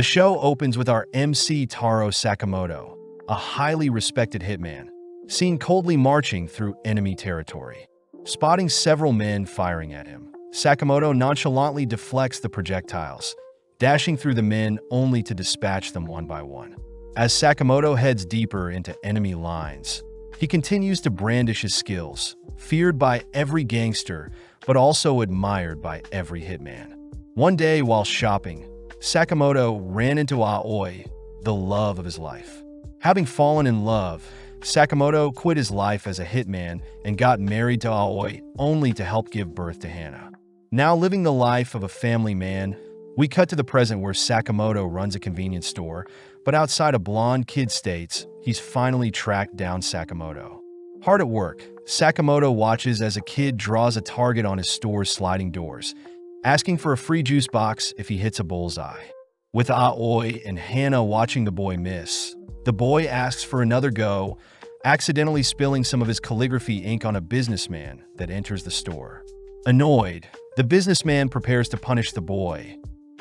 The show opens with our MC Taro Sakamoto, a highly respected hitman, seen coldly marching through enemy territory. Spotting several men firing at him, Sakamoto nonchalantly deflects the projectiles, dashing through the men only to dispatch them one by one. As Sakamoto heads deeper into enemy lines, he continues to brandish his skills, feared by every gangster, but also admired by every hitman. One day while shopping, Sakamoto ran into Aoi, the love of his life. Having fallen in love, Sakamoto quit his life as a hitman and got married to Aoi only to help give birth to Hana. Now living the life of a family man, we cut to the present where Sakamoto runs a convenience store, but outside a blonde kid states he's finally tracked down Sakamoto. Hard at work, Sakamoto watches as a kid draws a target on his store's sliding doors, asking for a free juice box if he hits a bullseye. With Aoi and Hana watching the boy miss, the boy asks for another go, accidentally spilling some of his calligraphy ink on a businessman that enters the store. Annoyed, the businessman prepares to punish the boy,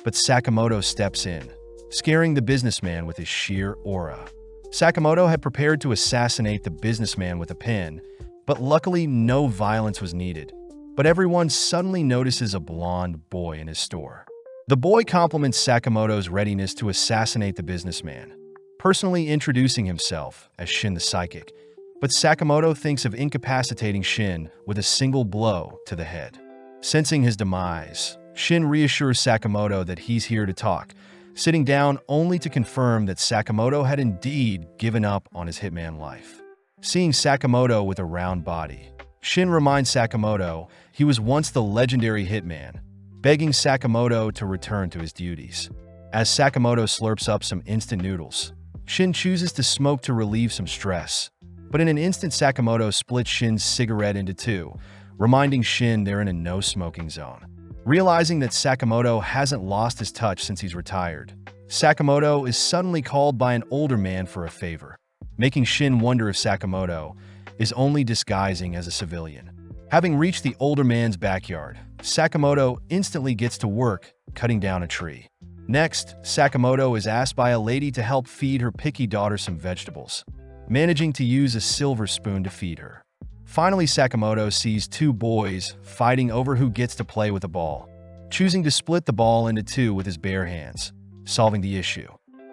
but Sakamoto steps in, scaring the businessman with his sheer aura. Sakamoto had prepared to assassinate the businessman with a pen, but luckily no violence was needed. But everyone suddenly notices a blonde boy in his store. The boy compliments Sakamoto's readiness to assassinate the businessman, personally introducing himself as Shin the Psychic, but Sakamoto thinks of incapacitating Shin with a single blow to the head. Sensing his demise, Shin reassures Sakamoto that he's here to talk, sitting down only to confirm that Sakamoto had indeed given up on his hitman life. Seeing Sakamoto with a round body, Shin reminds Sakamoto he was once the legendary hitman, begging Sakamoto to return to his duties. As Sakamoto slurps up some instant noodles, Shin chooses to smoke to relieve some stress. But in an instant, Sakamoto splits Shin's cigarette into two, reminding Shin they're in a no-smoking zone. Realizing that Sakamoto hasn't lost his touch since he's retired, Sakamoto is suddenly called by an older man for a favor, making Shin wonder if Sakamoto is only disguising as a civilian. Having reached the older man's backyard, Sakamoto instantly gets to work cutting down a tree. Next, Sakamoto is asked by a lady to help feed her picky daughter some vegetables, managing to use a silver spoon to feed her. Finally, Sakamoto sees two boys fighting over who gets to play with a ball, choosing to split the ball into two with his bare hands, solving the issue.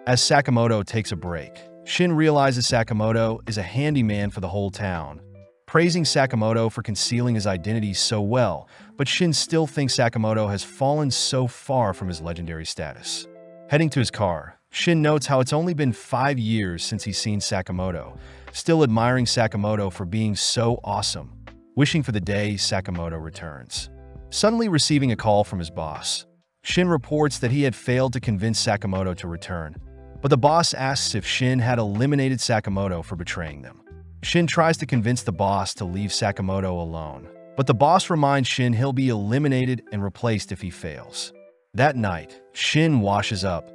As Sakamoto takes a break, Shin realizes Sakamoto is a handyman for the whole town, praising Sakamoto for concealing his identity so well, but Shin still thinks Sakamoto has fallen so far from his legendary status. Heading to his car, Shin notes how it's only been 5 years since he's seen Sakamoto, still admiring Sakamoto for being so awesome, wishing for the day Sakamoto returns. Suddenly receiving a call from his boss, Shin reports that he had failed to convince Sakamoto to return, but the boss asks if Shin had eliminated Sakamoto for betraying them. Shin tries to convince the boss to leave Sakamoto alone, but the boss reminds Shin he'll be eliminated and replaced if he fails. That night, Shin washes up,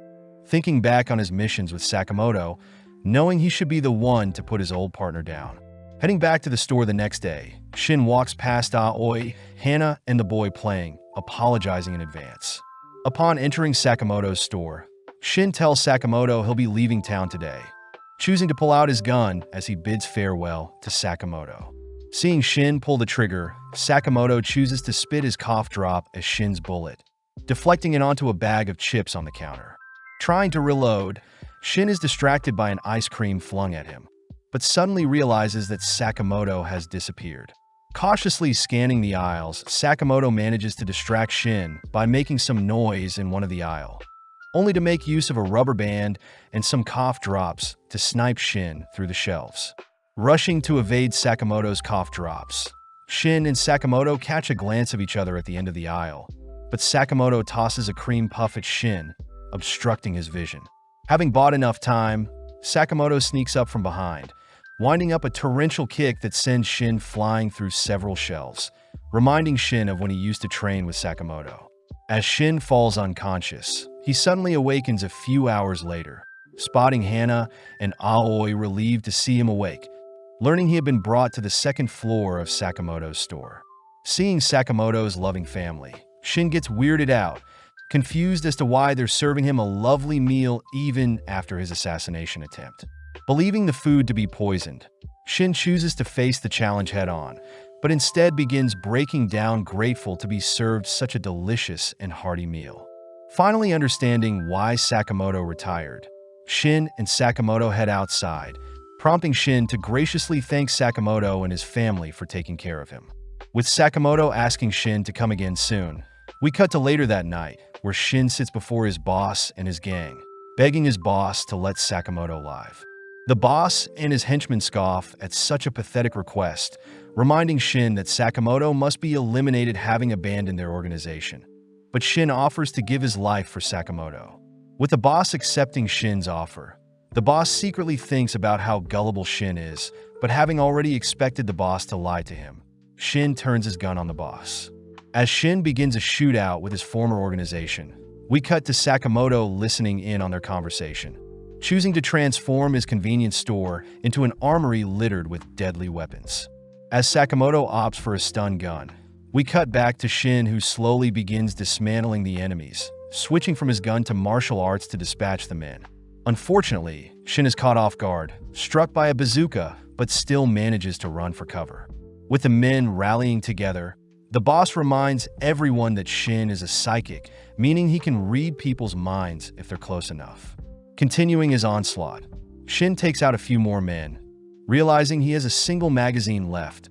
thinking back on his missions with Sakamoto, knowing he should be the one to put his old partner down. Heading back to the store the next day, Shin walks past Aoi, Hana, and the boy playing, apologizing in advance. Upon entering Sakamoto's store, Shin tells Sakamoto he'll be leaving town today, choosing to pull out his gun as he bids farewell to Sakamoto. Seeing Shin pull the trigger, Sakamoto chooses to spit his cough drop as Shin's bullet, deflecting it onto a bag of chips on the counter. Trying to reload, Shin is distracted by an ice cream flung at him, but suddenly realizes that Sakamoto has disappeared. Cautiously scanning the aisles, Sakamoto manages to distract Shin by making some noise in one of the aisles, only to make use of a rubber band and some cough drops to snipe Shin through the shelves. Rushing to evade Sakamoto's cough drops, Shin and Sakamoto catch a glance of each other at the end of the aisle, but Sakamoto tosses a cream puff at Shin, obstructing his vision. Having bought enough time, Sakamoto sneaks up from behind, winding up a torrential kick that sends Shin flying through several shelves, reminding Shin of when he used to train with Sakamoto. As Shin falls unconscious, he suddenly awakens a few hours later, spotting Hana and Aoi relieved to see him awake, learning he had been brought to the second floor of Sakamoto's store. Seeing Sakamoto's loving family, Shin gets weirded out, confused as to why they're serving him a lovely meal even after his assassination attempt. Believing the food to be poisoned, Shin chooses to face the challenge head-on, but instead begins breaking down, grateful to be served such a delicious and hearty meal. Finally understanding why Sakamoto retired, Shin and Sakamoto head outside, prompting Shin to graciously thank Sakamoto and his family for taking care of him. With Sakamoto asking Shin to come again soon, we cut to later that night, where Shin sits before his boss and his gang, begging his boss to let Sakamoto live. The boss and his henchmen scoff at such a pathetic request, reminding Shin that Sakamoto must be eliminated, having abandoned their organization. But Shin offers to give his life for Sakamoto. With the boss accepting Shin's offer, the boss secretly thinks about how gullible Shin is, but having already expected the boss to lie to him, Shin turns his gun on the boss. As Shin begins a shootout with his former organization, we cut to Sakamoto listening in on their conversation, choosing to transform his convenience store into an armory littered with deadly weapons. As Sakamoto opts for a stun gun, we cut back to Shin, who slowly begins dismantling the enemies, switching from his gun to martial arts to dispatch the men. Unfortunately, Shin is caught off guard, struck by a bazooka, but still manages to run for cover. With the men rallying together, the boss reminds everyone that Shin is a psychic, meaning he can read people's minds if they're close enough. Continuing his onslaught, Shin takes out a few more men, realizing he has a single magazine left,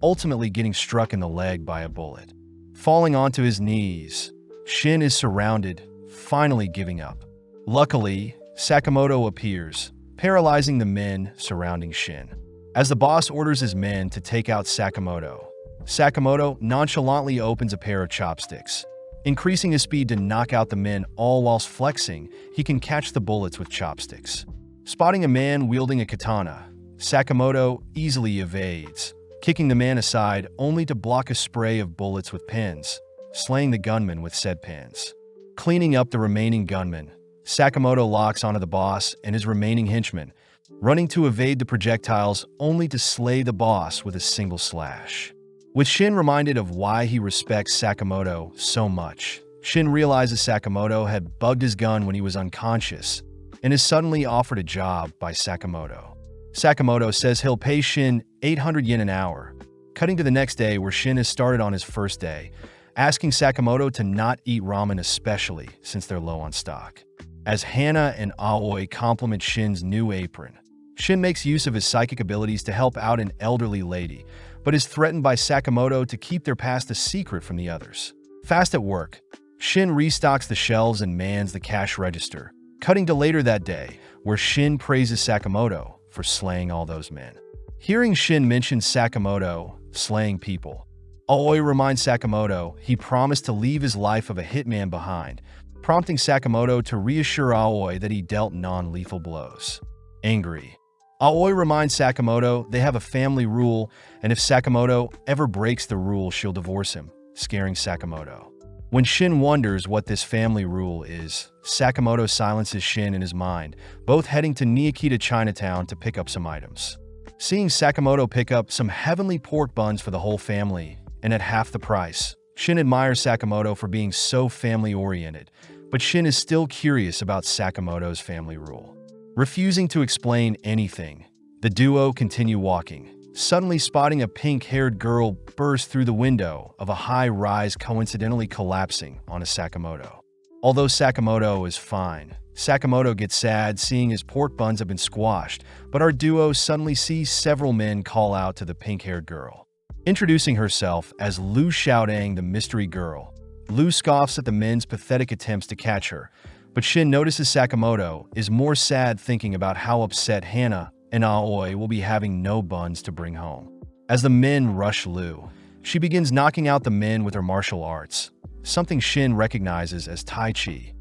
ultimately getting struck in the leg by a bullet. Falling onto his knees, Shin is surrounded, finally giving up. Luckily, Sakamoto appears, paralyzing the men surrounding Shin. As the boss orders his men to take out Sakamoto, Sakamoto nonchalantly opens a pair of chopsticks. Increasing his speed to knock out the men, all whilst flexing, he can catch the bullets with chopsticks. Spotting a man wielding a katana, Sakamoto easily evades, kicking the man aside only to block a spray of bullets with pins, slaying the gunman with said pins. Cleaning up the remaining gunmen, Sakamoto locks onto the boss and his remaining henchmen, running to evade the projectiles only to slay the boss with a single slash. With Shin reminded of why he respects Sakamoto so much, Shin realizes Sakamoto had bugged his gun when he was unconscious and is suddenly offered a job by Sakamoto. Sakamoto says he'll pay Shin 800 yen an hour, cutting to the next day where Shin has started on his first day, asking Sakamoto to not eat ramen, especially since they're low on stock. As Hana and Aoi compliment Shin's new apron, Shin makes use of his psychic abilities to help out an elderly lady, but is threatened by Sakamoto to keep their past a secret from the others. Fast at work, Shin restocks the shelves and mans the cash register, cutting to later that day, where Shin praises Sakamoto for slaying all those men. Hearing Shin mention Sakamoto slaying people, Aoi reminds Sakamoto he promised to leave his life of a hitman behind, prompting Sakamoto to reassure Aoi that he dealt non-lethal blows. Angry, Aoi reminds Sakamoto they have a family rule, and if Sakamoto ever breaks the rule, she'll divorce him, scaring Sakamoto. When Shin wonders what this family rule is, Sakamoto silences Shin in his mind, both heading to Niokita Chinatown to pick up some items. Seeing Sakamoto pick up some heavenly pork buns for the whole family, and at half the price, Shin admires Sakamoto for being so family-oriented, but Shin is still curious about Sakamoto's family rule. Refusing to explain anything, the duo continue walking, suddenly spotting a pink-haired girl burst through the window of a high-rise, coincidentally collapsing onto Sakamoto. Although Sakamoto is fine, Sakamoto gets sad seeing his pork buns have been squashed, but our duo suddenly sees several men call out to the pink-haired girl. Introducing herself as Lu Xiaodang, the mystery girl, Lu scoffs at the men's pathetic attempts to catch her, but Shin notices Sakamoto is more sad, thinking about how upset Hana and Aoi will be having no buns to bring home. As the men rush Lu, she begins knocking out the men with her martial arts, something Shin recognizes as Tai Chi,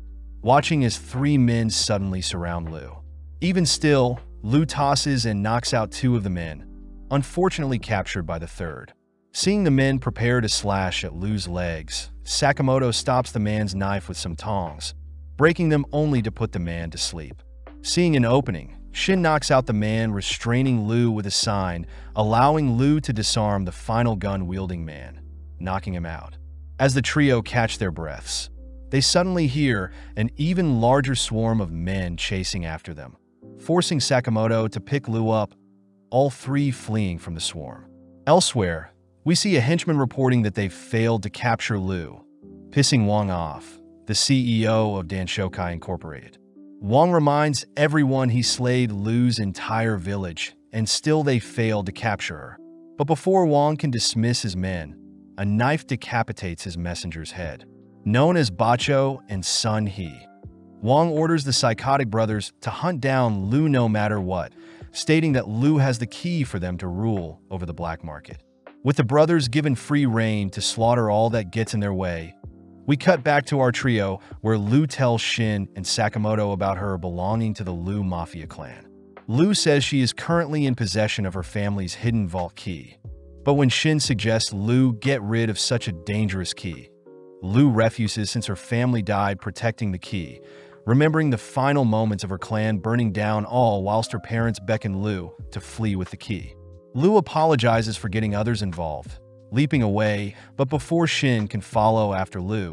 watching as 3 men suddenly surround Lu. Even still, Lu tosses and knocks out 2 of the men, unfortunately captured by the 3rd. Seeing the men prepare to slash at Lu's legs, Sakamoto stops the man's knife with some tongs, breaking them only to put the man to sleep. Seeing an opening, Shin knocks out the man, restraining Lu with a sign, allowing Lu to disarm the final gun-wielding man, knocking him out. As the trio catch their breaths, they suddenly hear an even larger swarm of men chasing after them, forcing Sakamoto to pick Lu up, all three fleeing from the swarm. Elsewhere, we see a henchman reporting that they've failed to capture Lu, pissing Wang off, the CEO of Danshokai Incorporated. Wang reminds everyone he slayed Lu's entire village, and still they failed to capture her. But before Wang can dismiss his men, a knife decapitates his messenger's head. Known as Bacho and Sun He, Wang orders the psychotic brothers to hunt down Lu no matter what, stating that Lu has the key for them to rule over the black market. With the brothers given free rein to slaughter all that gets in their way, we cut back to our trio where Lu tells Shin and Sakamoto about her belonging to the Lu Mafia clan. Lu says she is currently in possession of her family's hidden vault key. But when Shin suggests Lu get rid of such a dangerous key, Lu refuses since her family died protecting the key, remembering the final moments of her clan burning down all whilst her parents beckon Lu to flee with the key. Lu apologizes for getting others involved, leaping away, but before Shin can follow after Lu,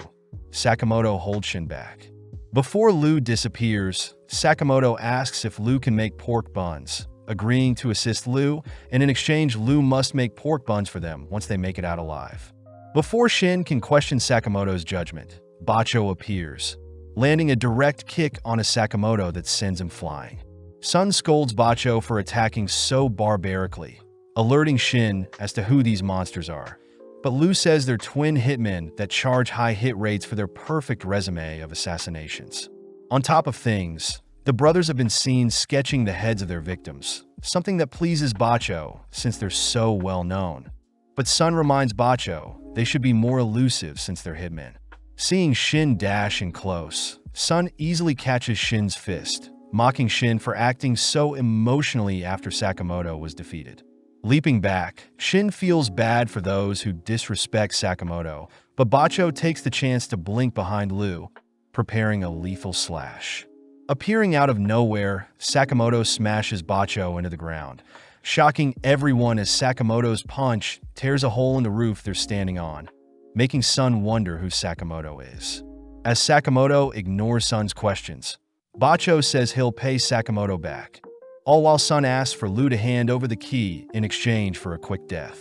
Sakamoto holds Shin back. Before Lu disappears, Sakamoto asks if Lu can make pork buns, agreeing to assist Lu, and in exchange Lu must make pork buns for them once they make it out alive. Before Shin can question Sakamoto's judgment, Bacho appears, landing a direct kick on a Sakamoto that sends him flying. Sun scolds Bacho for attacking so barbarically, alerting Shin as to who these monsters are. But Lu says they're twin hitmen that charge high hit rates for their perfect resume of assassinations. On top of things, the brothers have been seen sketching the heads of their victims, something that pleases Bacho since they're so well known. But Sun reminds Bacho they should be more elusive since they're hitmen. Seeing Shin dash in close, Sun easily catches Shin's fist, mocking Shin for acting so emotionally after Sakamoto was defeated. Leaping back, Shin feels bad for those who disrespect Sakamoto, but Bacho takes the chance to blink behind Lu, preparing a lethal slash. Appearing out of nowhere, Sakamoto smashes Bacho into the ground, shocking everyone as Sakamoto's punch tears a hole in the roof they're standing on, making Sun wonder who Sakamoto is. As Sakamoto ignores Sun's questions, Bacho says he'll pay Sakamoto back, all while Sun asks for Lu to hand over the key in exchange for a quick death.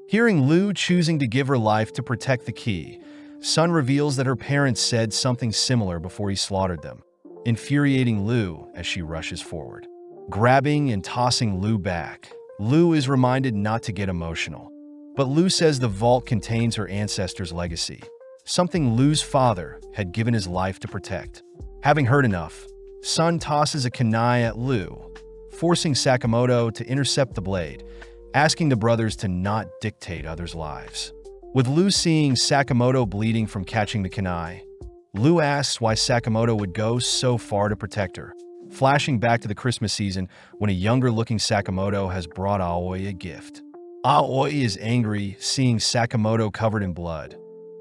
Hearing Lu choosing to give her life to protect the key, Sun reveals that her parents said something similar before he slaughtered them, infuriating Lu as she rushes forward. Grabbing and tossing Lu back, Lu is reminded not to get emotional. But Lu says the vault contains her ancestors' legacy, something Lu's father had given his life to protect. Having heard enough, Sun tosses a kunai at Lu, forcing Sakamoto to intercept the blade, asking the brothers to not dictate others' lives. With Lu seeing Sakamoto bleeding from catching the kunai, Lu asks why Sakamoto would go so far to protect her, flashing back to the Christmas season when a younger-looking Sakamoto has brought Aoi a gift. Aoi is angry seeing Sakamoto covered in blood,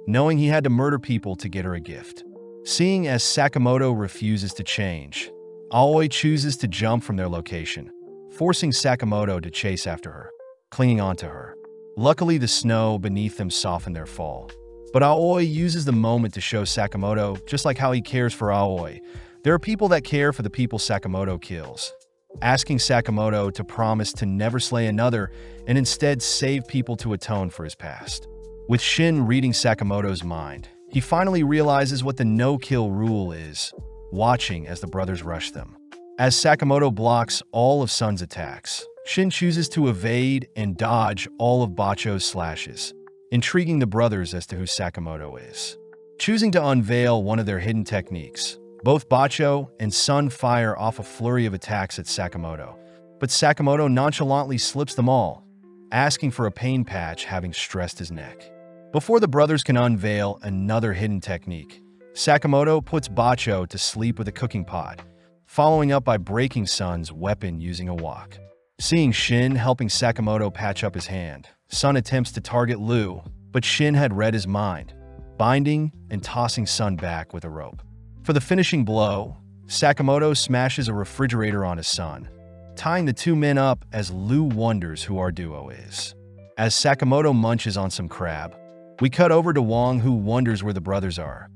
knowing he had to murder people to get her a gift. Seeing as Sakamoto refuses to change, Aoi chooses to jump from their location, forcing Sakamoto to chase after her, clinging onto her. Luckily, the snow beneath them softened their fall. But Aoi uses the moment to show Sakamoto just like how he cares for Aoi. There are people that care for the people Sakamoto kills, asking Sakamoto to promise to never slay another and instead save people to atone for his past. With Shin reading Sakamoto's mind, he finally realizes what the no-kill rule is, watching as the brothers rush them. As Sakamoto blocks all of Sun's attacks, Shin chooses to evade and dodge all of Bacho's slashes, intriguing the brothers as to who Sakamoto is. Choosing to unveil one of their hidden techniques, both Bacho and Sun fire off a flurry of attacks at Sakamoto, but Sakamoto nonchalantly slips them all, asking for a pain patch having stressed his neck. Before the brothers can unveil another hidden technique, Sakamoto puts Bacho to sleep with a cooking pot, following up by breaking Sun's weapon using a wok. Seeing Shin helping Sakamoto patch up his hand, Sun attempts to target Lu, but Shin had read his mind, binding and tossing Sun back with a rope. For the finishing blow, Sakamoto smashes a refrigerator on his son, tying the two men up as Lu wonders who our duo is. As Sakamoto munches on some crab, we cut over to Wang, who wonders where the brothers are.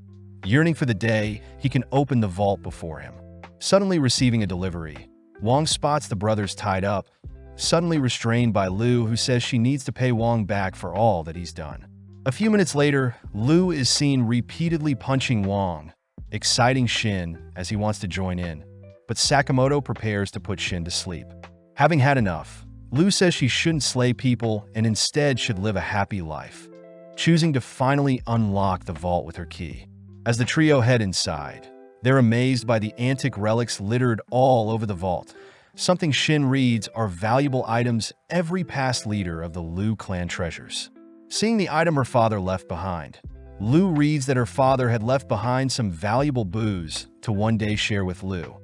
yearning for the day he can open the vault before him. Suddenly receiving a delivery, Wong spots the brothers tied up, suddenly restrained by Lu, who says she needs to pay Wong back for all that he's done. A few minutes later, Lu is seen repeatedly punching Wong, exciting Shin as he wants to join in, but Sakamoto prepares to put Shin to sleep. Having had enough, Lu says she shouldn't slay people and instead should live a happy life, choosing to finally unlock the vault with her key. As the trio head inside, they're amazed by the antique relics littered all over the vault. Something Shin reads are valuable items every past leader of the Lu clan treasures. Seeing the item her father left behind, Lu reads that her father had left behind some valuable booze to one day share with Lu,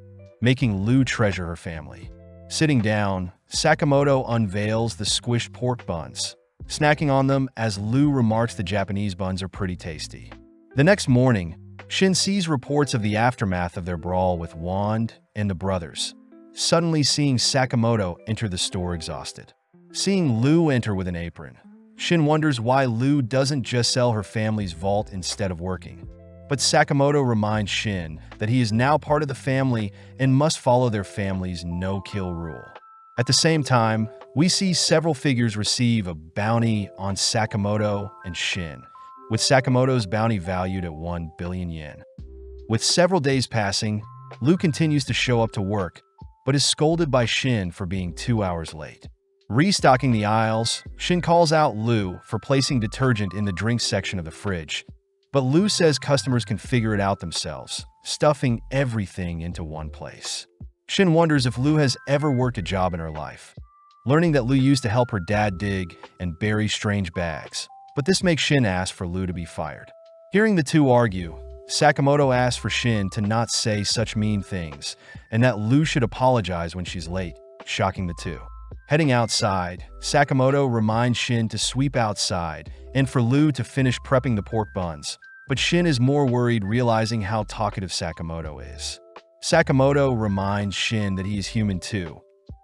making Lu treasure her family. Sitting down, Sakamoto unveils the squished pork buns, snacking on them as Lu remarks the Japanese buns are pretty tasty. The next morning, Shin sees reports of the aftermath of their brawl with Wand and the brothers, suddenly seeing Sakamoto enter the store exhausted. Seeing Lu enter with an apron, Shin wonders why Lu doesn't just sell her family's vault instead of working. But Sakamoto reminds Shin that he is now part of the family and must follow their family's no-kill rule. At the same time, we see several figures receive a bounty on Sakamoto and Shin, with Sakamoto's bounty valued at 1 billion yen. With several days passing, Lu continues to show up to work, but is scolded by Shin for being 2 hours late. Restocking the aisles, Shin calls out Lu for placing detergent in the drinks section of the fridge, but Lu says customers can figure it out themselves, stuffing everything into one place. Shin wonders if Lu has ever worked a job in her life, learning that Lu used to help her dad dig and bury strange bags, but this makes Shin ask for Lu to be fired. Hearing the two argue, Sakamoto asks for Shin to not say such mean things and that Lu should apologize when she's late, shocking the two. Heading outside, Sakamoto reminds Shin to sweep outside and for Lu to finish prepping the pork buns, but Shin is more worried realizing how talkative Sakamoto is. Sakamoto reminds Shin that he is human too,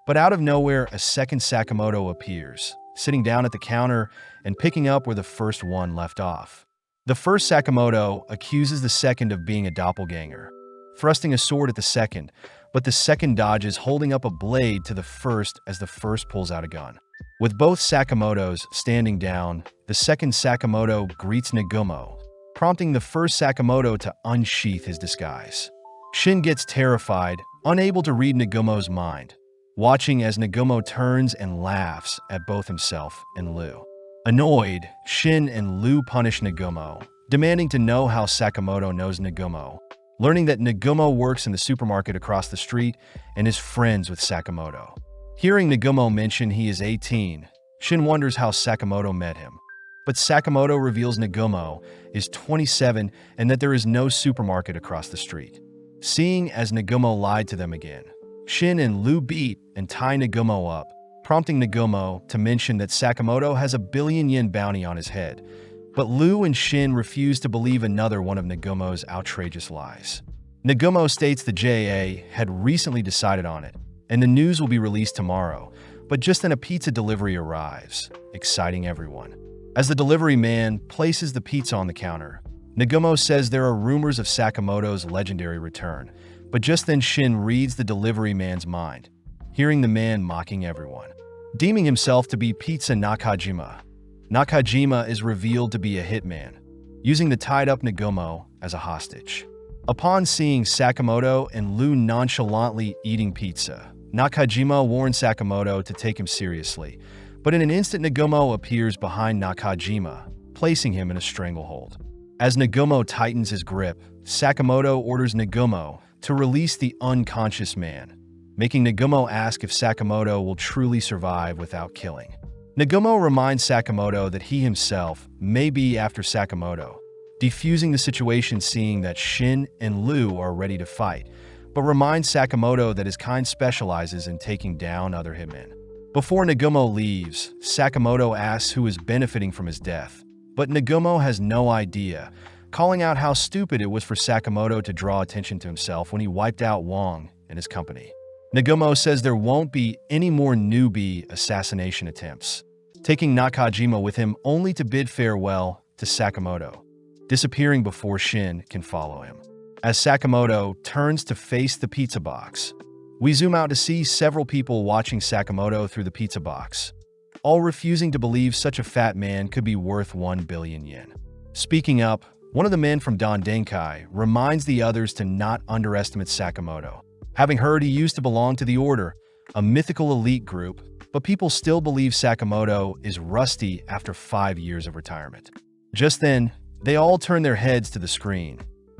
but out of nowhere a second Sakamoto appears, sitting down at the counter and picking up where the first one left off. The first Sakamoto accuses the second of being a doppelganger, thrusting a sword at the second, but the second dodges, holding up a blade to the first as the first pulls out a gun. With both Sakamotos standing down, the second Sakamoto greets Nagumo, prompting the first Sakamoto to unsheath his disguise. Shin gets terrified, unable to read Nagumo's mind, watching as Nagumo turns and laughs at both himself and Lu. Annoyed, Shin and Lu punish Nagumo, demanding to know how Sakamoto knows Nagumo, learning that Nagumo works in the supermarket across the street and is friends with Sakamoto. Hearing Nagumo mention he is 18, Shin wonders how Sakamoto met him, but Sakamoto reveals Nagumo is 27 and that there is no supermarket across the street. Seeing as Nagumo lied to them again, Shin and Lu beat and tie Nagumo up, prompting Nagumo to mention that Sakamoto has a 1 billion yen bounty on his head, but Lu and Shin refuse to believe another one of Nagumo's outrageous lies. Nagumo states the JA had recently decided on it, and the news will be released tomorrow, but just then a pizza delivery arrives, exciting everyone. As the delivery man places the pizza on the counter, Nagumo says there are rumors of Sakamoto's legendary return, but just then Shin reads the delivery man's mind, hearing the man mocking everyone. Deeming himself to be Pizza Nakajima, Nakajima is revealed to be a hitman, using the tied-up Nagumo as a hostage. Upon seeing Sakamoto and Lu nonchalantly eating pizza, Nakajima warns Sakamoto to take him seriously, but in an instant Nagumo appears behind Nakajima, placing him in a stranglehold. As Nagumo tightens his grip, Sakamoto orders Nagumo to release the unconscious man, making Nagumo ask if Sakamoto will truly survive without killing. Nagumo reminds Sakamoto that he himself may be after Sakamoto, defusing the situation seeing that Shin and Lu are ready to fight, but reminds Sakamoto that his kind specializes in taking down other hitmen. Before Nagumo leaves, Sakamoto asks who is benefiting from his death, but Nagumo has no idea, calling out how stupid it was for Sakamoto to draw attention to himself when he wiped out Wong and his company. Nagumo says there won't be any more newbie assassination attempts, taking Nakajima with him only to bid farewell to Sakamoto. disappearing before Shin can follow him. As Sakamoto turns to face the pizza box, we zoom out to see several people watching Sakamoto through the pizza box, all refusing to believe such a fat man could be worth 1 billion yen. Speaking up, one of the men from Don Denkai reminds the others to not underestimate Sakamoto. Having heard he used to belong to the Order, a mythical elite group, but people still believe Sakamoto is rusty after 5 years of retirement. Just then, they all turn their heads to the screen,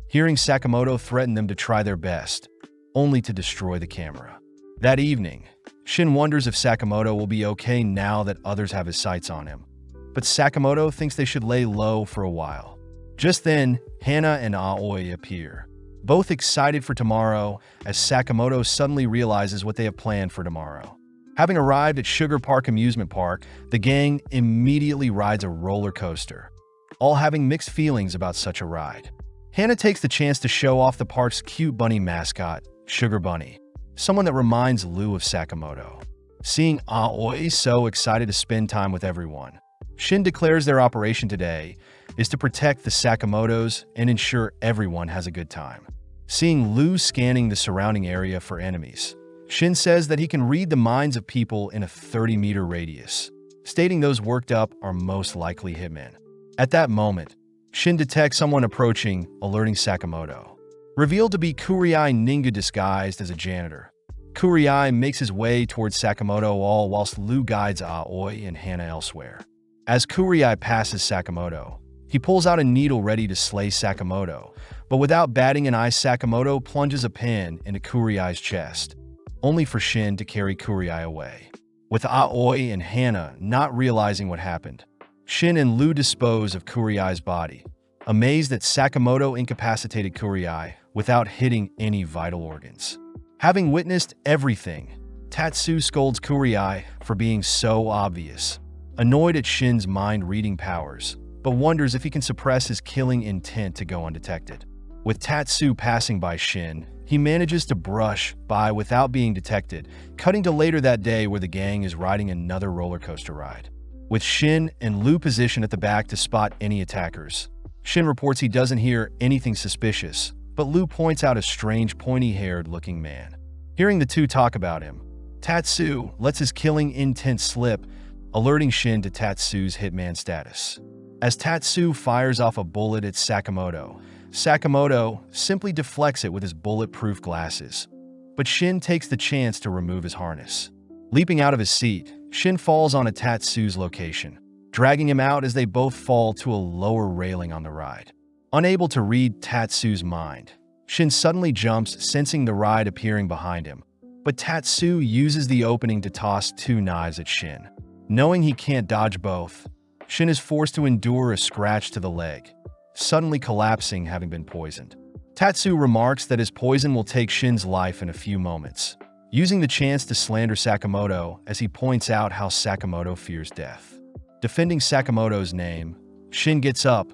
hearing Sakamoto threaten them to try their best, only to destroy the camera. That evening, Shin wonders if Sakamoto will be okay now that others have his sights on him, but Sakamoto thinks they should lay low for a while. Just then, Hana and Aoi appear, both excited for tomorrow as Sakamoto suddenly realizes what they have planned for tomorrow. Having arrived at Sugar Park Amusement Park, the gang immediately rides a roller coaster, all having mixed feelings about such a ride. Hana takes the chance to show off the park's cute bunny mascot, Sugar Bunny, someone that reminds Lou of Sakamoto. Seeing Aoi so excited to spend time with everyone, Shin declares their operation today is to protect the Sakamotos and ensure everyone has a good time. Seeing Lou scanning the surrounding area for enemies, Shin says that he can read the minds of people in a 30-meter radius, stating those worked up are most likely hitmen. At that moment, Shin detects someone approaching, alerting Sakamoto. Revealed to be Kuriai Ninga disguised as a janitor, Kuriai makes his way towards Sakamoto all whilst Lou guides Aoi and Hana elsewhere. As Kuriai passes Sakamoto, he pulls out a needle ready to slay Sakamoto, but without batting an eye, Sakamoto plunges a pin into Kuriai's chest, only for Shin to carry Kuriai away. With Aoi and Hana not realizing what happened, Shin and Lou dispose of Kuriai's body, amazed that Sakamoto incapacitated Kuriai without hitting any vital organs. Having witnessed everything, Tatsu scolds Kuriai for being so obvious, annoyed at Shin's mind-reading powers, but wonders if he can suppress his killing intent to go undetected. With Tatsu passing by Shin, he manages to brush by without being detected, cutting to later that day where the gang is riding another roller coaster ride. With Shin and Lou positioned at the back to spot any attackers, Shin reports he doesn't hear anything suspicious, but Lou points out a strange pointy-haired looking man. Hearing the two talk about him, Tatsu lets his killing intent slip, alerting Shin to Tatsu's hitman status. As Tatsu fires off a bullet at Sakamoto, Sakamoto simply deflects it with his bulletproof glasses, but Shin takes the chance to remove his harness. Leaping out of his seat, Shin falls onto Tatsu's location, dragging him out as they both fall to a lower railing on the ride. Unable to read Tatsu's mind, Shin suddenly jumps, sensing the ride appearing behind him, but Tatsu uses the opening to toss 2 knives at Shin. Knowing he can't dodge both, Shin is forced to endure a scratch to the leg, suddenly collapsing having been poisoned. Tatsu remarks that his poison will take Shin's life in a few moments, using the chance to slander Sakamoto as he points out how Sakamoto fears death. Defending Sakamoto's name, Shin gets up,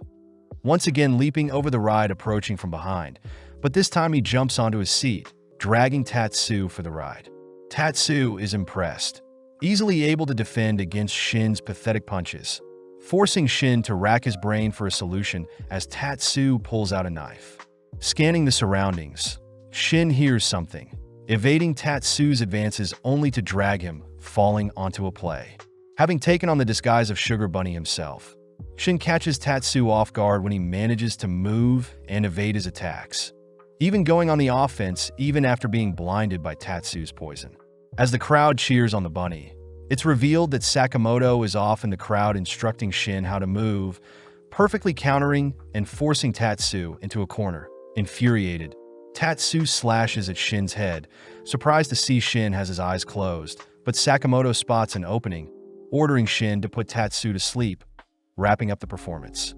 once again leaping over the ride approaching from behind, but this time he jumps onto his seat, dragging Tatsu for the ride. Tatsu is impressed, easily able to defend against Shin's pathetic punches, forcing Shin to rack his brain for a solution as Tatsu pulls out a knife. Scanning the surroundings, Shin hears something, evading Tatsu's advances only to drag him, falling onto a play. Having taken on the disguise of Sugar Bunny himself, Shin catches Tatsu off guard when he manages to move and evade his attacks, even going on the offense even after being blinded by Tatsu's poison. As the crowd cheers on the bunny, it's revealed that Sakamoto is off in the crowd instructing Shin how to move, perfectly countering and forcing Tatsu into a corner. Infuriated, Tatsu slashes at Shin's head, surprised to see Shin has his eyes closed, but Sakamoto spots an opening, ordering Shin to put Tatsu to sleep, wrapping up the performance.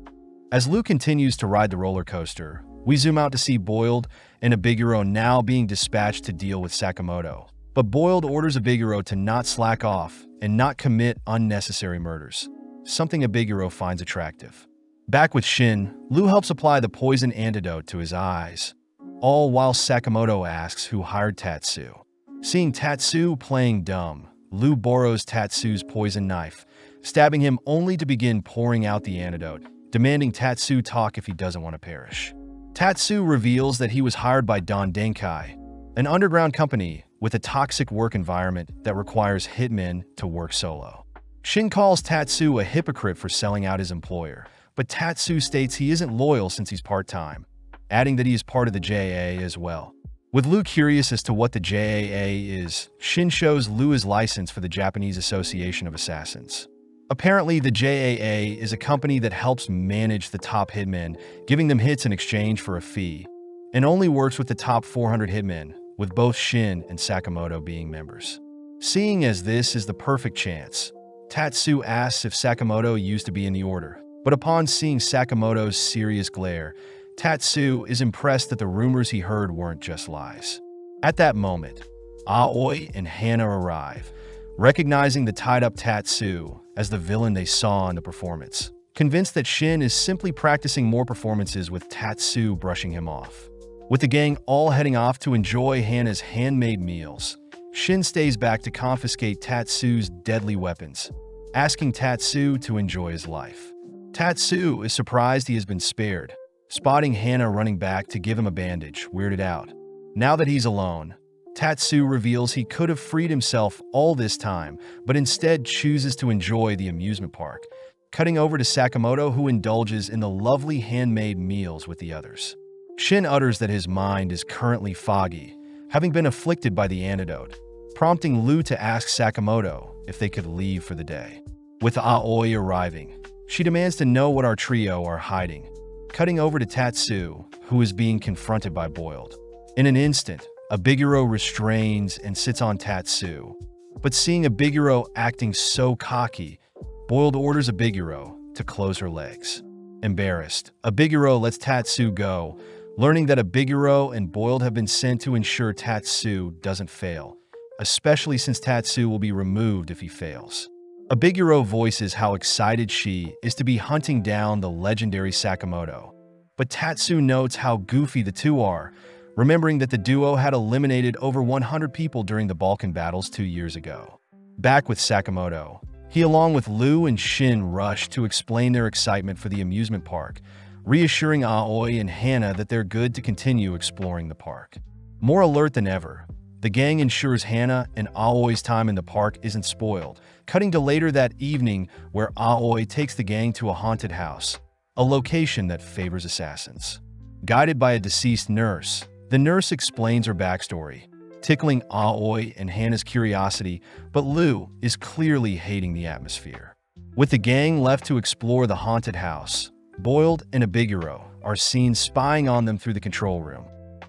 As Lou continues to ride the roller coaster, we zoom out to see Boiled and Abiguro now being dispatched to deal with Sakamoto. But Boiled orders Abiguro to not slack off and not commit unnecessary murders, something Abiguro finds attractive. Back with Shin, Lou helps apply the poison antidote to his eyes, all while Sakamoto asks who hired Tatsu. Seeing Tatsu playing dumb, Lou borrows Tatsu's poison knife, stabbing him only to begin pouring out the antidote, demanding Tatsu talk if he doesn't want to perish. Tatsu reveals that he was hired by Don Denkai, an underground company with a toxic work environment that requires hitmen to work solo. Shin calls Tatsu a hypocrite for selling out his employer, but Tatsu states he isn't loyal since he's part-time, adding that he is part of the JAA as well. With Lu curious as to what the JAA is, Shin shows Lu his license for the Japanese Association of Assassins. Apparently, the JAA is a company that helps manage the top hitmen, giving them hits in exchange for a fee, and only works with the top 400 hitmen, with both Shin and Sakamoto being members. Seeing as this is the perfect chance, Tatsu asks if Sakamoto used to be in the order, but upon seeing Sakamoto's serious glare, Tatsu is impressed that the rumors he heard weren't just lies. At that moment, Aoi and Hana arrive, recognizing the tied-up Tatsu as the villain they saw in the performance, convinced that Shin is simply practicing more performances with Tatsu brushing him off. With the gang all heading off to enjoy Hana's handmade meals, Shin stays back to confiscate Tatsu's deadly weapons, asking Tatsu to enjoy his life. Tatsu is surprised he has been spared, spotting Hana running back to give him a bandage, weirded out. Now that he's alone, Tatsu reveals he could have freed himself all this time, but instead chooses to enjoy the amusement park, cutting over to Sakamoto, who indulges in the lovely handmade meals with the others. Shin utters that his mind is currently foggy, having been afflicted by the antidote, prompting Lu to ask Sakamoto if they could leave for the day. With Aoi arriving, she demands to know what our trio are hiding, cutting over to Tatsu, who is being confronted by Boiled. In an instant, Abiguro restrains and sits on Tatsu, but seeing Abiguro acting so cocky, Boiled orders Abiguro to close her legs. Embarrassed, Abiguro lets Tatsu go, learning that Abiguro and Boiled have been sent to ensure Tatsu doesn't fail, especially since Tatsu will be removed if he fails. Abiguro voices how excited she is to be hunting down the legendary Sakamoto, but Tatsu notes how goofy the two are, remembering that the duo had eliminated over 100 people during the Balkan battles 2 years ago. Back with Sakamoto, he along with Lu and Shin rush to explain their excitement for the amusement park, reassuring Aoi and Hana that they're good to continue exploring the park. More alert than ever, the gang ensures Hana and Aoi's time in the park isn't spoiled, cutting to later that evening where Aoi takes the gang to a haunted house, a location that favors assassins. Guided by a deceased nurse, the nurse explains her backstory, tickling Aoi and Hana's curiosity, but Lu is clearly hating the atmosphere. With the gang left to explore the haunted house, Boiled and Abiguro are seen spying on them through the control room,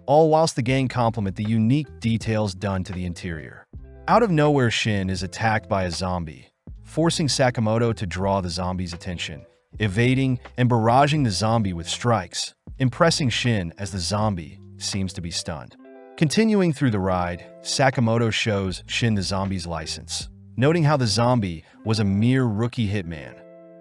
all whilst the gang compliment the unique details done to the interior. Out of nowhere, Shin is attacked by a zombie, forcing Sakamoto to draw the zombie's attention, evading and barraging the zombie with strikes, impressing Shin as the zombie seems to be stunned. Continuing through the ride, Sakamoto shows Shin the zombie's license, noting how the zombie was a mere rookie hitman.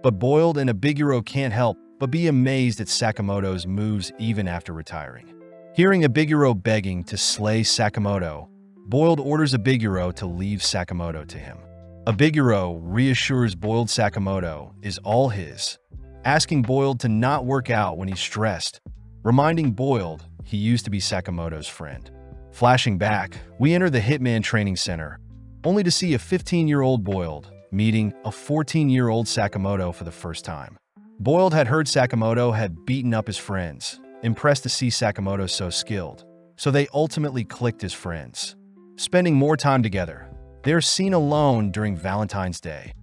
But Boiled and Abiguro can't help but be amazed at Sakamoto's moves even after retiring. Hearing Abiguro begging to slay Sakamoto, Boiled orders Abiguro to leave Sakamoto to him. Abiguro reassures Boiled Sakamoto is all his, asking Boiled to not work out when he's stressed, reminding Boiled he used to be Sakamoto's friend. Flashing back, we enter the Hitman Training Center, only to see a 15-year-old Boiled meeting a 14-year-old Sakamoto for the first time. Boiled had heard Sakamoto had beaten up his friends, impressed to see Sakamoto so skilled, so they ultimately clicked as friends. Spending more time together, they are seen alone during Valentine's Day,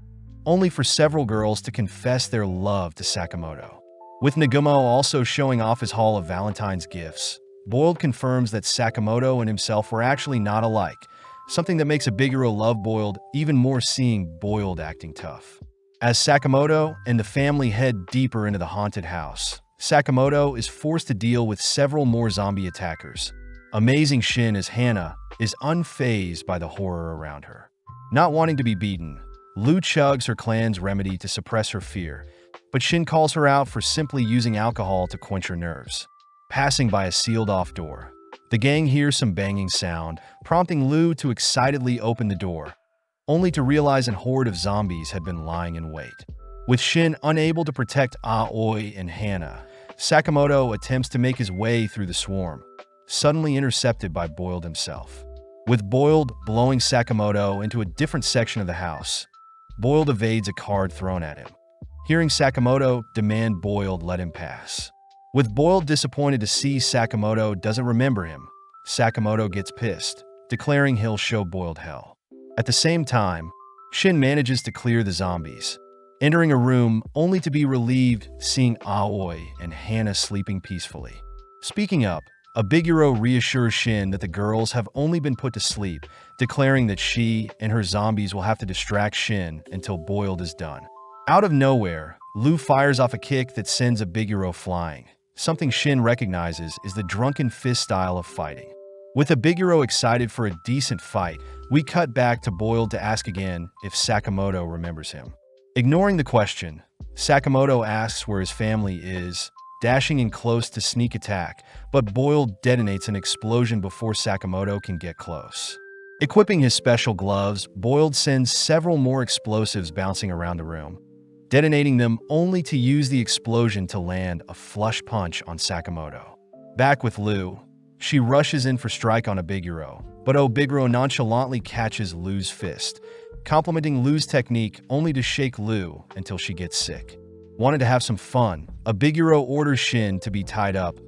only for several girls to confess their love to Sakamoto. With Nagumo also showing off his haul of Valentine's gifts, Boiled confirms that Sakamoto and himself were actually not alike, something that makes Abiguro love Boiled even more, seeing Boiled acting tough. As Sakamoto and the family head deeper into the haunted house, Sakamoto is forced to deal with several more zombie attackers. Amazing Shin as Hana is unfazed by the horror around her. Not wanting to be beaten, Lu chugs her clan's remedy to suppress her fear, but Shin calls her out for simply using alcohol to quench her nerves. Passing by a sealed-off door, the gang hears some banging sound, prompting Lu to excitedly open the door, only to realize a horde of zombies had been lying in wait. With Shin unable to protect Aoi and Hana, Sakamoto attempts to make his way through the swarm, suddenly intercepted by Boiled himself. With Boiled blowing Sakamoto into a different section of the house, Boiled evades a card thrown at him. Hearing Sakamoto demand Boiled let him pass. With Boiled disappointed to see Sakamoto doesn't remember him, Sakamoto gets pissed, declaring he'll show Boiled hell. At the same time, Shin manages to clear the zombies, entering a room only to be relieved seeing Aoi and Hana sleeping peacefully. Speaking up, Abiguro reassures Shin that the girls have only been put to sleep, declaring that she and her zombies will have to distract Shin until Boiled is done. Out of nowhere, Lu fires off a kick that sends Abiguro flying. Something Shin recognizes is the drunken fist style of fighting. With Abiguro excited for a decent fight, we cut back to Boiled to ask again if Sakamoto remembers him. Ignoring the question, Sakamoto asks where his family is, dashing in close to sneak attack, but Boiled detonates an explosion before Sakamoto can get close. Equipping his special gloves, Boiled sends several more explosives bouncing around the room, detonating them only to use the explosion to land a flush punch on Sakamoto. Back with Lu, she rushes in for strike on Abiguro, but Abiguro nonchalantly catches Lu's fist, complimenting Lu's technique only to shake Lu until she gets sick. Wanted to have some fun, Abiguro orders Shin to be tied up,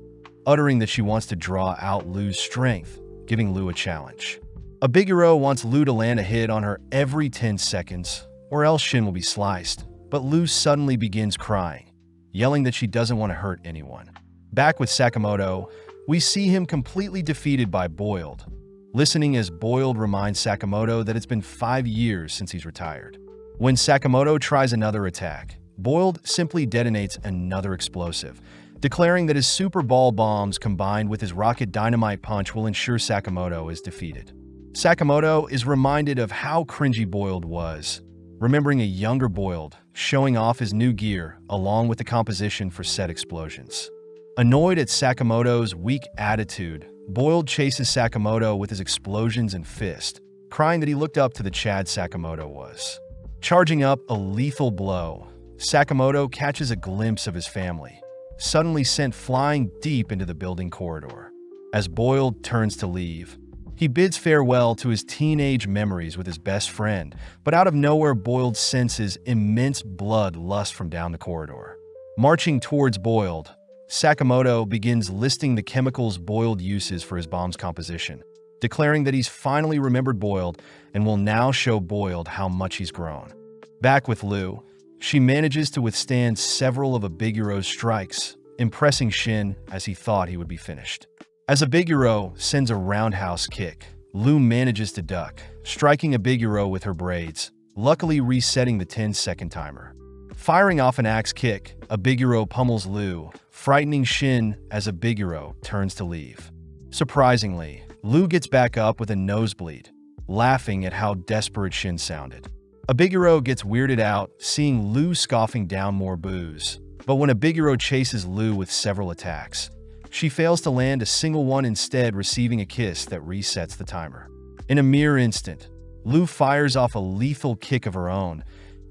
uttering that she wants to draw out Lu's strength, giving Lu a challenge. Abiguro wants Lu to land a hit on her every 10 seconds, or else Shin will be sliced, but Lu suddenly begins crying, yelling that she doesn't want to hurt anyone. Back with Sakamoto, we see him completely defeated by Boiled, listening as Boiled reminds Sakamoto that it's been 5 years since he's retired. When Sakamoto tries another attack, Boiled simply detonates another explosive, declaring that his super ball bombs combined with his rocket dynamite punch will ensure Sakamoto is defeated. Sakamoto is reminded of how cringy Boiled was, remembering a younger Boiled showing off his new gear along with the composition for said explosions. Annoyed at Sakamoto's weak attitude, Boiled chases Sakamoto with his explosions and fist, crying that he looked up to the Chad Sakamoto was. Charging up a lethal blow, Sakamoto catches a glimpse of his family, suddenly sent flying deep into the building corridor. As Boiled turns to leave, he bids farewell to his teenage memories with his best friend, but out of nowhere Boiled senses immense blood lust from down the corridor. Marching towards Boiled, Sakamoto begins listing the chemicals Boiled uses for his bomb's composition, declaring that he's finally remembered Boiled and will now show Boiled how much he's grown. Back with Lu, she manages to withstand several of Abiguro's strikes, impressing Shin as he thought he would be finished. As Abiguro sends a roundhouse kick, Lu manages to duck, striking Abiguro with her braids, luckily resetting the 10-second timer. Firing off an axe kick, Abiguro pummels Lu, frightening Shin as Abiguro turns to leave. Surprisingly, Lu gets back up with a nosebleed, laughing at how desperate Shin sounded. Abiguro gets weirded out, seeing Lu scoffing down more booze, but when Abiguro chases Lu with several attacks, she fails to land a single one, instead receiving a kiss that resets the timer. In a mere instant, Lu fires off a lethal kick of her own,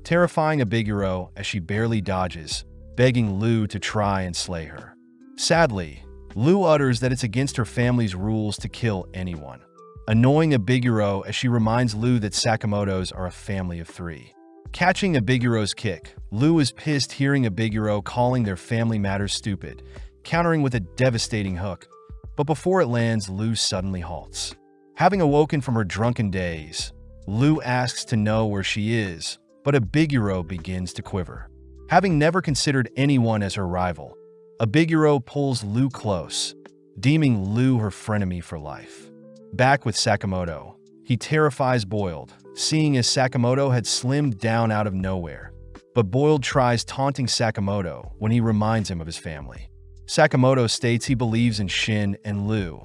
terrifying Abiguro as she barely dodges, begging Lu to try and slay her. Sadly, Lu utters that it's against her family's rules to kill anyone, annoying Abiguro as she reminds Lu that Sakamotos are a family of 3. Catching Abiguro's kick, Lu is pissed hearing Abiguro calling their family matters stupid, countering with a devastating hook, but before it lands, Lu suddenly halts. Having awoken from her drunken daze, Lu asks to know where she is, but Abiguro begins to quiver. Having never considered anyone as her rival, Abiguro pulls Lu close, deeming Lu her frenemy for life. Back with Sakamoto, he terrifies Boiled, seeing as Sakamoto had slimmed down out of nowhere, but Boiled tries taunting Sakamoto when he reminds him of his family. Sakamoto states he believes in Shin and Lu,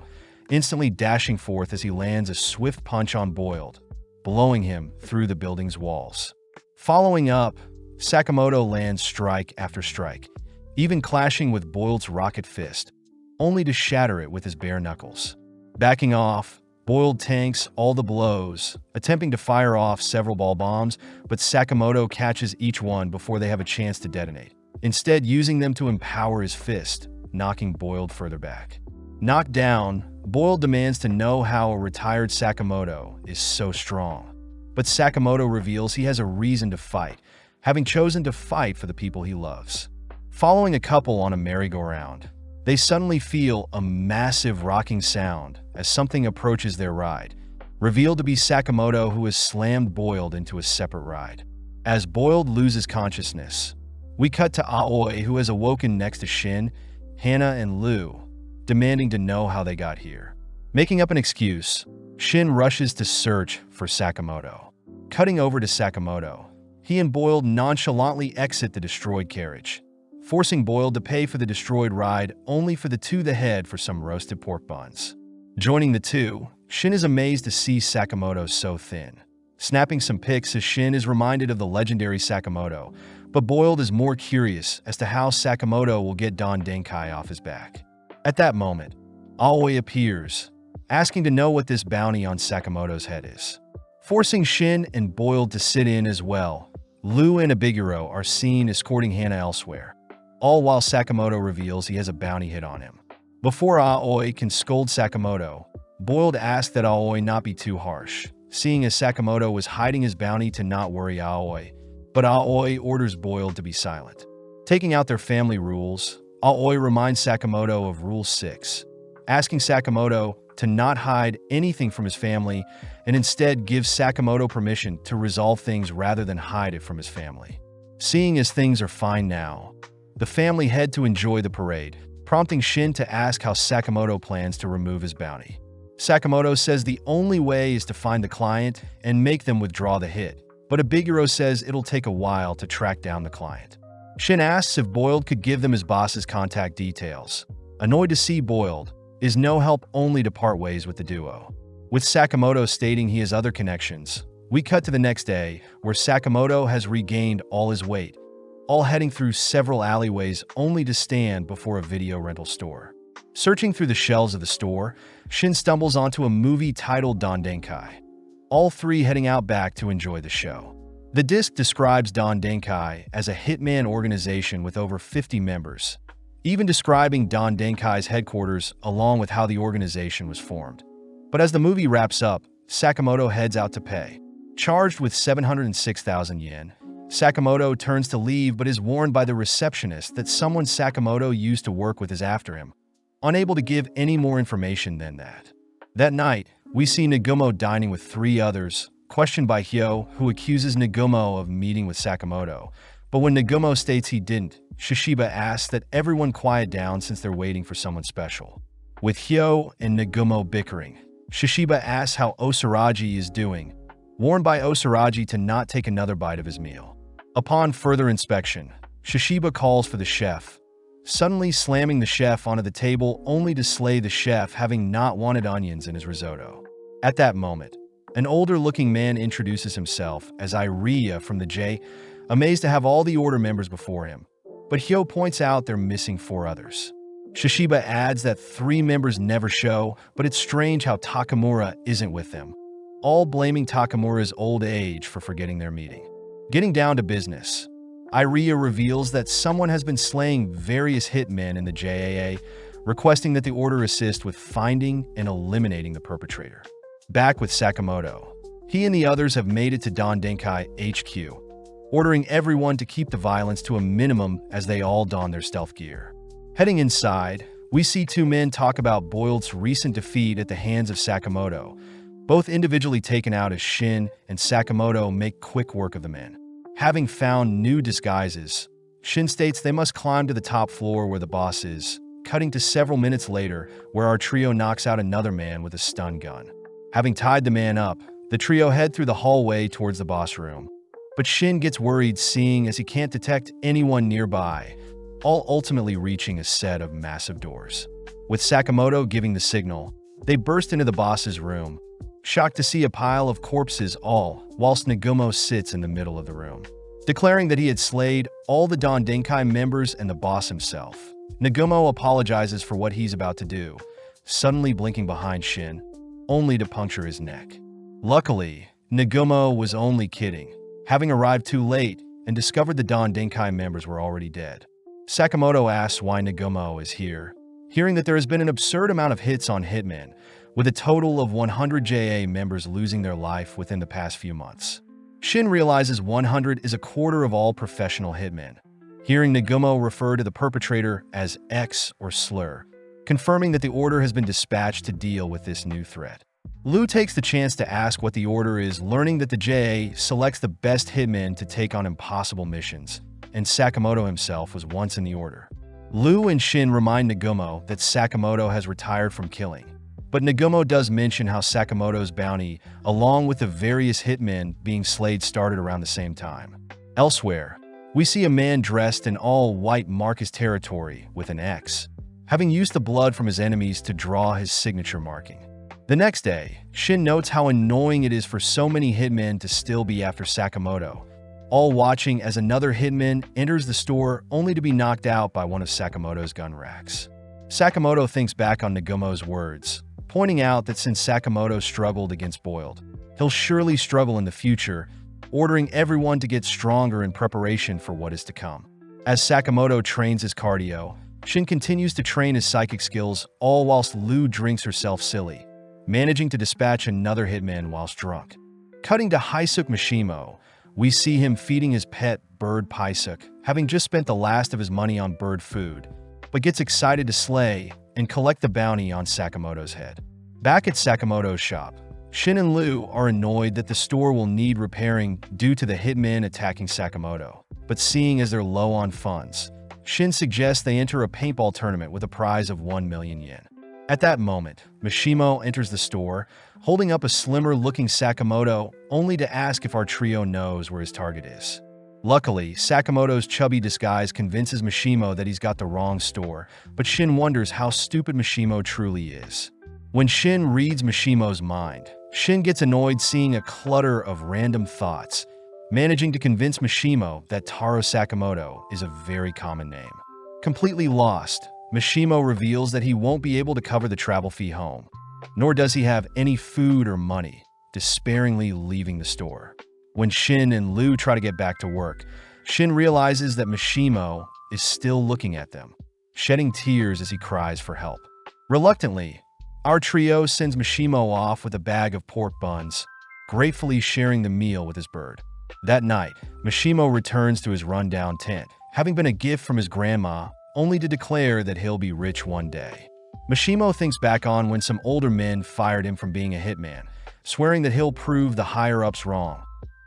instantly dashing forth as he lands a swift punch on Boiled, blowing him through the building's walls. Following up, Sakamoto lands strike after strike, even clashing with Boiled's rocket fist, only to shatter it with his bare knuckles. Backing off, Boiled tanks all the blows, attempting to fire off several ball bombs, but Sakamoto catches each one before they have a chance to detonate, instead using them to empower his fist, knocking Boiled further back. Knocked down, Boiled demands to know how a retired Sakamoto is so strong. But Sakamoto reveals he has a reason to fight, having chosen to fight for the people he loves. Following a couple on a merry-go-round, they suddenly feel a massive rocking sound as something approaches their ride, revealed to be Sakamoto, who has slammed Boiled into a separate ride. As Boiled loses consciousness, we cut to Aoi, who has awoken next to Shin, Hana, and Lu, demanding to know how they got here. Making up an excuse, Shin rushes to search for Sakamoto. Cutting over to Sakamoto, he and Boiled nonchalantly exit the destroyed carriage, forcing Boiled to pay for the destroyed ride only for the two to head for some roasted pork buns. Joining the two, Shin is amazed to see Sakamoto so thin. Snapping some pics as Shin is reminded of the legendary Sakamoto, but Boiled is more curious as to how Sakamoto will get Don Denkai off his back. At that moment, Aoi appears, asking to know what this bounty on Sakamoto's head is. Forcing Shin and Boiled to sit in as well, Lu and Abiguro are seen escorting Hana elsewhere, all while Sakamoto reveals he has a bounty hit on him. Before Aoi can scold Sakamoto, Boiled asks that Aoi not be too harsh, seeing as Sakamoto was hiding his bounty to not worry Aoi, but Aoi orders Boiled to be silent. Taking out their family rules, Aoi reminds Sakamoto of Rule 6, asking Sakamoto to not hide anything from his family and instead gives Sakamoto permission to resolve things rather than hide it from his family. Seeing as things are fine now, the family head to enjoy the parade, prompting Shin to ask how Sakamoto plans to remove his bounty. Sakamoto says the only way is to find the client and make them withdraw the hit, but Abiguro says it'll take a while to track down the client. Shin asks if Boiled could give them his boss's contact details. Annoyed to see Boiled, is no help only to part ways with the duo. With Sakamoto stating he has other connections, we cut to the next day, where Sakamoto has regained all his weight, all heading through several alleyways only to stand before a video rental store. Searching through the shelves of the store, Shin stumbles onto a movie titled Don Denkai, all three heading out back to enjoy the show. The disc describes Don Denkai as a Hitman organization with over 50 members, even describing Don Denkai's headquarters along with how the organization was formed. But as the movie wraps up, Sakamoto heads out to pay. Charged with 706,000 yen, Sakamoto turns to leave but is warned by the receptionist that someone Sakamoto used to work with is after him, unable to give any more information than that. That night, we see Nagumo dining with three others, questioned by Hyo, who accuses Nagumo of meeting with Sakamoto. But when Nagumo states he didn't, Shishiba asks that everyone quiet down since they're waiting for someone special. With Hyo and Nagumo bickering, Shishiba asks how Osaraji is doing, warned by Osaraji to not take another bite of his meal. Upon further inspection, Shishiba calls for the chef, suddenly slamming the chef onto the table only to slay the chef having not wanted onions in his risotto. At that moment, an older-looking man introduces himself as Iria from the J, amazed to have all the order members before him. But Hyo points out they're missing 4 others. Shishiba adds that 3 members never show, but it's strange how Takamura isn't with them, all blaming Takamura's old age for forgetting their meeting. Getting down to business, Iria reveals that someone has been slaying various hitmen in the JAA, requesting that the order assist with finding and eliminating the perpetrator. Back with Sakamoto, he and the others have made it to Don Denkai HQ, ordering everyone to keep the violence to a minimum as they all don their stealth gear. Heading inside, we see 2 men talk about Boiled's recent defeat at the hands of Sakamoto, both individually taken out as Shin and Sakamoto make quick work of the men. Having found new disguises, Shin states they must climb to the top floor where the boss is, cutting to several minutes later where our trio knocks out another man with a stun gun. Having tied the man up, the trio head through the hallway towards the boss room. But Shin gets worried seeing as he can't detect anyone nearby, all ultimately reaching a set of massive doors. With Sakamoto giving the signal, they burst into the boss's room, shocked to see a pile of corpses all, whilst Nagumo sits in the middle of the room. Declaring that he had slayed all the Don Denkai members and the boss himself, Nagumo apologizes for what he's about to do, suddenly blinking behind Shin, only to puncture his neck. Luckily, Nagumo was only kidding, having arrived too late and discovered the Don Denkai members were already dead. Sakamoto asks why Nagumo is here, hearing that there has been an absurd amount of hits on Hitman, with a total of 100 JA members losing their life within the past few months. Shin realizes 100 is a quarter of all professional hitmen, hearing Nagumo refer to the perpetrator as X or slur, confirming that the order has been dispatched to deal with this new threat. Lu takes the chance to ask what the order is, learning that the JA selects the best hitmen to take on impossible missions, and Sakamoto himself was once in the order. Lu and Shin remind Nagumo that Sakamoto has retired from killing, but Nagumo does mention how Sakamoto's bounty, along with the various hitmen being slayed, started around the same time. Elsewhere, we see a man dressed in all white mark his territory with an X, having used the blood from his enemies to draw his signature marking. The next day, Shin notes how annoying it is for so many hitmen to still be after Sakamoto, all watching as another hitman enters the store only to be knocked out by one of Sakamoto's gun racks. Sakamoto thinks back on Nagumo's words, pointing out that since Sakamoto struggled against Boiled, he'll surely struggle in the future, ordering everyone to get stronger in preparation for what is to come. As Sakamoto trains his cardio, Shin continues to train his psychic skills, all whilst Lu drinks herself silly, managing to dispatch another hitman whilst drunk. Cutting to Haisuke Mishimo, we see him feeding his pet bird Paisuke, having just spent the last of his money on bird food, but gets excited to slay and collect the bounty on Sakamoto's head. Back at Sakamoto's shop, Shin and Lu are annoyed that the store will need repairing due to the hitmen attacking Sakamoto, but seeing as they're low on funds, Shin suggests they enter a paintball tournament with a prize of 1 million yen. At that moment, Mishimo enters the store, holding up a slimmer-looking Sakamoto, only to ask if our trio knows where his target is. Luckily, Sakamoto's chubby disguise convinces Mishimo that he's got the wrong store, but Shin wonders how stupid Mishimo truly is. When Shin reads Mishimo's mind, Shin gets annoyed seeing a clutter of random thoughts, managing to convince Mishimo that Taro Sakamoto is a very common name. Completely lost, Mishimo reveals that he won't be able to cover the travel fee home, nor does he have any food or money, despairingly leaving the store. When Shin and Lu try to get back to work, Shin realizes that Mishimo is still looking at them, shedding tears as he cries for help. Reluctantly, our trio sends Mishimo off with a bag of pork buns, gratefully sharing the meal with his bird. That night, Mishimo returns to his rundown tent, having been a gift from his grandma, only to declare that he'll be rich one day. Mishimo thinks back on when some older men fired him from being a hitman, swearing that he'll prove the higher-ups wrong.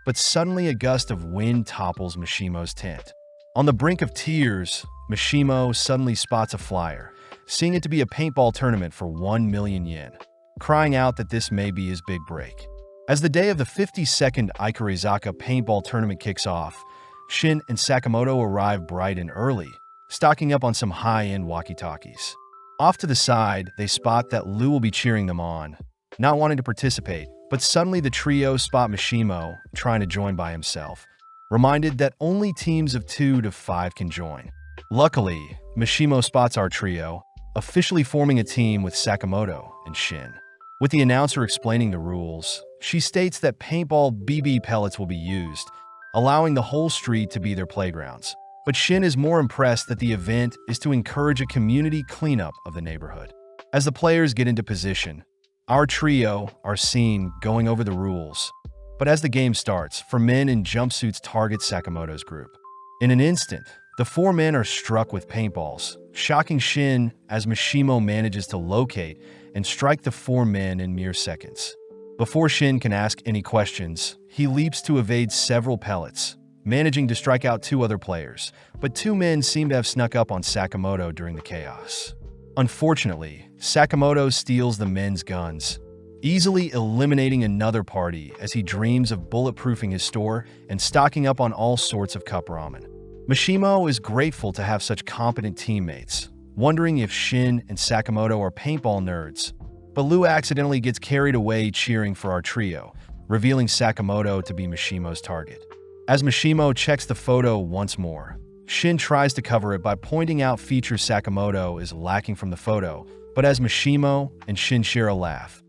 But suddenly a gust of wind topples Mishimo's tent. On the brink of tears, Mishimo suddenly spots a flyer, seeing it to be a paintball tournament for 1 million yen, crying out that this may be his big break. As the day of the 52nd Ikarizaka paintball tournament kicks off, Shin and Sakamoto arrive bright and early, stocking up on some high-end walkie-talkies. Off to the side, they spot that Lu will be cheering them on, not wanting to participate, but suddenly the trio spot Mishimo trying to join by himself, reminded that only teams of 2 to 5 can join. Luckily, Mishimo spots our trio, officially forming a team with Sakamoto and Shin. With the announcer explaining the rules, she states that paintball BB pellets will be used, allowing the whole street to be their playgrounds. But Shin is more impressed that the event is to encourage a community cleanup of the neighborhood. As the players get into position, our trio are seen going over the rules. But as the game starts, 4 men in jumpsuits target Sakamoto's group. In an instant, the 4 men are struck with paintballs, shocking Shin as Mishimo manages to locate and strike the 4 men in mere seconds. Before Shin can ask any questions, he leaps to evade several pellets, managing to strike out 2 other players, but 2 men seem to have snuck up on Sakamoto during the chaos. Unfortunately, Sakamoto steals the men's guns, easily eliminating another party as he dreams of bulletproofing his store and stocking up on all sorts of cup ramen. Mishimo is grateful to have such competent teammates, wondering if Shin and Sakamoto are paintball nerds, but Lu accidentally gets carried away cheering for our trio, revealing Sakamoto to be Mishimo's target. As Mishimo checks the photo once more, Shin tries to cover it by pointing out features Sakamoto is lacking from the photo, but as Mishimo and Shin share a laugh,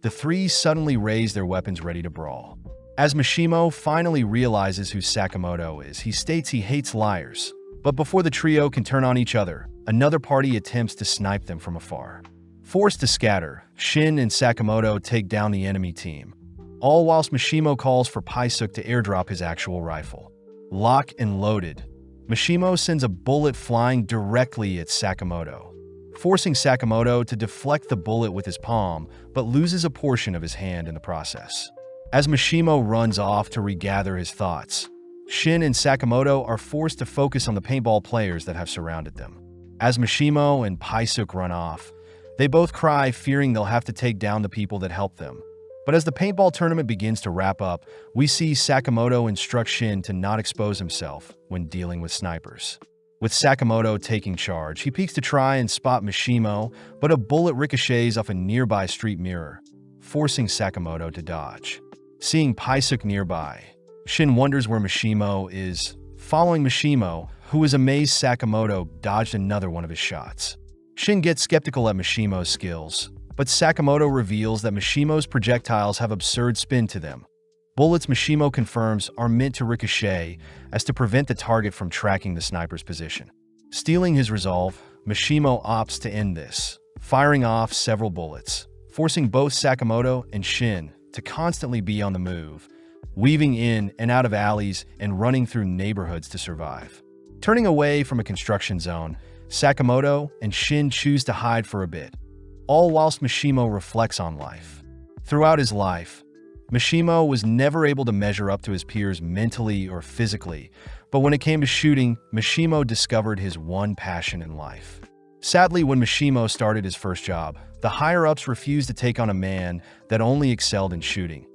The three suddenly raise their weapons ready to brawl. As Mishimo finally realizes who Sakamoto is, he states he hates liars. But before the trio can turn on each other, another party attempts to snipe them from afar. Forced to scatter, Shin and Sakamoto take down the enemy team, all whilst Mishimo calls for Paisuk to airdrop his actual rifle. Lock and loaded, Mishimo sends a bullet flying directly at Sakamoto, forcing Sakamoto to deflect the bullet with his palm, but loses a portion of his hand in the process. As Mishimo runs off to regather his thoughts, Shin and Sakamoto are forced to focus on the paintball players that have surrounded them. As Mishimo and Paisuk run off, they both cry, fearing they'll have to take down the people that helped them. But as the paintball tournament begins to wrap up, we see Sakamoto instruct Shin to not expose himself when dealing with snipers. With Sakamoto taking charge, he peeks to try and spot Mishimo, but a bullet ricochets off a nearby street mirror, forcing Sakamoto to dodge. Seeing Paisuk nearby, Shin wonders where Mishimo is. Following Mishimo, who is amazed Sakamoto dodged another one of his shots. Shin gets skeptical at Mishimo's skills, but Sakamoto reveals that Mishimo's projectiles have absurd spin to them. Bullets, Mishimo confirms, are meant to ricochet as to prevent the target from tracking the sniper's position. Stealing his resolve, Mishimo opts to end this, firing off several bullets, forcing both Sakamoto and Shin to constantly be on the move, weaving in and out of alleys and running through neighborhoods to survive. Turning away from a construction zone, Sakamoto and Shin choose to hide for a bit, all whilst Mishimo reflects on life. Throughout his life, Mishimo was never able to measure up to his peers mentally or physically, but when it came to shooting, Mishimo discovered his one passion in life. Sadly, when Mishimo started his first job, the higher-ups refused to take on a man that only excelled in shooting,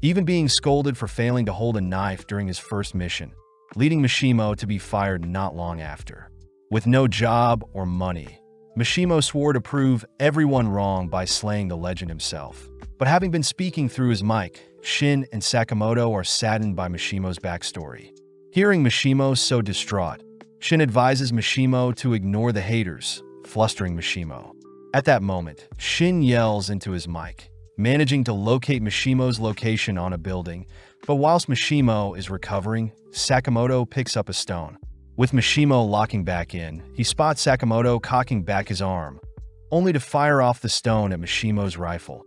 even being scolded for failing to hold a knife during his first mission, leading Mishimo to be fired not long after. With no job or money, Mishimo swore to prove everyone wrong by slaying the legend himself. But having been speaking through his mic, Shin and Sakamoto are saddened by Mishimo's backstory. Hearing Mishimo so distraught, Shin advises Mishimo to ignore the haters, flustering Mishimo. At that moment, Shin yells into his mic, managing to locate Mishimo's location on a building, but whilst Mishimo is recovering, Sakamoto picks up a stone. With Mishimo locking back in, he spots Sakamoto cocking back his arm, only to fire off the stone at Mishimo's rifle,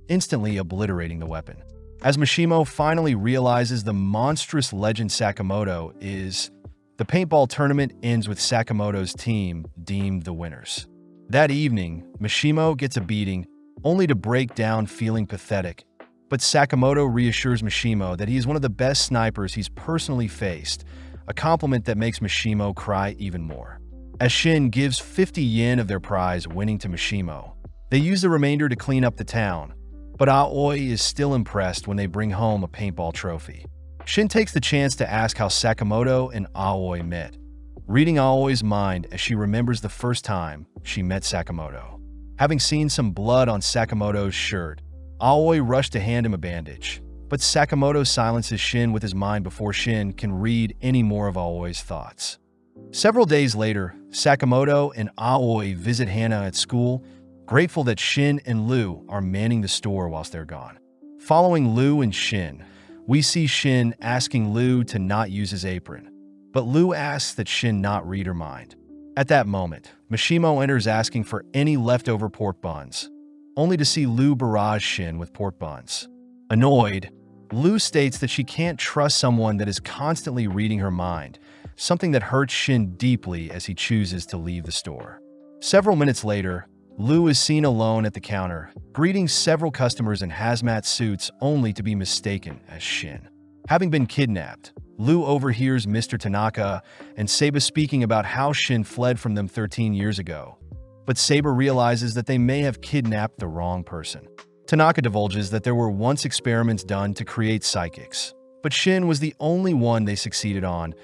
instantly obliterating the weapon. As Mishimo finally realizes the monstrous legend Sakamoto is, the paintball tournament ends with Sakamoto's team deemed the winners. That evening, Mishimo gets a beating, only to break down feeling pathetic, but Sakamoto reassures Mishimo that he is one of the best snipers he's personally faced, a compliment that makes Mishimo cry even more. As Shin gives 50 yen of their prize winning to Mishimo, they use the remainder to clean up the town, but Aoi is still impressed when they bring home a paintball trophy. Shin takes the chance to ask how Sakamoto and Aoi met, reading Aoi's mind as she remembers the first time she met Sakamoto. Having seen some blood on Sakamoto's shirt, Aoi rushed to hand him a bandage, but Sakamoto silences Shin with his mind before Shin can read any more of Aoi's thoughts. Several days later, Sakamoto and Aoi visit Hana at school, grateful that Shin and Lu are manning the store whilst they're gone. Following Lu and Shin, we see Shin asking Lu to not use his apron, but Lu asks that Shin not read her mind. At that moment, Mishimo enters asking for any leftover pork buns, only to see Lu barrage Shin with pork buns. Annoyed, Lu states that she can't trust someone that is constantly reading her mind, something that hurts Shin deeply as he chooses to leave the store. Several minutes later, Lu is seen alone at the counter, greeting several customers in hazmat suits only to be mistaken as Shin. Having been kidnapped, Lu overhears Mr. Tanaka and Saba speaking about how Shin fled from them 13 years ago, but Saba realizes that they may have kidnapped the wrong person. Tanaka divulges that there were once experiments done to create psychics, but Shin was the only one they succeeded on,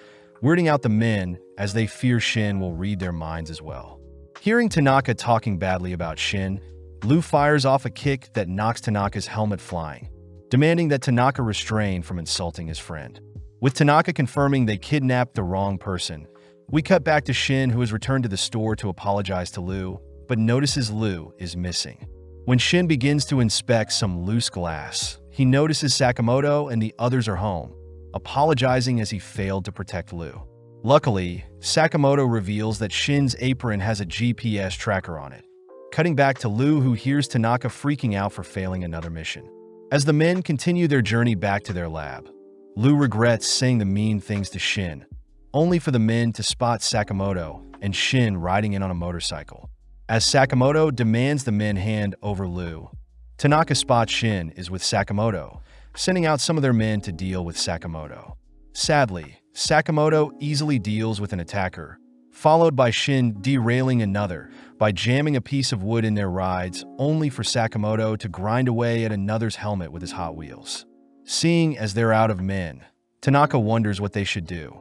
weirding out the men as they fear Shin will read their minds as well. Hearing Tanaka talking badly about Shin, Lu fires off a kick that knocks Tanaka's helmet flying, demanding that Tanaka refrain from insulting his friend. With Tanaka confirming they kidnapped the wrong person, we cut back to Shin, who has returned to the store to apologize to Lu, but notices Lu is missing. When Shin begins to inspect some loose glass, he notices Sakamoto and the others are home, apologizing as he failed to protect Lu. Luckily, Sakamoto reveals that Shin's apron has a GPS tracker on it, cutting back to Lu, who hears Tanaka freaking out for failing another mission. As the men continue their journey back to their lab, Lu regrets saying the mean things to Shin, only for the men to spot Sakamoto and Shin riding in on a motorcycle. As Sakamoto demands the men hand over Lu, Tanaka spots Shin is with Sakamoto, sending out some of their men to deal with Sakamoto. Sadly, Sakamoto easily deals with an attacker, followed by Shin derailing another by jamming a piece of wood in their rides, only for Sakamoto to grind away at another's helmet with his Hot Wheels. Seeing as they're out of men, Tanaka wonders what they should do,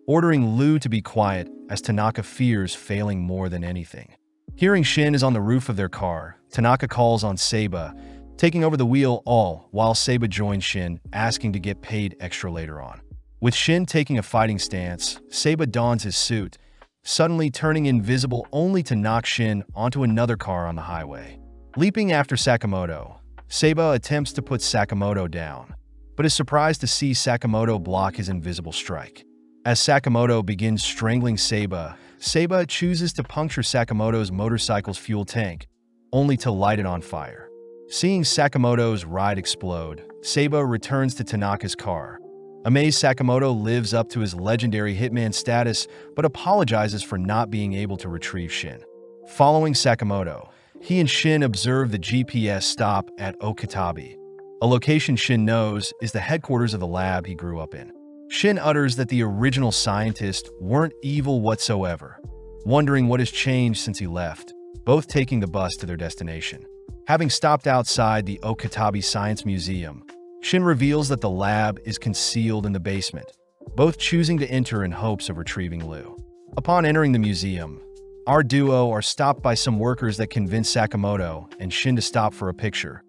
ordering Lu to be quiet as Tanaka fears failing more than anything. Hearing Shin is on the roof of their car, Tanaka calls on Seiba, taking over the wheel all while Seiba joins Shin, asking to get paid extra later on. With Shin taking a fighting stance, Seiba dons his suit, suddenly turning invisible only to knock Shin onto another car on the highway. Leaping after Sakamoto, Seiba attempts to put Sakamoto down, but is surprised to see Sakamoto block his invisible strike. As Sakamoto begins strangling Seiba, Seiba chooses to puncture Sakamoto's motorcycle's fuel tank, only to light it on fire. Seeing Sakamoto's ride explode, Seiba returns to Tanaka's car. Amazed, Sakamoto lives up to his legendary Hitman status, but apologizes for not being able to retrieve Shin. Following Sakamoto, he and Shin observe the GPS stop at Okatabe, a location Shin knows is the headquarters of the lab he grew up in. Shin utters that the original scientists weren't evil whatsoever, wondering what has changed since he left, both taking the bus to their destination. Having stopped outside the Okatabe Science Museum, Shin reveals that the lab is concealed in the basement, both choosing to enter in hopes of retrieving Lu. Upon entering the museum, our duo are stopped by some workers that convince Sakamoto and Shin to stop for a picture,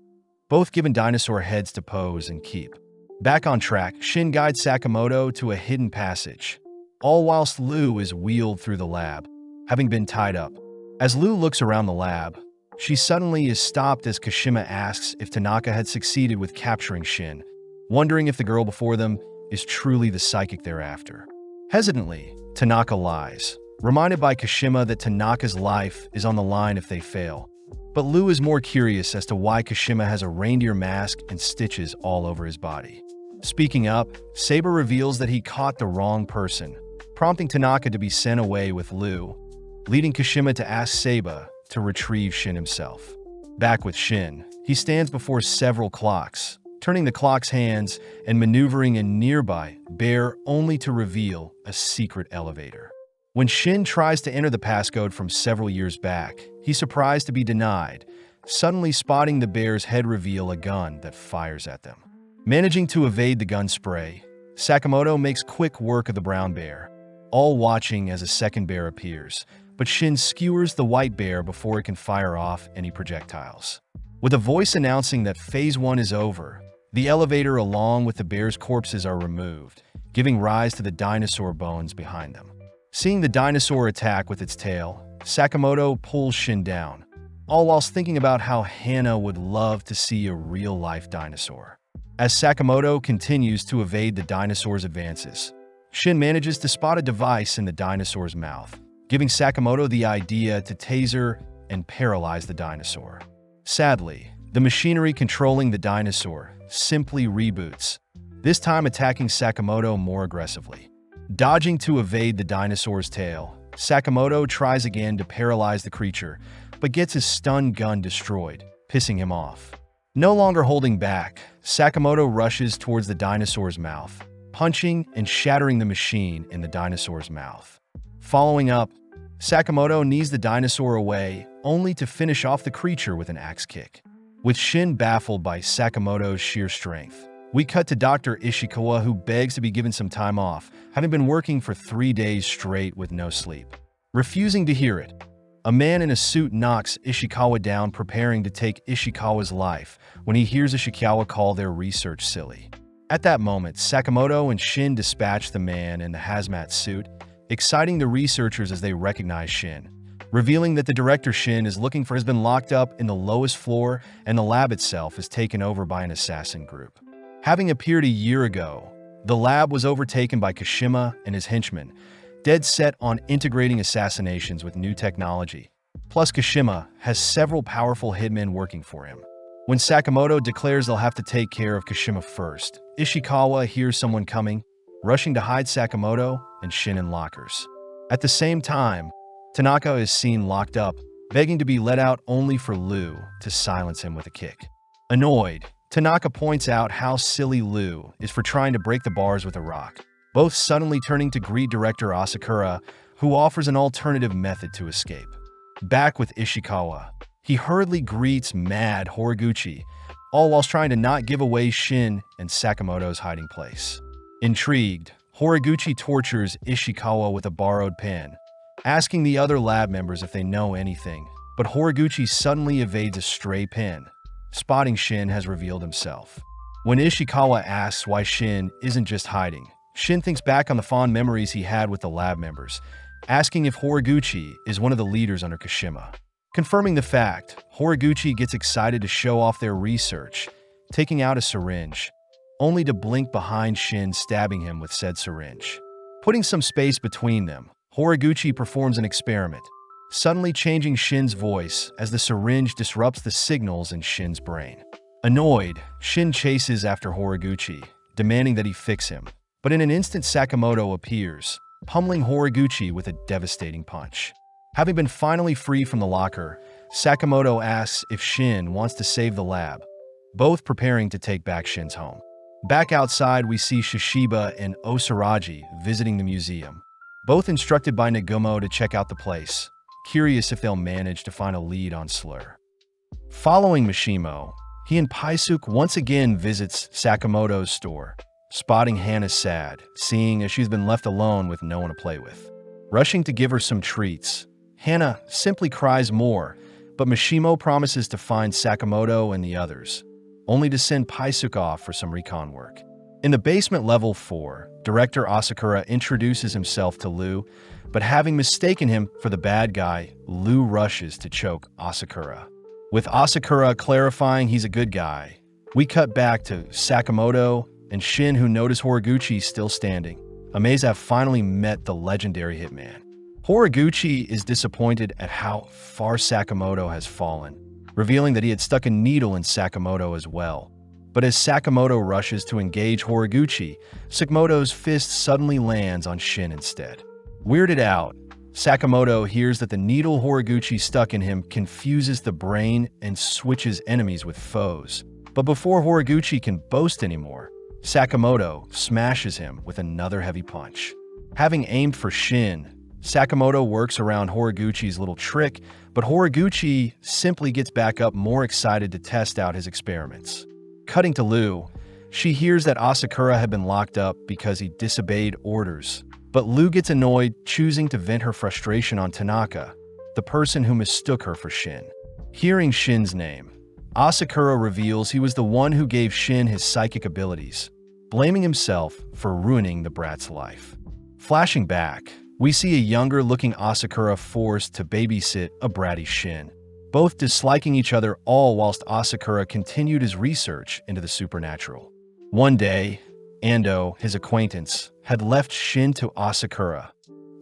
both given dinosaur heads to pose and keep. Back on track, Shin guides Sakamoto to a hidden passage, all whilst Lu is wheeled through the lab, having been tied up. As Lu looks around the lab, she suddenly is stopped as Kashima asks if Tanaka had succeeded with capturing Shin, wondering if the girl before them is truly the psychic they're after. Hesitantly, Tanaka lies, reminded by Kashima that Tanaka's life is on the line if they fail. But Lu is more curious as to why Kashima has a reindeer mask and stitches all over his body. Speaking up, Seiba reveals that he caught the wrong person, prompting Tanaka to be sent away with Lu, leading Kashima to ask Seiba to retrieve Shin himself. Back with Shin, he stands before several clocks, turning the clock's hands and maneuvering a nearby bear only to reveal a secret elevator. When Shin tries to enter the passcode from several years back, he's surprised to be denied, suddenly spotting the bear's head reveal a gun that fires at them. Managing to evade the gun spray, Sakamoto makes quick work of the brown bear, all watching as a second bear appears, but Shin skewers the white bear before it can fire off any projectiles. With a voice announcing that Phase 1 is over, the elevator along with the bear's corpses are removed, giving rise to the dinosaur bones behind them. Seeing the dinosaur attack with its tail, Sakamoto pulls Shin down, all whilst thinking about how Hana would love to see a real-life dinosaur. As Sakamoto continues to evade the dinosaur's advances, Shin manages to spot a device in the dinosaur's mouth, giving Sakamoto the idea to taser and paralyze the dinosaur. Sadly, the machinery controlling the dinosaur simply reboots, this time attacking Sakamoto more aggressively. Dodging to evade the dinosaur's tail, Sakamoto tries again to paralyze the creature, but gets his stun gun destroyed, pissing him off. No longer holding back, Sakamoto rushes towards the dinosaur's mouth, punching and shattering the machine in the dinosaur's mouth. Following up, Sakamoto knees the dinosaur away, only to finish off the creature with an axe kick. With Shin baffled by Sakamoto's sheer strength, we cut to Dr. Ishikawa, who begs to be given some time off, having been working for 3 days straight with no sleep. Refusing to hear it, a man in a suit knocks Ishikawa down, preparing to take Ishikawa's life when he hears Ishikawa call their research silly. At that moment, Sakamoto and Shin dispatch the man in the hazmat suit, exciting the researchers as they recognize Shin, revealing that the director Shin is looking for has been locked up in the lowest floor and the lab itself is taken over by an assassin group. Having appeared a year ago, the lab was overtaken by Kashima and his henchmen, dead set on integrating assassinations with new technology. Plus, Kashima has several powerful hitmen working for him. When Sakamoto declares they'll have to take care of Kashima first, Ishikawa hears someone coming, rushing to hide Sakamoto and Shin in lockers. At the same time, Tanaka is seen locked up, begging to be let out only for Liu to silence him with a kick. Annoyed, Tanaka points out how silly Liu is for trying to break the bars with a rock, both suddenly turning to greet director Asakura, who offers an alternative method to escape. Back with Ishikawa, he hurriedly greets mad Horiguchi, all whilst trying to not give away Shin and Sakamoto's hiding place. Intrigued, Horiguchi tortures Ishikawa with a borrowed pen, asking the other lab members if they know anything, but Horiguchi suddenly evades a stray pen. Spotting Shin has revealed himself. When Ishikawa asks why Shin isn't just hiding, Shin thinks back on the fond memories he had with the lab members, asking if Horiguchi is one of the leaders under Kashima. Confirming the fact, Horiguchi gets excited to show off their research, taking out a syringe, only to blink behind Shin stabbing him with said syringe. Putting some space between them, Horiguchi performs an experiment, suddenly changing Shin's voice as the syringe disrupts the signals in Shin's brain. Annoyed, Shin chases after Horiguchi, demanding that he fix him. But in an instant, Sakamoto appears, pummeling Horiguchi with a devastating punch. Having been finally free from the locker, Sakamoto asks if Shin wants to save the lab, both preparing to take back Shin's home. Back outside, we see Shishiba and Osaraji visiting the museum, both instructed by Nagumo to check out the place, curious if they'll manage to find a lead on Slur. Following Mishimo, he and Paisuke once again visits Sakamoto's store, spotting Hana sad, seeing as she's been left alone with no one to play with. Rushing to give her some treats, Hana simply cries more, but Mishimo promises to find Sakamoto and the others, only to send Paisuke off for some recon work. In the basement level 4, director Asakura introduces himself to Liu, but having mistaken him for the bad guy, Liu rushes to choke Asakura. With Asakura clarifying he's a good guy, we cut back to Sakamoto and Shin, who notice Horiguchi still standing, amazed to have finally met the legendary Hitman. Horiguchi is disappointed at how far Sakamoto has fallen, revealing that he had stuck a needle in Sakamoto as well. But as Sakamoto rushes to engage Horiguchi, Sakamoto's fist suddenly lands on Shin instead. Weirded out, Sakamoto hears that the needle Horiguchi stuck in him confuses the brain and switches enemies with foes. But before Horiguchi can boast anymore, Sakamoto smashes him with another heavy punch. Having aimed for Shin, Sakamoto works around Horiguchi's little trick, but Horiguchi simply gets back up, more excited to test out his experiments. Cutting to Liu, she hears that Asakura had been locked up because he disobeyed orders, but Liu gets annoyed, choosing to vent her frustration on Tanaka, the person who mistook her for Shin. Hearing Shin's name, Asakura reveals he was the one who gave Shin his psychic abilities, blaming himself for ruining the brat's life. Flashing back, we see a younger-looking Asakura forced to babysit a bratty Shin, both disliking each other, all whilst Asakura continued his research into the supernatural. One day, Ando, his acquaintance, had left Shin to Asakura,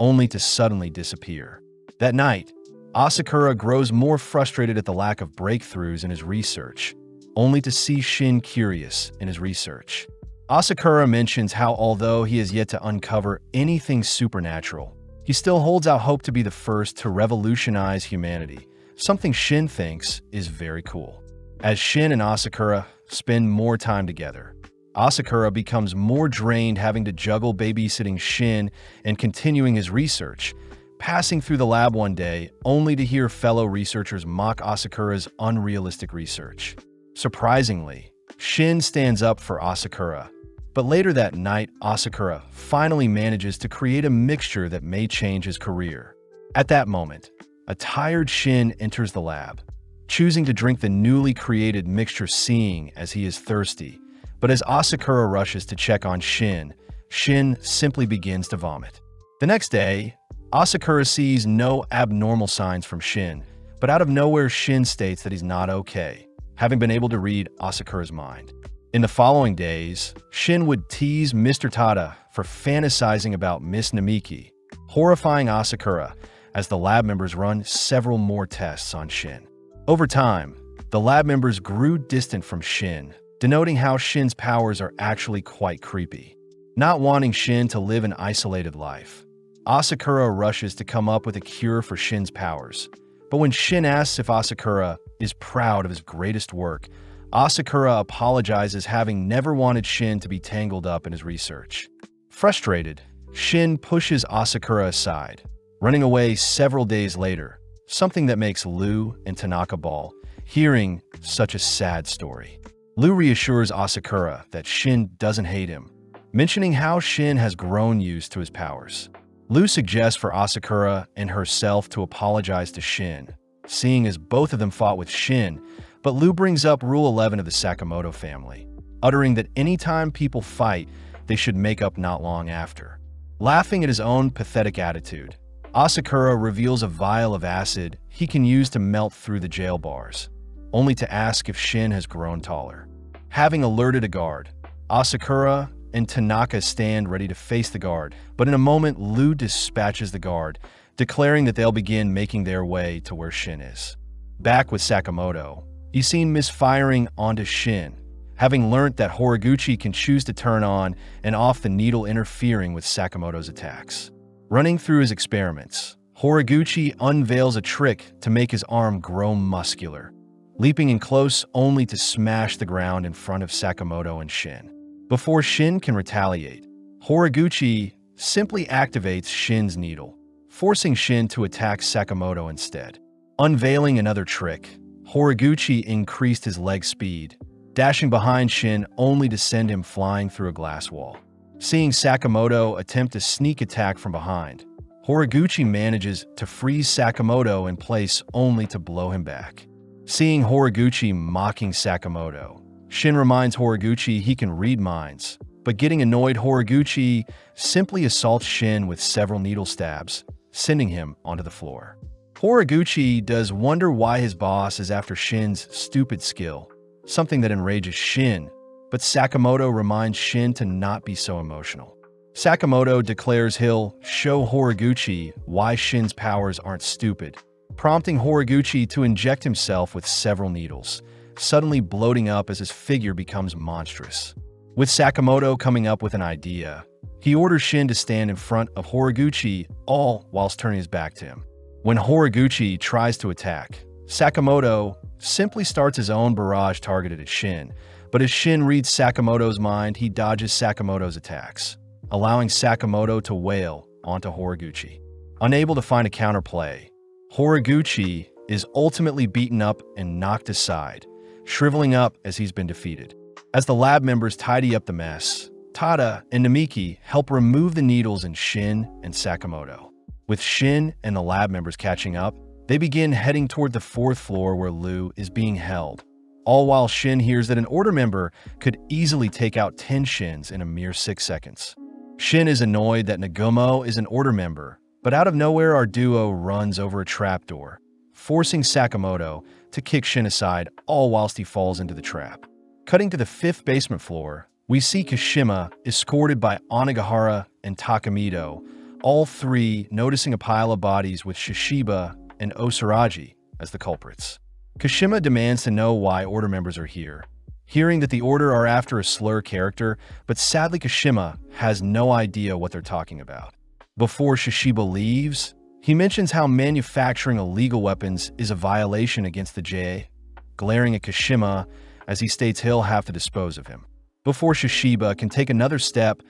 only to suddenly disappear. That night, Asakura grows more frustrated at the lack of breakthroughs in his research, only to see Shin curious in his research. Asakura mentions how although he has yet to uncover anything supernatural, he still holds out hope to be the first to revolutionize humanity, something Shin thinks is very cool. As Shin and Asakura spend more time together, Asakura becomes more drained, having to juggle babysitting Shin and continuing his research, passing through the lab one day only to hear fellow researchers mock Asakura's unrealistic research. Surprisingly, Shin stands up for Asakura, but later that night, Asakura finally manages to create a mixture that may change his career. At that moment, a tired Shin enters the lab, choosing to drink the newly created mixture, seeing as he is thirsty. But as Asakura rushes to check on Shin, Shin simply begins to vomit. The next day, Asakura sees no abnormal signs from Shin, but out of nowhere Shin states that he's not okay, having been able to read Asakura's mind. In the following days, Shin would tease Mr. Tada for fantasizing about Miss Namiki, horrifying Asakura as the lab members run several more tests on Shin. Over time, the lab members grew distant from Shin, denoting how Shin's powers are actually quite creepy. Not wanting Shin to live an isolated life, Asakura rushes to come up with a cure for Shin's powers. But when Shin asks if Asakura is proud of his greatest work, Asakura apologizes, having never wanted Shin to be tangled up in his research. Frustrated, Shin pushes Asakura aside, running away several days later, something that makes Lu and Tanaka bawl, hearing such a sad story. Lu reassures Asakura that Shin doesn't hate him, mentioning how Shin has grown used to his powers. Lu suggests for Asakura and herself to apologize to Shin, seeing as both of them fought with Shin, but Lu brings up Rule 11 of the Sakamoto family, uttering that anytime people fight, they should make up not long after. Laughing at his own pathetic attitude, Asakura reveals a vial of acid he can use to melt through the jail bars, only to ask if Shin has grown taller. Having alerted a guard, Asakura and Tanaka stand ready to face the guard, but in a moment Lu dispatches the guard, declaring that they'll begin making their way to where Shin is. Back with Sakamoto, he's seen misfiring onto Shin, having learnt that Horiguchi can choose to turn on and off the needle, interfering with Sakamoto's attacks. Running through his experiments, Horiguchi unveils a trick to make his arm grow muscular, leaping in close only to smash the ground in front of Sakamoto and Shin. Before Shin can retaliate, Horiguchi simply activates Shin's needle, forcing Shin to attack Sakamoto instead. Unveiling another trick, Horiguchi increased his leg speed, dashing behind Shin only to send him flying through a glass wall. Seeing Sakamoto attempt a sneak attack from behind, Horiguchi manages to freeze Sakamoto in place only to blow him back. Seeing Horiguchi mocking Sakamoto, Shin reminds Horiguchi he can read minds, but getting annoyed, Horiguchi simply assaults Shin with several needle stabs, sending him onto the floor. Horiguchi does wonder why his boss is after Shin's stupid skill, something that enrages Shin, but Sakamoto reminds Shin to not be so emotional. Sakamoto declares he'll show Horiguchi why Shin's powers aren't stupid, prompting Horiguchi to inject himself with several needles, suddenly bloating up as his figure becomes monstrous. With Sakamoto coming up with an idea, he orders Shin to stand in front of Horiguchi, all whilst turning his back to him. When Horiguchi tries to attack, Sakamoto simply starts his own barrage targeted at Shin, but as Shin reads Sakamoto's mind, he dodges Sakamoto's attacks, allowing Sakamoto to wail onto Horiguchi. Unable to find a counterplay, Horiguchi is ultimately beaten up and knocked aside, shriveling up as he's been defeated. As the lab members tidy up the mess, Tada and Namiki help remove the needles in Shin and Sakamoto. With Shin and the lab members catching up, they begin heading toward the 4th floor where Lu is being held, all while Shin hears that an order member could easily take out 10 Shins in a mere 6 seconds. Shin is annoyed that Nagumo is an order member, but out of nowhere our duo runs over a trapdoor, forcing Sakamoto to kick Shin aside, all whilst he falls into the trap. Cutting to the 5th basement floor, we see Kashima escorted by Onigahara and Takamito, all three noticing a pile of bodies with Shishiba and Osaraji as the culprits. Kashima demands to know why order members are here, hearing that the order are after a slur character, but sadly Kashima has no idea what they're talking about. Before Shishiba leaves, he mentions how manufacturing illegal weapons is a violation against the JA, glaring at Kashima as he states he'll have to dispose of him. Before Shishiba can take another step,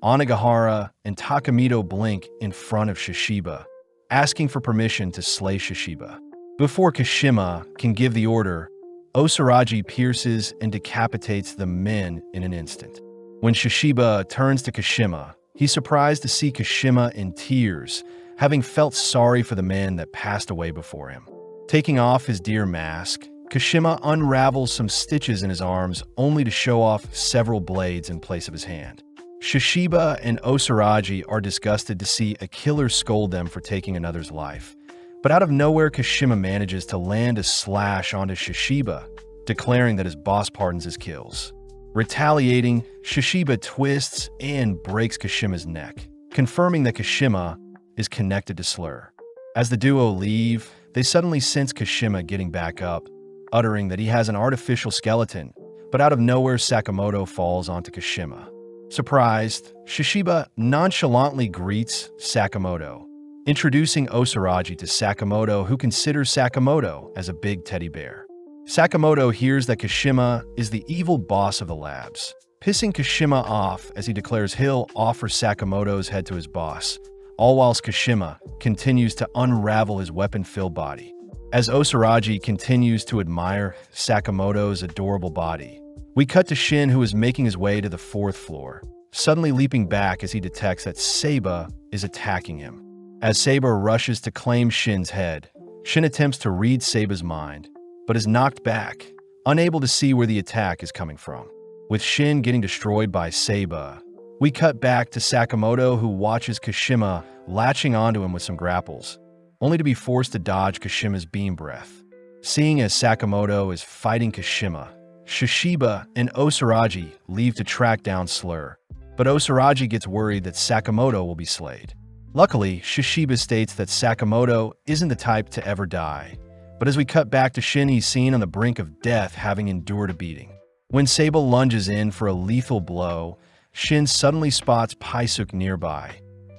Onigahara and Takamito blink in front of Shishiba, asking for permission to slay Shishiba. Before Kashima can give the order, Osaraji pierces and decapitates the men in an instant. When Shishiba turns to Kashima, he's surprised to see Kashima in tears, having felt sorry for the men that passed away before him. Taking off his deer mask, Kashima unravels some stitches in his arms only to show off several blades in place of his hand. Shishiba and Osaraji are disgusted to see a killer scold them for taking another's life. But out of nowhere, Kashima manages to land a slash onto Shishiba, declaring that his boss pardons his kills. Retaliating, Shishiba twists and breaks Kashima's neck, confirming that Kashima is connected to Slur. As the duo leave, they suddenly sense Kashima getting back up, uttering that he has an artificial skeleton, but out of nowhere Sakamoto falls onto Kashima. Surprised, Shishiba nonchalantly greets Sakamoto, introducing Osaraji to Sakamoto, who considers Sakamoto as a big teddy bear. Sakamoto hears that Kashima is the evil boss of the labs, pissing Kashima off as he declares he'll offer Sakamoto's head to his boss, all whilst Kashima continues to unravel his weapon-filled body. As Osaraji continues to admire Sakamoto's adorable body, we cut to Shin, who is making his way to the 4th floor, suddenly leaping back as he detects that Seiba is attacking him. As Seiba rushes to claim Shin's head, Shin attempts to read Seiba's mind, but is knocked back, unable to see where the attack is coming from. With Shin getting destroyed by Seiba, we cut back to Sakamoto, who watches Kashima latching onto him with some grapples, only to be forced to dodge Kashima's beam breath. Seeing as Sakamoto is fighting Kashima, Shishiba and Osaraji leave to track down Slur, but Osaraji gets worried that Sakamoto will be slayed. Luckily, Shishiba states that Sakamoto isn't the type to ever die, but as we cut back to Shin, he's seen on the brink of death, having endured a beating. When Seiba lunges in for a lethal blow, Shin suddenly spots Paisuk nearby,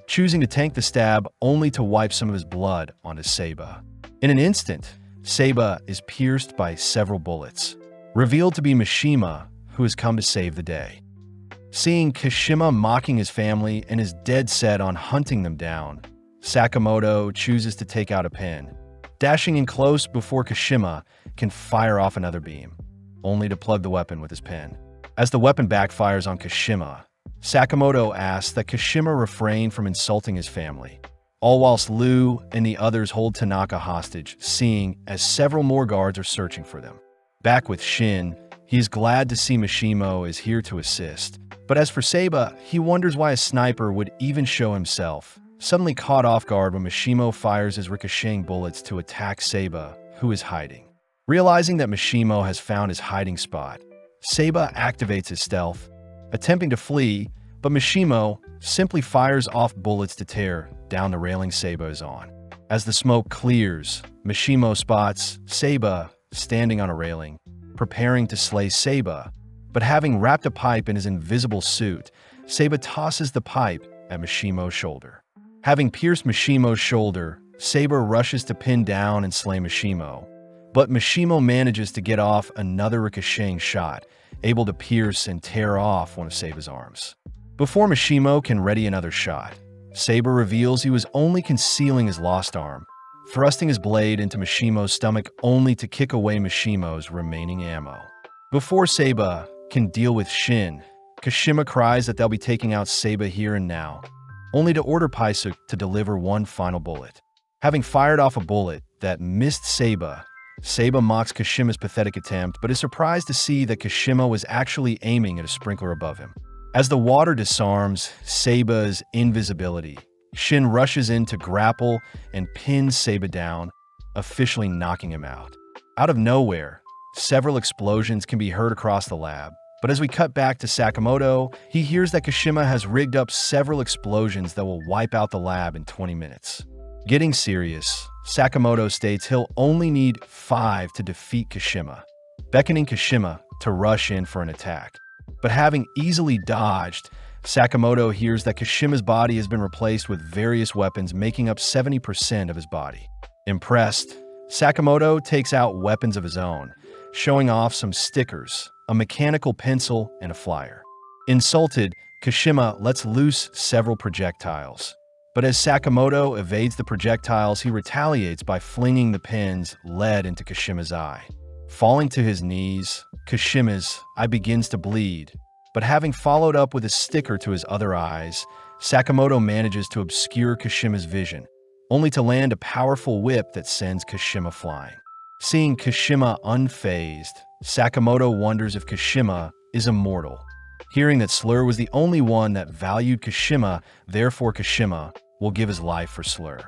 choosing to tank the stab only to wipe some of his blood onto Seiba. In an instant, Seiba is pierced by several bullets, revealed to be Mishima, who has come to save the day. Seeing Kashima mocking his family and is dead set on hunting them down, Sakamoto chooses to take out a pen, dashing in close before Kashima can fire off another beam, only to plug the weapon with his pen. As the weapon backfires on Kashima, Sakamoto asks that Kashima refrain from insulting his family, all whilst Liu and the others hold Tanaka hostage, seeing as several more guards are searching for them. Back with Shin, he is glad to see Mishimo is here to assist, but as for Seiba, he wonders why a sniper would even show himself, suddenly caught off guard when Mishimo fires his ricocheting bullets to attack Seiba, who is hiding. Realizing that Mishimo has found his hiding spot, Seiba activates his stealth, attempting to flee, but Mishimo simply fires off bullets to tear down the railing Seiba is on. As the smoke clears, Mishimo spots Seiba standing on a railing, preparing to slay Seiba, but having wrapped a pipe in his invisible suit, Seiba tosses the pipe at Mishimo's shoulder. Having pierced Mishimo's shoulder, Seiba rushes to pin down and slay Mishimo, but Mishimo manages to get off another ricocheting shot, able to pierce and tear off one of Seiba's arms. Before Mishimo can ready another shot, Seiba reveals he was only concealing his lost arm, thrusting his blade into Mishimo's stomach only to kick away Mishimo's remaining ammo. Before Seiba can deal with Shin, Kashima cries that they'll be taking out Seiba here and now, only to order Paisuk to deliver one final bullet. Having fired off a bullet that missed Seiba, Seiba mocks Kashima's pathetic attempt, but is surprised to see that Kashima was actually aiming at a sprinkler above him. As the water disarms Seiba's invisibility, Shin rushes in to grapple and pins Seiba down, officially knocking him out. Out of nowhere, several explosions can be heard across the lab, but as we cut back to Sakamoto, he hears that Kashima has rigged up several explosions that will wipe out the lab in 20 minutes. Getting serious, Sakamoto states he'll only need 5 to defeat Kashima, beckoning Kashima to rush in for an attack. But having easily dodged, Sakamoto hears that Kashima's body has been replaced with various weapons making up 70% of his body. Impressed, Sakamoto takes out weapons of his own, showing off some stickers, a mechanical pencil, and a flyer. Insulted, Kashima lets loose several projectiles. But as Sakamoto evades the projectiles, he retaliates by flinging the pen's lead into Kashima's eye. Falling to his knees, Kashima's eye begins to bleed, but having followed up with a sticker to his other eyes, Sakamoto manages to obscure Kashima's vision, only to land a powerful whip that sends Kashima flying. Seeing Kashima unfazed, Sakamoto wonders if Kashima is immortal, hearing that Slur was the only one that valued Kashima, therefore Kashima will give his life for Slur.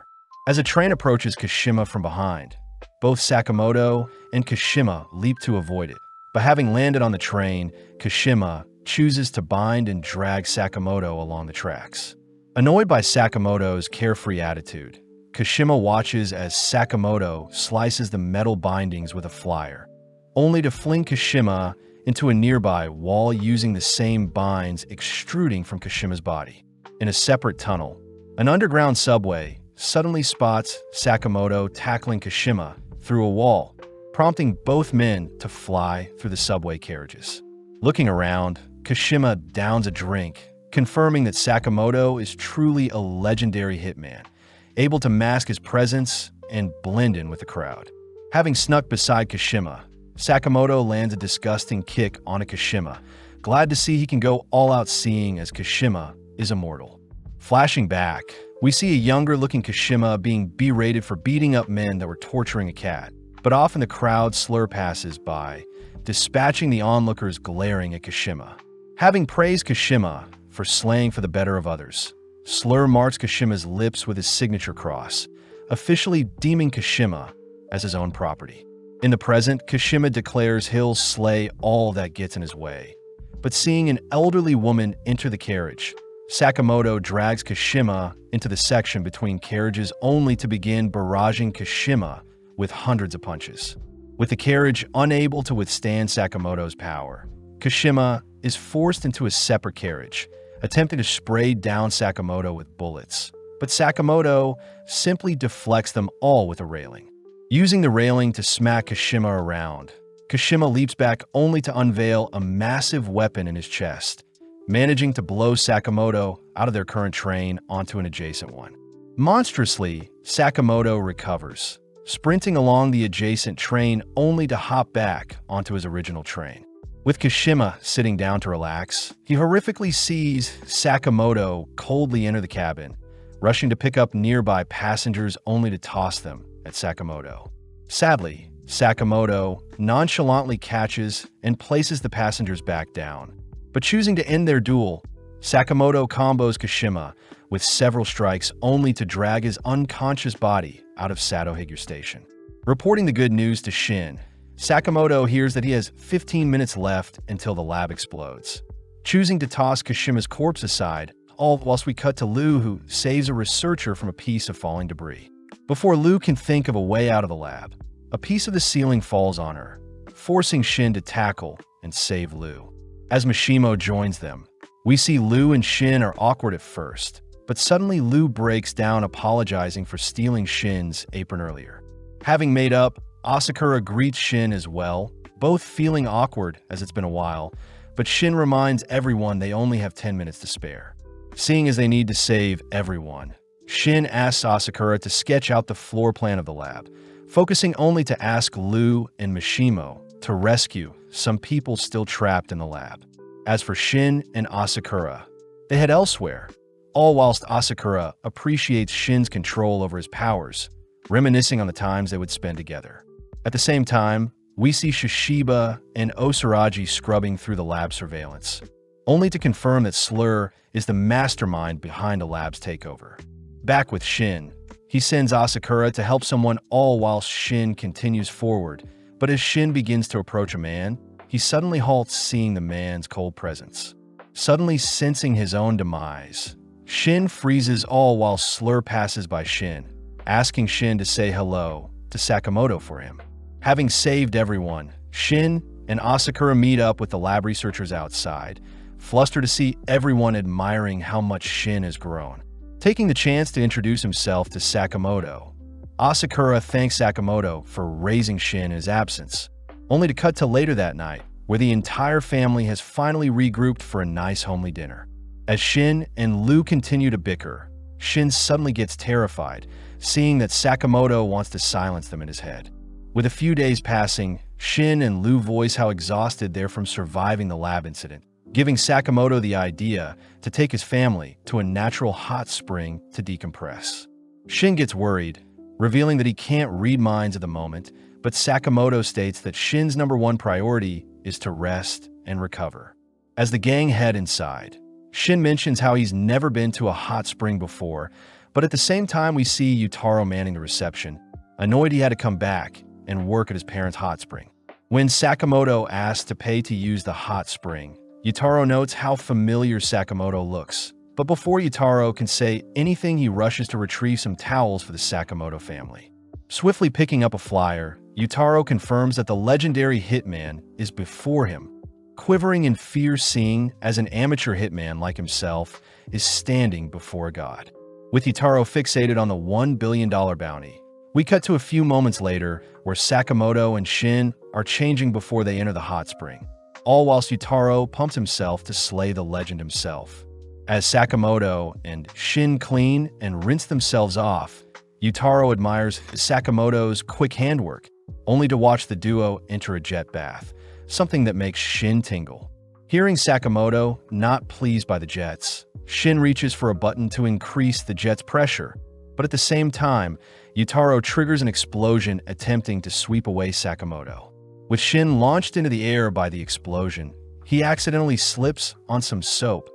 As a train approaches Kashima from behind, both Sakamoto and Kashima leap to avoid it. But having landed on the train, Kashima chooses to bind and drag Sakamoto along the tracks. Annoyed by Sakamoto's carefree attitude, Kashima watches as Sakamoto slices the metal bindings with a flyer, only to fling Kashima into a nearby wall using the same binds extruding from Kashima's body. In a separate tunnel, an underground subway suddenly spots Sakamoto tackling Kashima through a wall, prompting both men to fly through the subway carriages. Looking around, Kashima downs a drink, confirming that Sakamoto is truly a legendary hitman, able to mask his presence and blend in with the crowd. Having snuck beside Kashima, Sakamoto lands a disgusting kick onto Kashima, glad to see he can go all out seeing as Kashima is immortal. Flashing back, we see a younger-looking Kashima being berated for beating up men that were torturing a cat, but often the crowd Slur passes by, dispatching the onlookers glaring at Kashima. Having praised Kashima for slaying for the better of others, Slur marks Kashima's lips with his signature cross, officially deeming Kashima as his own property. In the present, Kashima declares he'll slay all that gets in his way. But seeing an elderly woman enter the carriage, Sakamoto drags Kashima into the section between carriages only to begin barraging Kashima with hundreds of punches. With the carriage unable to withstand Sakamoto's power, Kashima is forced into a separate carriage, attempting to spray down Sakamoto with bullets. But Sakamoto simply deflects them all with a railing. Using the railing to smack Kashima around, Kashima leaps back only to unveil a massive weapon in his chest, managing to blow Sakamoto out of their current train onto an adjacent one. Monstrously, Sakamoto recovers, sprinting along the adjacent train only to hop back onto his original train. With Kashima sitting down to relax, he horrifically sees Sakamoto coldly enter the cabin, rushing to pick up nearby passengers only to toss them at Sakamoto. Sadly, Sakamoto nonchalantly catches and places the passengers back down. But choosing to end their duel, Sakamoto combos Kashima with several strikes only to drag his unconscious body out of Satohigure Station. Reporting the good news to Shin, Sakamoto hears that he has 15 minutes left until the lab explodes. Choosing to toss Kashima's corpse aside, all whilst we cut to Lu, who saves a researcher from a piece of falling debris. Before Lu can think of a way out of the lab, a piece of the ceiling falls on her, forcing Shin to tackle and save Lu. As Mishimo joins them, we see Lu and Shin are awkward at first, but suddenly Lu breaks down apologizing for stealing Shin's apron earlier. Having made up, Asakura greets Shin as well, both feeling awkward as it's been a while, but Shin reminds everyone they only have 10 minutes to spare. Seeing as they need to save everyone, Shin asks Asakura to sketch out the floor plan of the lab, focusing only to ask Lu and Mishimo to rescue some people still trapped in the lab. As for Shin and Asakura, they head elsewhere, all whilst Asakura appreciates Shin's control over his powers, reminiscing on the times they would spend together. At the same time, we see Shishiba and Osaraji scrubbing through the lab surveillance, only to confirm that Slur is the mastermind behind the lab's takeover. Back with Shin, he sends Asakura to help someone all whilst Shin continues forward, but as Shin begins to approach a man, he suddenly halts seeing the man's cold presence. Suddenly sensing his own demise, Shin freezes all while Slur passes by Shin, asking Shin to say hello to Sakamoto for him. Having saved everyone, Shin and Asakura meet up with the lab researchers outside, flustered to see everyone admiring how much Shin has grown. Taking the chance to introduce himself to Sakamoto, Asakura thanks Sakamoto for raising Shin in his absence, only to cut to later that night, where the entire family has finally regrouped for a nice homely dinner. As Shin and Lu continue to bicker, Shin suddenly gets terrified, seeing that Sakamoto wants to silence them in his head. With a few days passing, Shin and Lu voice how exhausted they're from surviving the lab incident, giving Sakamoto the idea to take his family to a natural hot spring to decompress. Shin gets worried, revealing that he can't read minds at the moment, but Sakamoto states that Shin's #1 priority is to rest and recover. As the gang head inside, Shin mentions how he's never been to a hot spring before, but at the same time we see Yutaro manning the reception, annoyed he had to come back and work at his parents' hot spring. When Sakamoto asks to pay to use the hot spring, Yutaro notes how familiar Sakamoto looks. But before Yutaro can say anything, he rushes to retrieve some towels for the Sakamoto family. Swiftly picking up a flyer, Yutaro confirms that the legendary Hitman is before him, quivering in fear seeing as an amateur hitman like himself is standing before God. With Yutaro fixated on the $1 billion bounty, we cut to a few moments later where Sakamoto and Shin are changing before they enter the hot spring, all whilst Yutaro pumps himself to slay the legend himself. As Sakamoto and Shin clean and rinse themselves off, Yutaro admires Sakamoto's quick handwork, only to watch the duo enter a jet bath, something that makes Shin tingle. Hearing Sakamoto not pleased by the jets, Shin reaches for a button to increase the jet's pressure, but at the same time, Yutaro triggers an explosion attempting to sweep away Sakamoto. With Shin launched into the air by the explosion, he accidentally slips on some soap,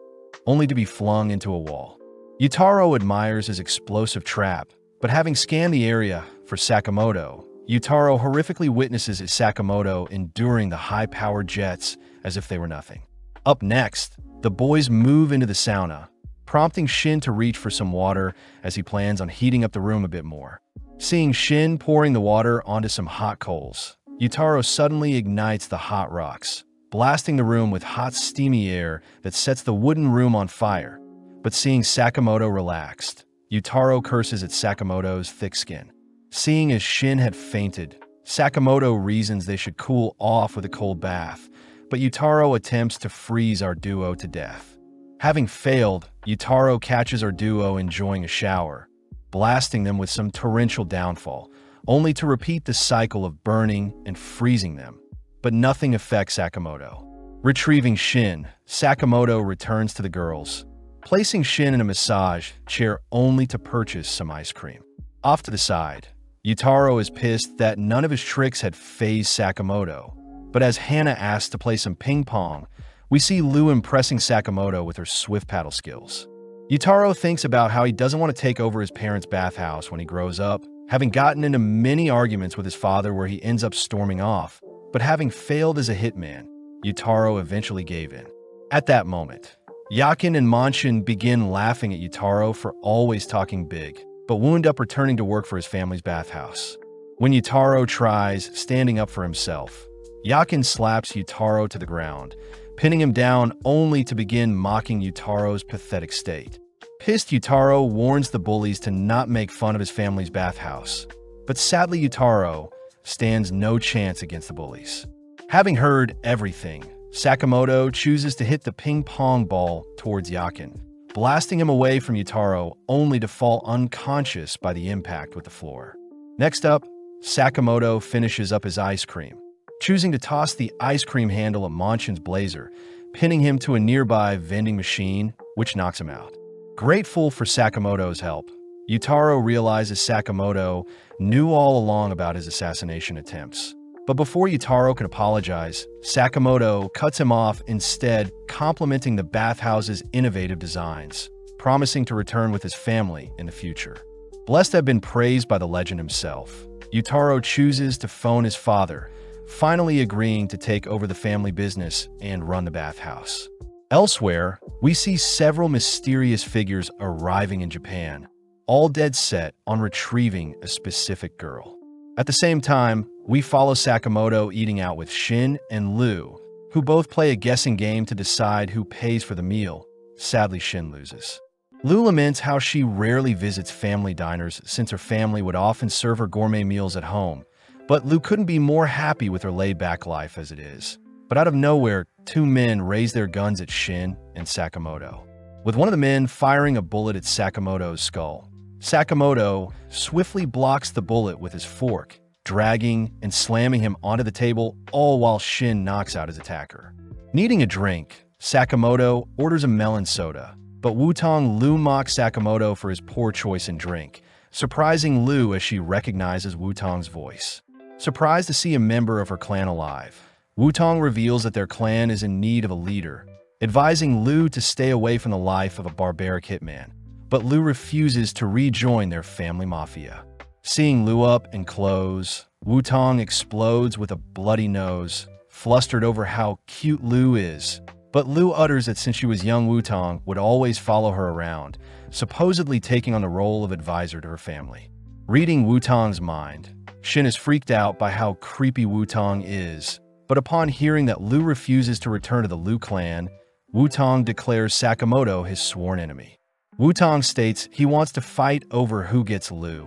only to be flung into a wall. Yutaro admires his explosive trap, but having scanned the area for Sakamoto, Yutaro horrifically witnesses Sakamoto enduring the high-powered jets as if they were nothing. Up next, the boys move into the sauna, prompting Shin to reach for some water as he plans on heating up the room a bit more. Seeing Shin pouring the water onto some hot coals, Yutaro suddenly ignites the hot rocks, blasting the room with hot steamy air that sets the wooden room on fire. But seeing Sakamoto relaxed, Yutaro curses at Sakamoto's thick skin. Seeing as Shin had fainted, Sakamoto reasons they should cool off with a cold bath, but Yutaro attempts to freeze our duo to death. Having failed, Yutaro catches our duo enjoying a shower, blasting them with some torrential downfall, only to repeat the cycle of burning and freezing them. But nothing affects Sakamoto. Retrieving Shin, Sakamoto returns to the girls, placing Shin in a massage chair only to purchase some ice cream. Off to the side, Yutaro is pissed that none of his tricks had fazed Sakamoto, but as Hana asks to play some ping pong, we see Lu impressing Sakamoto with her swift paddle skills. Yutaro thinks about how he doesn't want to take over his parents' bathhouse when he grows up, having gotten into many arguments with his father where he ends up storming off, but having failed as a hitman, Yutaro eventually gave in. At that moment, Yakin and Manshin begin laughing at Yutaro for always talking big, but wound up returning to work for his family's bathhouse. When Yutaro tries standing up for himself, Yakin slaps Yutaro to the ground, pinning him down only to begin mocking Yutaro's pathetic state. Pissed, Yutaro warns the bullies to not make fun of his family's bathhouse, but sadly Yutaro stands no chance against the bullies. Having heard everything, Sakamoto chooses to hit the ping pong ball towards Yakin, blasting him away from Yutaro only to fall unconscious by the impact with the floor. Next up, Sakamoto finishes up his ice cream, choosing to toss the ice cream handle at Manshin's blazer, pinning him to a nearby vending machine, which knocks him out. Grateful for Sakamoto's help, Yutaro realizes Sakamoto knew all along about his assassination attempts. But before Yutaro can apologize, Sakamoto cuts him off, instead complimenting the bathhouse's innovative designs, promising to return with his family in the future. Blessed to have been praised by the legend himself, Yutaro chooses to phone his father, finally agreeing to take over the family business and run the bathhouse. Elsewhere, we see several mysterious figures arriving in Japan, all dead set on retrieving a specific girl. At the same time, we follow Sakamoto eating out with Shin and Lu, who both play a guessing game to decide who pays for the meal. Sadly, Shin loses. Lu laments how she rarely visits family diners since her family would often serve her gourmet meals at home, but Lu couldn't be more happy with her laid-back life as it is. But out of nowhere, two men raise their guns at Shin and Sakamoto, with one of the men firing a bullet at Sakamoto's skull. Sakamoto swiftly blocks the bullet with his fork, dragging and slamming him onto the table, all while Shin knocks out his attacker. Needing a drink, Sakamoto orders a melon soda, but Wutong Lu mocks Sakamoto for his poor choice in drink, surprising Lu as she recognizes Wutong's voice. Surprised to see a member of her clan alive, Wutong reveals that their clan is in need of a leader, advising Lu to stay away from the life of a barbaric hitman. But Lu refuses to rejoin their family mafia. Seeing Lu up in clothes, Wu-Tong explodes with a bloody nose, flustered over how cute Lu is. But Lu utters that since she was young, Wu-Tong would always follow her around, supposedly taking on the role of advisor to her family. Reading Wu-Tong's mind, Shin is freaked out by how creepy Wu-Tong is, but upon hearing that Lu refuses to return to the Lu clan, Wu-Tong declares Sakamoto his sworn enemy. Wu-Tong states he wants to fight over who gets Lu,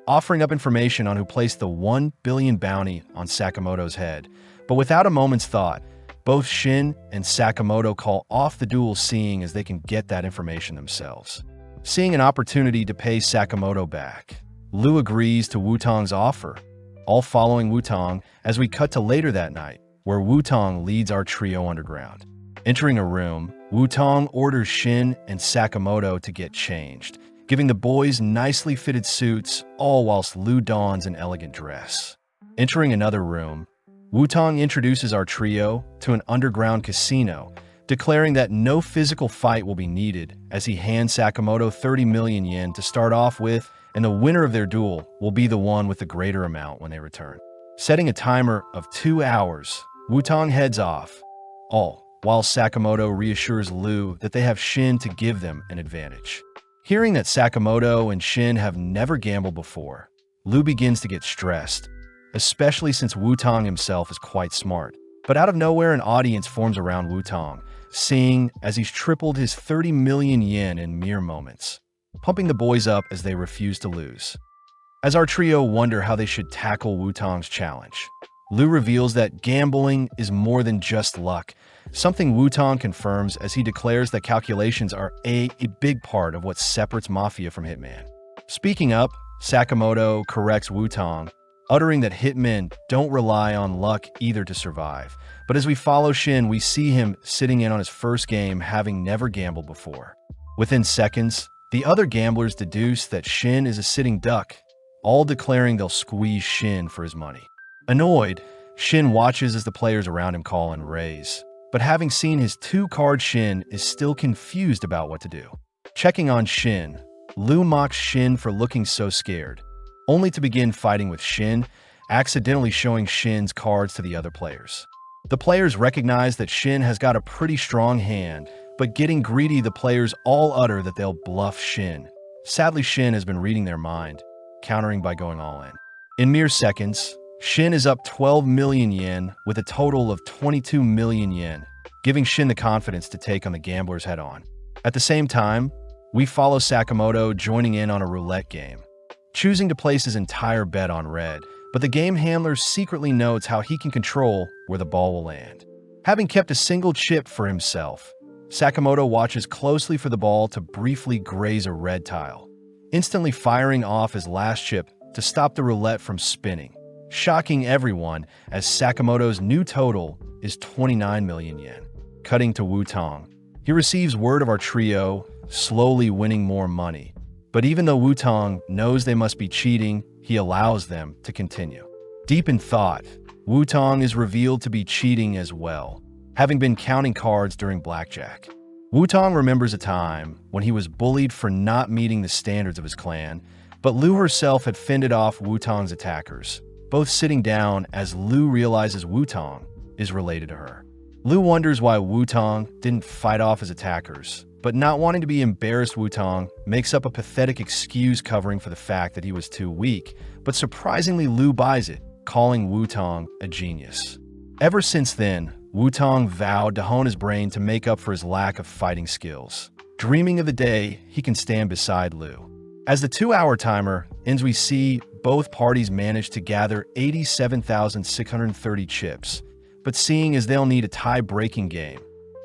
offering up information on who placed the 1 billion bounty on Sakamoto's head. But without a moment's thought, both Shin and Sakamoto call off the duel, seeing as they can get that information themselves. Seeing an opportunity to pay Sakamoto back, Lu agrees to Wu-Tong's offer, all following Wu-Tong as we cut to later that night, where Wu-Tong leads our trio underground. Entering a room, Wu-Tong orders Shin and Sakamoto to get changed, giving the boys nicely fitted suits, all whilst Lu dons an elegant dress. Entering another room, Wu-Tong introduces our trio to an underground casino, declaring that no physical fight will be needed as he hands Sakamoto 30 million yen to start off with, and the winner of their duel will be the one with the greater amount when they return. Setting a timer of 2 hours, Wu-Tong heads off, all while Sakamoto reassures Lu that they have Shin to give them an advantage. Hearing that Sakamoto and Shin have never gambled before, Lu begins to get stressed, especially since Wu-Tong himself is quite smart. But out of nowhere, an audience forms around Wu-Tong, seeing as he's tripled his 30 million yen in mere moments, pumping the boys up as they refuse to lose. As our trio wonder how they should tackle Wu-Tong's challenge, Lu reveals that gambling is more than just luck, something Wu-Tong confirms as he declares that calculations are a big part of what separates Mafia from Hitman. Speaking up, Sakamoto corrects Wu-Tong, uttering that hitmen don't rely on luck either to survive. But as we follow Shin, we see him sitting in on his first game, having never gambled before. Within seconds, the other gamblers deduce that Shin is a sitting duck, all declaring they'll squeeze Shin for his money. Annoyed, Shin watches as the players around him call and raise. But having seen his 2-card, Shin is still confused about what to do. Checking on Shin, Lu mocks Shin for looking so scared, only to begin fighting with Shin, accidentally showing Shin's cards to the other players. The players recognize that Shin has got a pretty strong hand, but getting greedy, the players all utter that they'll bluff Shin. Sadly, Shin has been reading their mind, countering by going all in. In mere seconds, Shin is up 12 million yen with a total of 22 million yen, giving Shin the confidence to take on the gamblers head-on. At the same time, we follow Sakamoto joining in on a roulette game, choosing to place his entire bet on red, but the game handler secretly notes how he can control where the ball will land. Having kept a single chip for himself, Sakamoto watches closely for the ball to briefly graze a red tile, instantly firing off his last chip to stop the roulette from spinning, shocking everyone as Sakamoto's new total is 29 million yen. Cutting to Wu-Tong, he receives word of our trio slowly winning more money, but even though Wu-Tong knows they must be cheating, he allows them to continue. Deep in thought, Wu-Tong is revealed to be cheating as well, having been counting cards during blackjack. Wu-Tong remembers a time when he was bullied for not meeting the standards of his clan, but Lu herself had fended off Wu-Tong's attackers, both sitting down as Lu realizes Wu-Tong is related to her. Lu wonders why Wu-Tong didn't fight off his attackers, but not wanting to be embarrassed, Wu-Tong makes up a pathetic excuse covering for the fact that he was too weak, but surprisingly Lu buys it, calling Wu-Tong a genius. Ever since then, Wu-Tong vowed to hone his brain to make up for his lack of fighting skills, dreaming of the day he can stand beside Lu. As the 2-hour timer ends, we see both parties manage to gather 87,630 chips, but seeing as they'll need a tie-breaking game,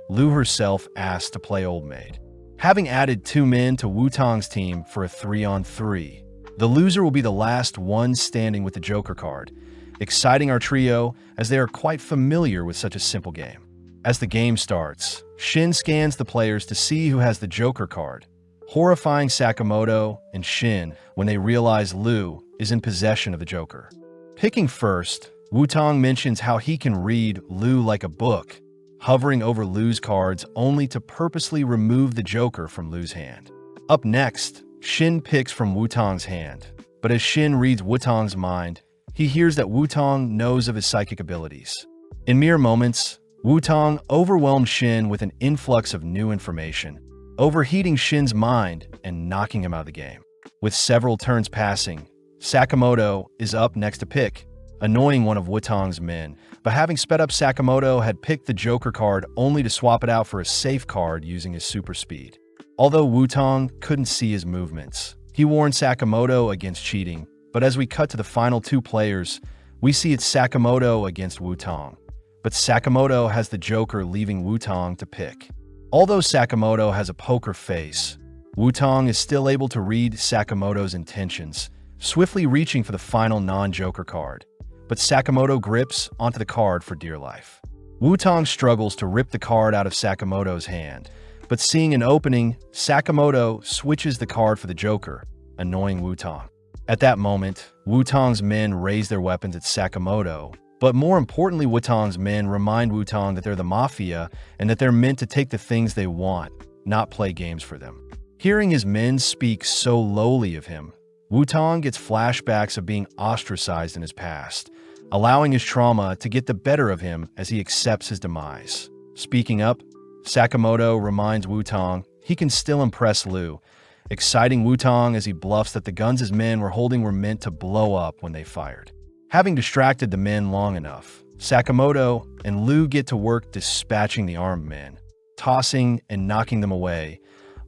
Lu herself asks to play Old Maid. Having added 2 men to Wu-Tong's team for a 3-on-3, the loser will be the last one standing with the Joker card, exciting our trio as they are quite familiar with such a simple game. As the game starts, Shin scans the players to see who has the Joker card, horrifying Sakamoto and Shin when they realize Lu is in possession of the Joker. Picking first, Wu-Tong mentions how he can read Lu like a book, hovering over Lu's cards only to purposely remove the Joker from Lu's hand. Up next, Shin picks from Wutong's hand, but as Shin reads Wutong's mind, he hears that Wutong knows of his psychic abilities. In mere moments, Wutong overwhelms Shin with an influx of new information, overheating Shin's mind and knocking him out of the game. With several turns passing, Sakamoto is up next to pick, annoying one of Wutong's men, but having sped up, Sakamoto had picked the Joker card only to swap it out for a safe card using his super speed. Although Wutong couldn't see his movements, he warned Sakamoto against cheating, but as we cut to the final two players, we see it's Sakamoto against Wutong. But Sakamoto has the Joker, leaving Wutong to pick. Although Sakamoto has a poker face, Wutong is still able to read Sakamoto's intentions, swiftly reaching for the final non-Joker card. But Sakamoto grips onto the card for dear life. Wutong struggles to rip the card out of Sakamoto's hand, but seeing an opening, Sakamoto switches the card for the Joker, annoying Wutong. At that moment, Wutong's men raise their weapons at Sakamoto, but more importantly, Wutong's men remind Wutong that they're the mafia and that they're meant to take the things they want, not play games for them. Hearing his men speak so lowly of him, Wutong gets flashbacks of being ostracized in his past, allowing his trauma to get the better of him as he accepts his demise. Speaking up, Sakamoto reminds Wutong he can still impress Lu, exciting Wutong as he bluffs that the guns his men were holding were meant to blow up when they fired. Having distracted the men long enough, Sakamoto and Lu get to work dispatching the armed men, tossing and knocking them away,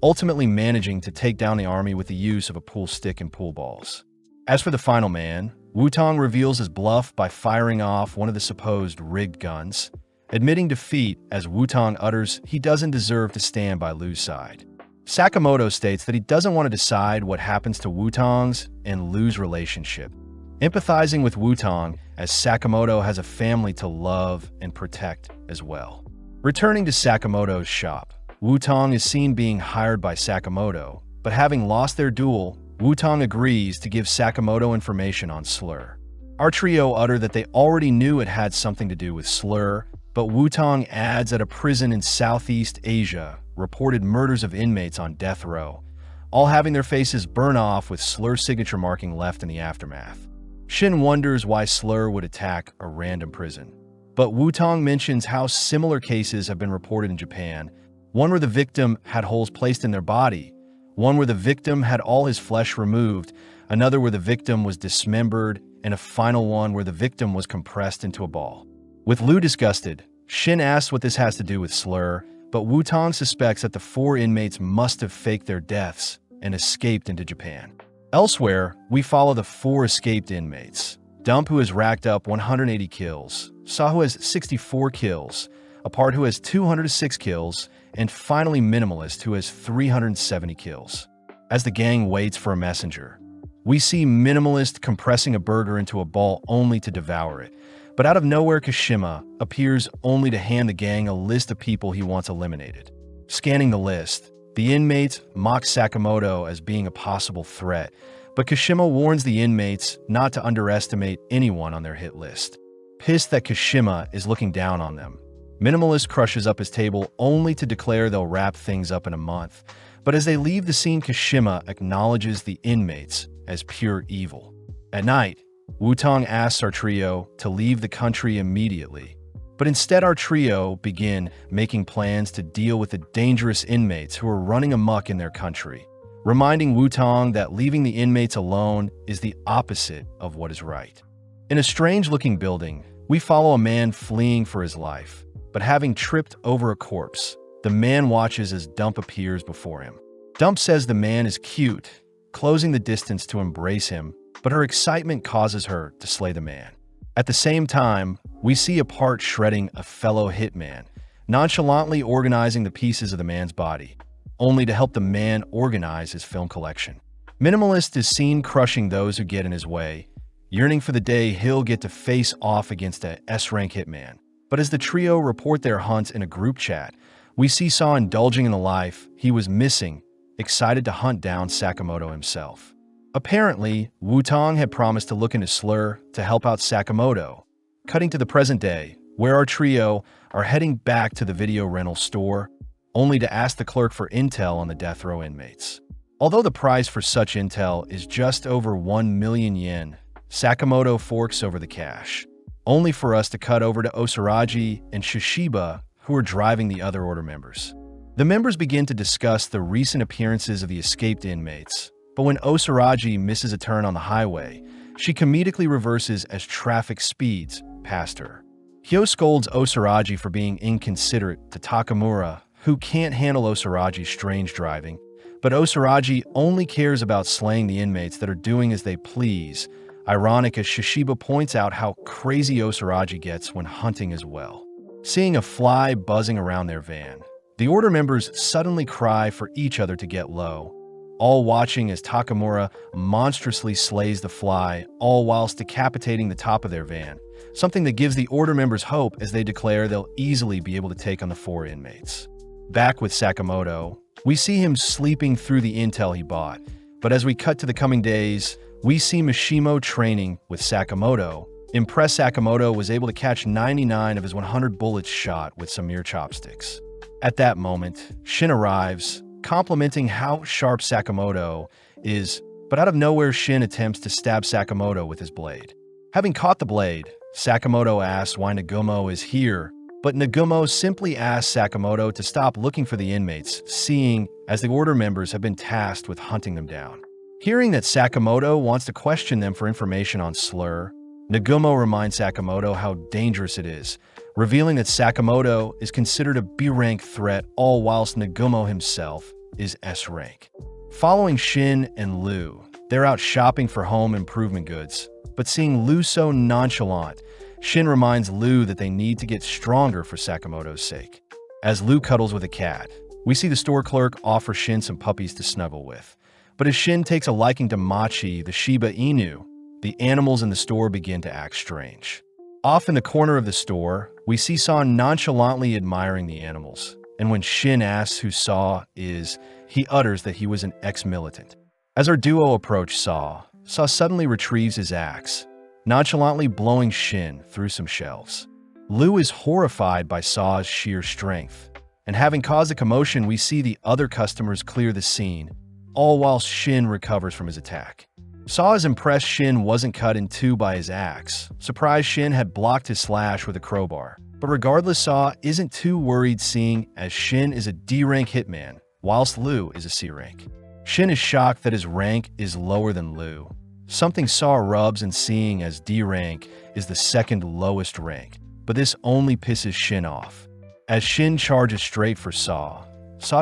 ultimately managing to take down the army with the use of a pool stick and pool balls. As for the final man, Wutong reveals his bluff by firing off one of the supposed rigged guns, admitting defeat as Wutong utters he doesn't deserve to stand by Lu's side. Sakamoto states that he doesn't want to decide what happens to Wutong's and Lu's relationship, empathizing with Wutong as Sakamoto has a family to love and protect as well. Returning to Sakamoto's shop, Wutong is seen being hired by Sakamoto, but having lost their duel, Wutong agrees to give Sakamoto information on Slur. Our trio utter that they already knew it had something to do with Slur, but Wutong adds that a prison in Southeast Asia reported murders of inmates on death row, all having their faces burn off with Slur's signature marking left in the aftermath. Shin wonders why Slur would attack a random prison, but Wutong mentions how similar cases have been reported in Japan, one where the victim had holes placed in their body, one where the victim had all his flesh removed, another where the victim was dismembered, and a final one where the victim was compressed into a ball. With Lu disgusted, Shin asks what this has to do with Slur, but Wutong suspects that the 4 inmates must have faked their deaths and escaped into Japan. Elsewhere, we follow the 4 escaped inmates. Dump, who has racked up 180 kills, Saw, who has 64 kills, Apart, who has 206 kills, and finally Minimalist, who has 370 kills. As the gang waits for a messenger, we see Minimalist compressing a burger into a ball only to devour it. But out of nowhere, Kashima appears only to hand the gang a list of people he wants eliminated. Scanning the list, the inmates mock Sakamoto as being a possible threat, but Kashima warns the inmates not to underestimate anyone on their hit list. Pissed that Kashima is looking down on them, Minimalist crushes up his table only to declare they'll wrap things up in a month. But as they leave the scene, Kashima acknowledges the inmates as pure evil. At night, Wutong asks our trio to leave the country immediately, but instead our trio begin making plans to deal with the dangerous inmates who are running amok in their country, reminding Wutong that leaving the inmates alone is the opposite of what is right. In a strange-looking building, we follow a man fleeing for his life, but having tripped over a corpse, the man watches as Dump appears before him. Dump says the man is cute, closing the distance to embrace him, but her excitement causes her to slay the man. At the same time, we see Apart shredding a fellow hitman, nonchalantly organizing the pieces of the man's body, only to help the man organize his film collection. Minimalist is seen crushing those who get in his way, yearning for the day he'll get to face off against a S-rank hitman. But as the trio report their hunts in a group chat, we see Saw indulging in the life he was missing, excited to hunt down Sakamoto himself. Apparently, Wutong had promised to look into Slur to help out Sakamoto. Cutting to the present day, where our trio are heading back to the video rental store, only to ask the clerk for intel on the death row inmates. Although the price for such intel is just over 1 million yen, Sakamoto forks over the cash, only for us to cut over to Osaragi and Shishiba, who are driving the other order members. The members begin to discuss the recent appearances of the escaped inmates, but when Osaragi misses a turn on the highway, she comedically reverses as traffic speeds past her. Hyo scolds Osaragi for being inconsiderate to Takamura, who can't handle Osaragi's strange driving, but Osaragi only cares about slaying the inmates that are doing as they please, ironic as Shishiba points out how crazy Osaragi gets when hunting as well. Seeing a fly buzzing around their van, the order members suddenly cry for each other to get low, all watching as Takamura monstrously slays the fly, all whilst decapitating the top of their van, something that gives the order members hope as they declare they'll easily be able to take on the 4 inmates. Back with Sakamoto, we see him sleeping through the intel he bought, but as we cut to the coming days, we see Mishimo training with Sakamoto. Impressed Sakamoto was able to catch 99 of his 100 bullets shot with some mere chopsticks. At that moment, Shin arrives, complimenting how sharp Sakamoto is, but out of nowhere Shin attempts to stab Sakamoto with his blade. Having caught the blade, Sakamoto asks why Nagumo is here, but Nagumo simply asks Sakamoto to stop looking for the inmates, seeing as the order members have been tasked with hunting them down. Hearing that Sakamoto wants to question them for information on Slur, Nagumo reminds Sakamoto how dangerous it is, revealing that Sakamoto is considered a B-rank threat, all whilst Nagumo himself is S-rank. Following Shin and Lu, they're out shopping for home improvement goods, but seeing Lu so nonchalant, Shin reminds Lu that they need to get stronger for Sakamoto's sake. As Lu cuddles with a cat, we see the store clerk offer Shin some puppies to snuggle with. But as Shin takes a liking to Machi, the Shiba Inu, the animals in the store begin to act strange. Off in the corner of the store, we see Saw nonchalantly admiring the animals, and when Shin asks who Saw is, he utters that he was an ex-militant. As our duo approach Saw suddenly retrieves his axe, nonchalantly blowing Shin through some shelves. Lu is horrified by Saw's sheer strength, and having caused a commotion, we see the other customers clear the scene, all whilst Shin recovers from his attack. Saw is impressed Shin wasn't cut in two by his axe, surprised Shin had blocked his slash with a crowbar. But regardless, Saw isn't too worried seeing as Shin is a D-rank hitman, whilst Lu is a C-rank. Shin is shocked that his rank is lower than Lu, something Saw rubs in seeing as D-rank is the second lowest rank, but this only pisses Shin off. As Shin charges straight for Saw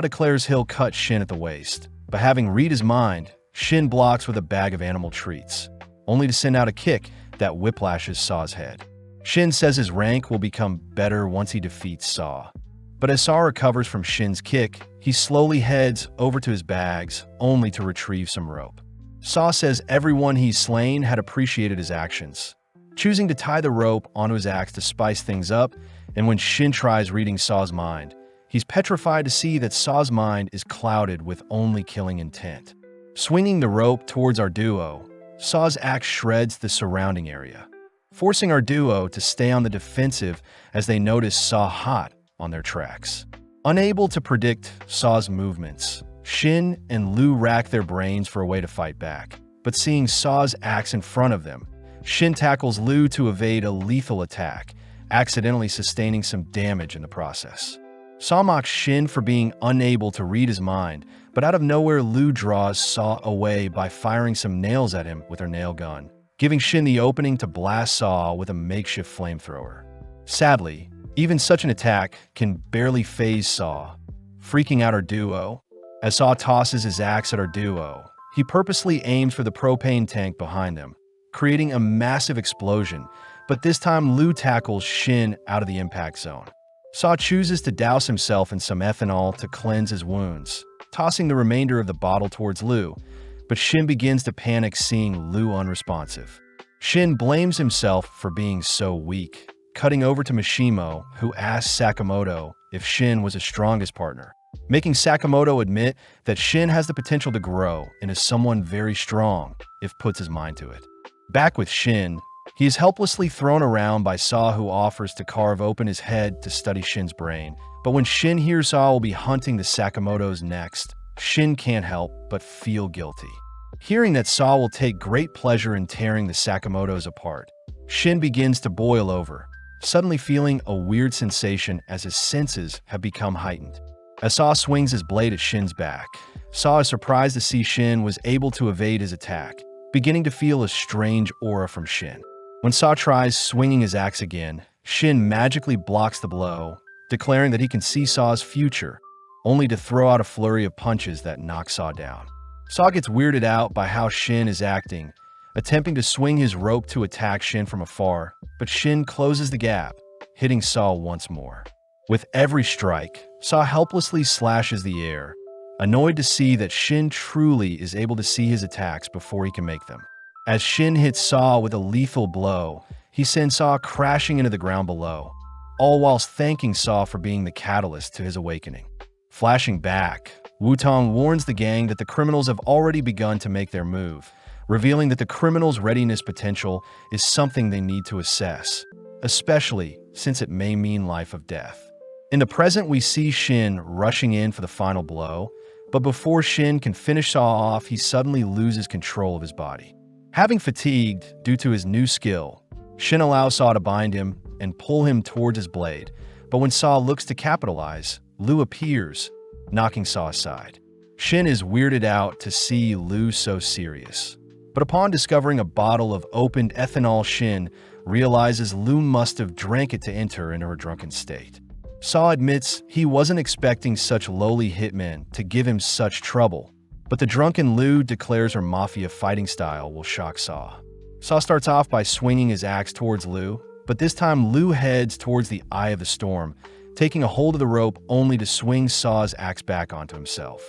declares he'll cut Shin at the waist, but having read his mind, Shin blocks with a bag of animal treats, only to send out a kick that whiplashes Saw's head. Shin says his rank will become better once he defeats Saw, but as Saw recovers from Shin's kick, he slowly heads over to his bags, only to retrieve some rope. Saw says everyone he's slain had appreciated his actions, choosing to tie the rope onto his axe to spice things up, and when Shin tries reading Saw's mind, he's petrified to see that Saw's mind is clouded with only killing intent. Swinging the rope towards our duo, Saw's axe shreds the surrounding area, forcing our duo to stay on the defensive as they notice Saw hot on their tracks. Unable to predict Saw's movements, Shin and Lu rack their brains for a way to fight back, but seeing Saw's axe in front of them, Shin tackles Lu to evade a lethal attack, accidentally sustaining some damage in the process. Saw mocks Shin for being unable to read his mind, but out of nowhere Lu draws Saw away by firing some nails at him with her nail gun, giving Shin the opening to blast Saw with a makeshift flamethrower. Sadly, even such an attack can barely phase Saw, freaking out our duo. As Saw tosses his axe at our duo, he purposely aims for the propane tank behind them, creating a massive explosion, but this time Lu tackles Shin out of the impact zone. Saw chooses to douse himself in some ethanol to cleanse his wounds, tossing the remainder of the bottle towards Lu, but Shin begins to panic seeing Lu unresponsive. Shin blames himself for being so weak, cutting over to Mishimo, who asks Sakamoto if Shin was his strongest partner, making Sakamoto admit that Shin has the potential to grow and is someone very strong if puts his mind to it. Back with Shin, He is helplessly thrown around by Saw, who offers to carve open his head to study Shin's brain. But when Shin hears Saw will be hunting the Sakamotos next, Shin can't help but feel guilty. Hearing that Saw will take great pleasure in tearing the Sakamotos apart, Shin begins to boil over, suddenly feeling a weird sensation as his senses have become heightened. As Saw swings his blade at Shin's back, Saw is surprised to see Shin was able to evade his attack, beginning to feel a strange aura from Shin. When Saw tries swinging his axe again, Shin magically blocks the blow, declaring that he can see Saw's future, only to throw out a flurry of punches that knock Saw down. Saw gets weirded out by how Shin is acting, attempting to swing his rope to attack Shin from afar, but Shin closes the gap, hitting Saw once more. With every strike, Saw helplessly slashes the air, annoyed to see that Shin truly is able to see his attacks before he can make them. As Shin hits Saw with a lethal blow, he sends Saw crashing into the ground below, all whilst thanking Saw for being the catalyst to his awakening. Flashing back, Wutong warns the gang that the criminals have already begun to make their move, revealing that the criminals' readiness potential is something they need to assess, especially since it may mean life or death. In the present, we see Shin rushing in for the final blow, but before Shin can finish Saw off, he suddenly loses control of his body. Having fatigued due to his new skill, Shin allows Saw to bind him and pull him towards his blade, but when Saw looks to capitalize, Liu appears, knocking Saw aside. Shin is weirded out to see Liu so serious, but upon discovering a bottle of opened ethanol, Shin realizes Liu must have drank it to enter into her drunken state. Saw admits he wasn't expecting such lowly hitmen to give him such trouble, but the drunken Liu declares her mafia fighting style will shock Saw. Saw starts off by swinging his axe towards Liu, but this time Liu heads towards the eye of the storm, taking a hold of the rope only to swing Saw's axe back onto himself.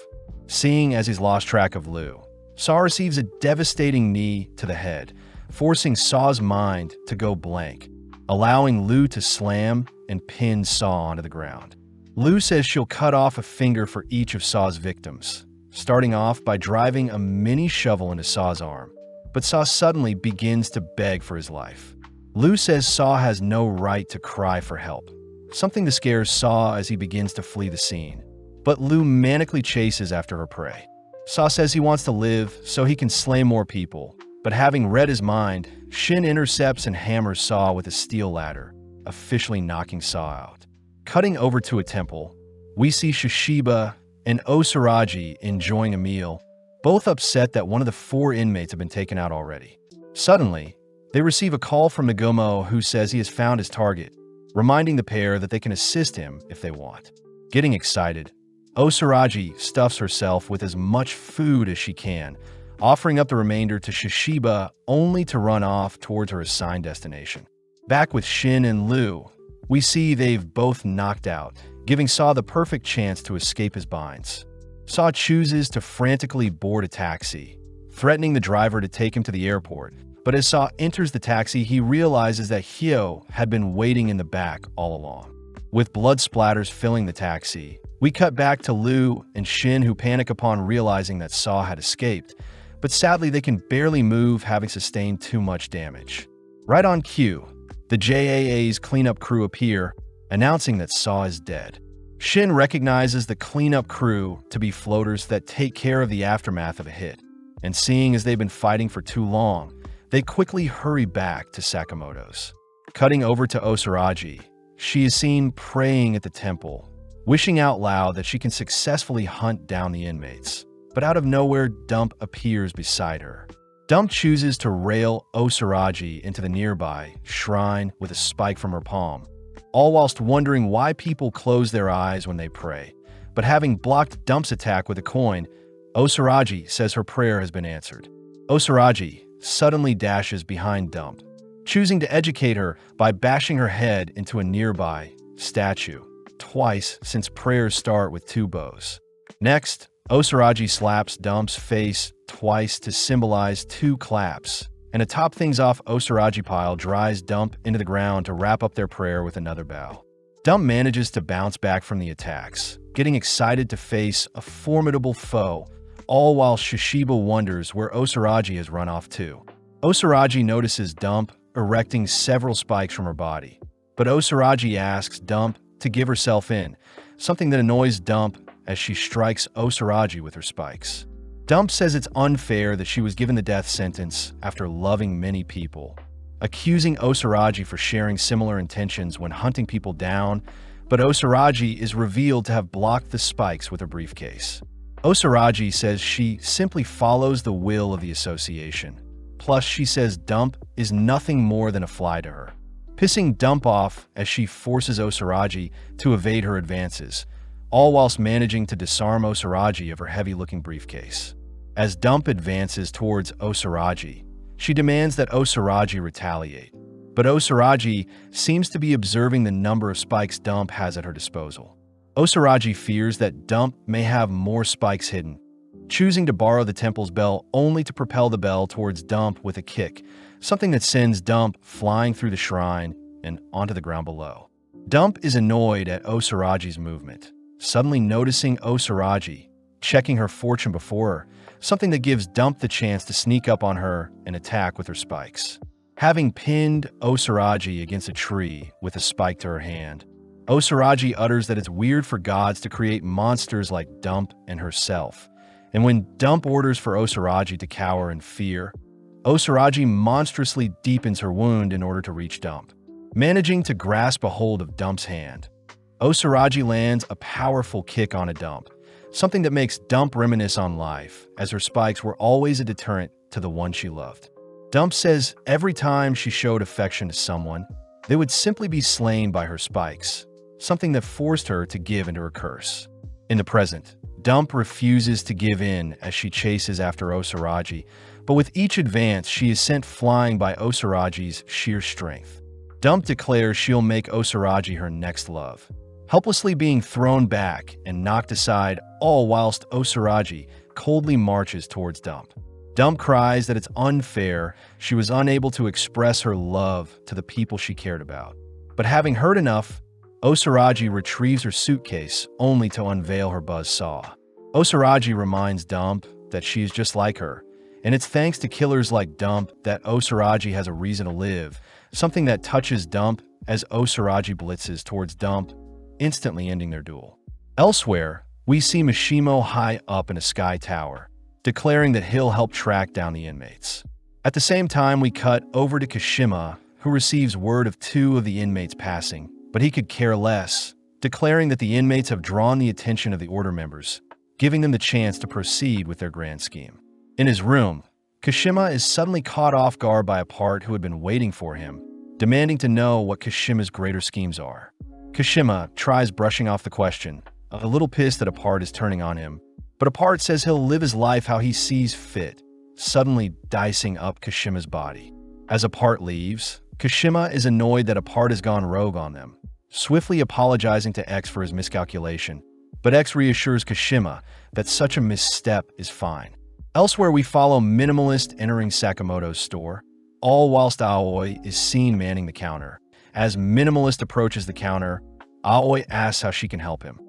Seeing as he's lost track of Liu, Saw receives a devastating knee to the head, forcing Saw's mind to go blank, allowing Liu to slam and pin Saw onto the ground. Liu says she'll cut off a finger for each of Saw's victims, starting off by driving a mini shovel into Saw's arm, but Saw suddenly begins to beg for his life. Liu says Saw has no right to cry for help, something that scares Saw as he begins to flee the scene, but Liu manically chases after her prey. Saw says he wants to live so he can slay more people, but having read his mind, Shin intercepts and hammers Saw with a steel ladder, officially knocking Saw out. Cutting over to a temple, we see Shishiba and Osaragi enjoying a meal, both upset that one of the 4 inmates have been taken out already. Suddenly, they receive a call from Nagomo, who says he has found his target, reminding the pair that they can assist him if they want. Getting excited, Osaragi stuffs herself with as much food as she can, offering up the remainder to Shishiba only to run off towards her assigned destination. Back with Shin and Liu, we see they've both knocked out, giving Saw the perfect chance to escape his binds. Saw chooses to frantically board a taxi, threatening the driver to take him to the airport, but as Saw enters the taxi, he realizes that Hyo had been waiting in the back all along. With blood splatters filling the taxi, we cut back to Liu and Shin, who panic upon realizing that Saw had escaped, but sadly they can barely move, having sustained too much damage. Right on cue, the JAA's cleanup crew appear, announcing that Saw is dead. Shin recognizes the cleanup crew to be floaters that take care of the aftermath of a hit, and seeing as they've been fighting for too long, they quickly hurry back to Sakamoto's. Cutting over to Osaragi, she is seen praying at the temple, wishing out loud that she can successfully hunt down the inmates. But out of nowhere, Dump appears beside her. Dump chooses to rail Osaragi into the nearby shrine with a spike from her palm, all whilst wondering why people close their eyes when they pray. But having blocked Dump's attack with a coin, Osaragi says her prayer has been answered. Osaragi suddenly dashes behind Dump, choosing to educate her by bashing her head into a nearby statue, twice since prayers start with 2 bows. Next, Osaragi slaps Dump's face twice to symbolize 2 claps, and to top things off, Osaragi pile drives Dump into the ground to wrap up their prayer with another bow. Dump manages to bounce back from the attacks, getting excited to face a formidable foe, all while Shishiba wonders where Osaragi has run off to. Osaragi notices Dump erecting several spikes from her body. But Osaragi asks Dump to give herself in, something that annoys Dump as she strikes Osaragi with her spikes. Dump says it's unfair that she was given the death sentence after loving many people, accusing Osaragi for sharing similar intentions when hunting people down, but Osaragi is revealed to have blocked the spikes with her briefcase. Osaragi says she simply follows the will of the association. Plus, she says Dump is nothing more than a fly to her, pissing Dump off as she forces Osaragi to evade her advances, all whilst managing to disarm Osaragi of her heavy-looking briefcase. As Dump advances towards Osaragi, she demands that Osaragi retaliate, but Osaragi seems to be observing the number of spikes Dump has at her disposal. Osaragi fears that Dump may have more spikes hidden, choosing to borrow the temple's bell only to propel the bell towards Dump with a kick, something that sends Dump flying through the shrine and onto the ground below. Dump is annoyed at Osaragi's movement, suddenly noticing Osaragi checking her fortune before her, something that gives Dump the chance to sneak up on her and attack with her spikes. Having pinned Osaragi against a tree with a spike to her hand, Osaragi utters that it's weird for gods to create monsters like Dump and herself, and when Dump orders for Osaragi to cower in fear, Osaragi monstrously deepens her wound in order to reach Dump. Managing to grasp a hold of Dump's hand, Osaragi lands a powerful kick on a Dump, something that makes Dump reminisce on life, as her spikes were always a deterrent to the one she loved. Dump says every time she showed affection to someone, they would simply be slain by her spikes, something that forced her to give into her curse. In the present, Dump refuses to give in as she chases after Osaragi, but with each advance, she is sent flying by Osaragi's sheer strength. Dump declares she'll make Osaragi her next love, helplessly being thrown back and knocked aside, all whilst Osaragi coldly marches towards Dump. Dump cries that it's unfair she was unable to express her love to the people she cared about. But having heard enough, Osaragi retrieves her suitcase only to unveil her buzzsaw. Osaragi reminds Dump that she is just like her, and it's thanks to killers like Dump that Osaragi has a reason to live, something that touches Dump as Osaragi blitzes towards Dump, instantly ending their duel. Elsewhere, we see Mishimo high up in a sky tower, declaring that he'll help track down the inmates. At the same time, we cut over to Kashima, who receives word of 2 of the inmates passing, but he could care less, declaring that the inmates have drawn the attention of the order members, giving them the chance to proceed with their grand scheme. In his room, Kashima is suddenly caught off guard by a part who had been waiting for him, demanding to know what Kashima's greater schemes are. Kashima tries brushing off the question, a little pissed that a part is turning on him, but a part says he'll live his life how he sees fit, suddenly dicing up Kashima's body. As a part leaves, Kashima is annoyed that a part has gone rogue on them, swiftly apologizing to X for his miscalculation, but X reassures Kashima that such a misstep is fine. Elsewhere, we follow Minimalist entering Sakamoto's store, all whilst Aoi is seen manning the counter. As Minimalist approaches the counter, Aoi asks how she can help him.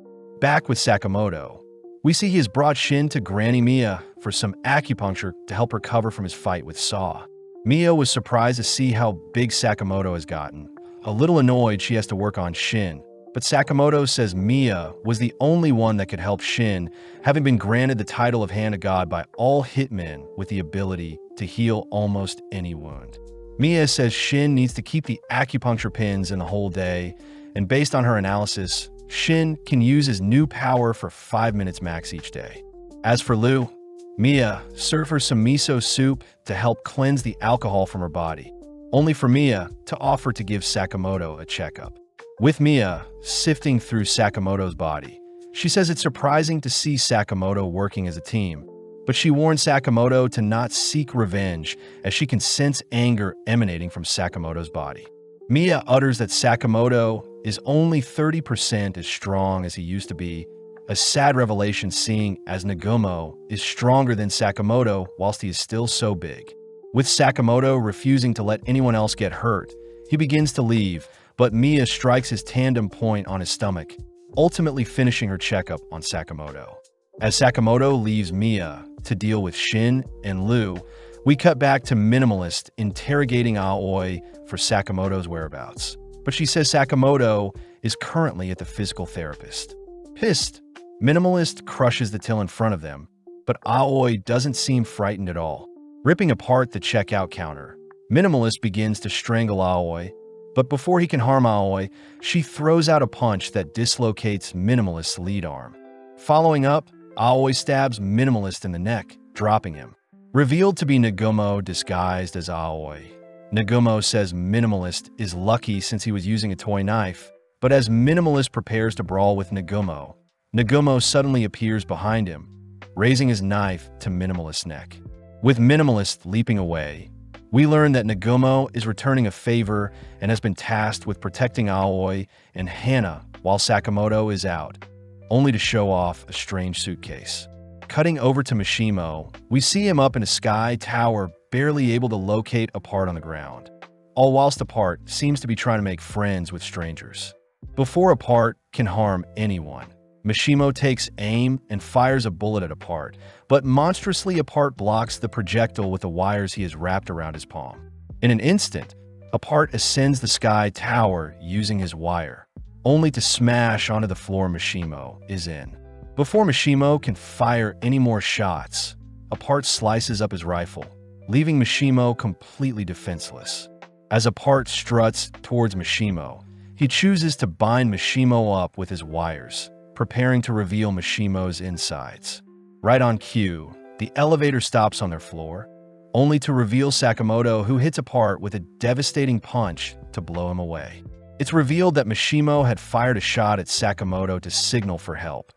Back with Sakamoto, we see he has brought Shin to Granny Mia for some acupuncture to help recover from his fight with Saw. Mia was surprised to see how big Sakamoto has gotten. A little annoyed she has to work on Shin, but Sakamoto says Mia was the only one that could help Shin, having been granted the title of Hand of God by all hitmen with the ability to heal almost any wound. Mia says Shin needs to keep the acupuncture pins in the whole day, and based on her analysis, Shin can use his new power for 5 minutes max each day. As for Lu, Mia served her some miso soup to help cleanse the alcohol from her body, only for Mia to offer to give Sakamoto a checkup. With Mia sifting through Sakamoto's body, she says it's surprising to see Sakamoto working as a team, but she warns Sakamoto to not seek revenge as she can sense anger emanating from Sakamoto's body. Mia utters that Sakamoto is only 30% as strong as he used to be, a sad revelation seeing as Nagumo is stronger than Sakamoto whilst he is still so big. With Sakamoto refusing to let anyone else get hurt, he begins to leave, but Mia strikes his tandem point on his stomach, ultimately finishing her checkup on Sakamoto. As Sakamoto leaves Mia to deal with Shin and Lu, We cut back to Minimalist interrogating Aoi for Sakamoto's whereabouts, but she says Sakamoto is currently at the physical therapist. Pissed, Minimalist crushes the till in front of them, but Aoi doesn't seem frightened at all. Ripping apart the checkout counter, Minimalist begins to strangle Aoi, but before he can harm Aoi, she throws out a punch that dislocates Minimalist's lead arm. Following up, Aoi stabs Minimalist in the neck, dropping him. Revealed to be Nagumo disguised as Aoi. Nagumo says Minimalist is lucky since he was using a toy knife, but as Minimalist prepares to brawl with Nagumo, Nagumo suddenly appears behind him, raising his knife to Minimalist's neck. With Minimalist leaping away, we learn that Nagumo is returning a favor and has been tasked with protecting Aoi and Hana while Sakamoto is out, only to show off a strange suitcase. Cutting over to Mishimo, we see him up in a sky tower, barely able to locate Apart on the ground, all whilst Apart seems to be trying to make friends with strangers. Before Apart can harm anyone, Mishimo takes aim and fires a bullet at Apart, but monstrously Apart blocks the projectile with the wires he has wrapped around his palm. In an instant, Apart ascends the sky tower using his wire, only to smash onto the floor Mishimo is in. Before Mishimo can fire any more shots, Apart slices up his rifle, leaving Mishimo completely defenseless. As Apart struts towards Mishimo, he chooses to bind Mishimo up with his wires, preparing to reveal Mishimo's insides. Right on cue, the elevator stops on their floor, only to reveal Sakamoto, who hits Apart with a devastating punch to blow him away. It's revealed that Mishimo had fired a shot at Sakamoto to signal for help.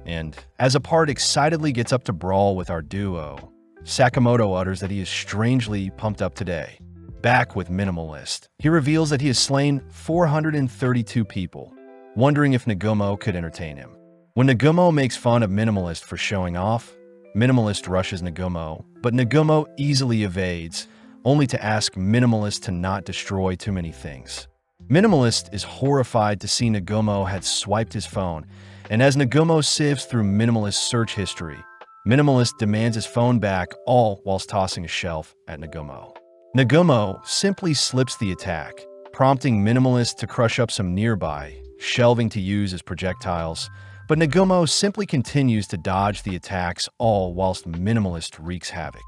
And as Apart excitedly gets up to brawl with our duo, Sakamoto utters that he is strangely pumped up today. Back with Minimalist, he reveals that he has slain 432 people, wondering if Nagumo could entertain him. When Nagumo makes fun of Minimalist for showing off, Minimalist rushes Nagumo, but Nagumo easily evades, only to ask Minimalist to not destroy too many things. Minimalist is horrified to see Nagumo had swiped his phone, and as Nagumo sifts through Minimalist's search history, Minimalist demands his phone back, all whilst tossing a shelf at Nagumo. Nagumo simply slips the attack, prompting Minimalist to crush up some nearby, shelving to use as projectiles, but Nagumo simply continues to dodge the attacks, all whilst Minimalist wreaks havoc.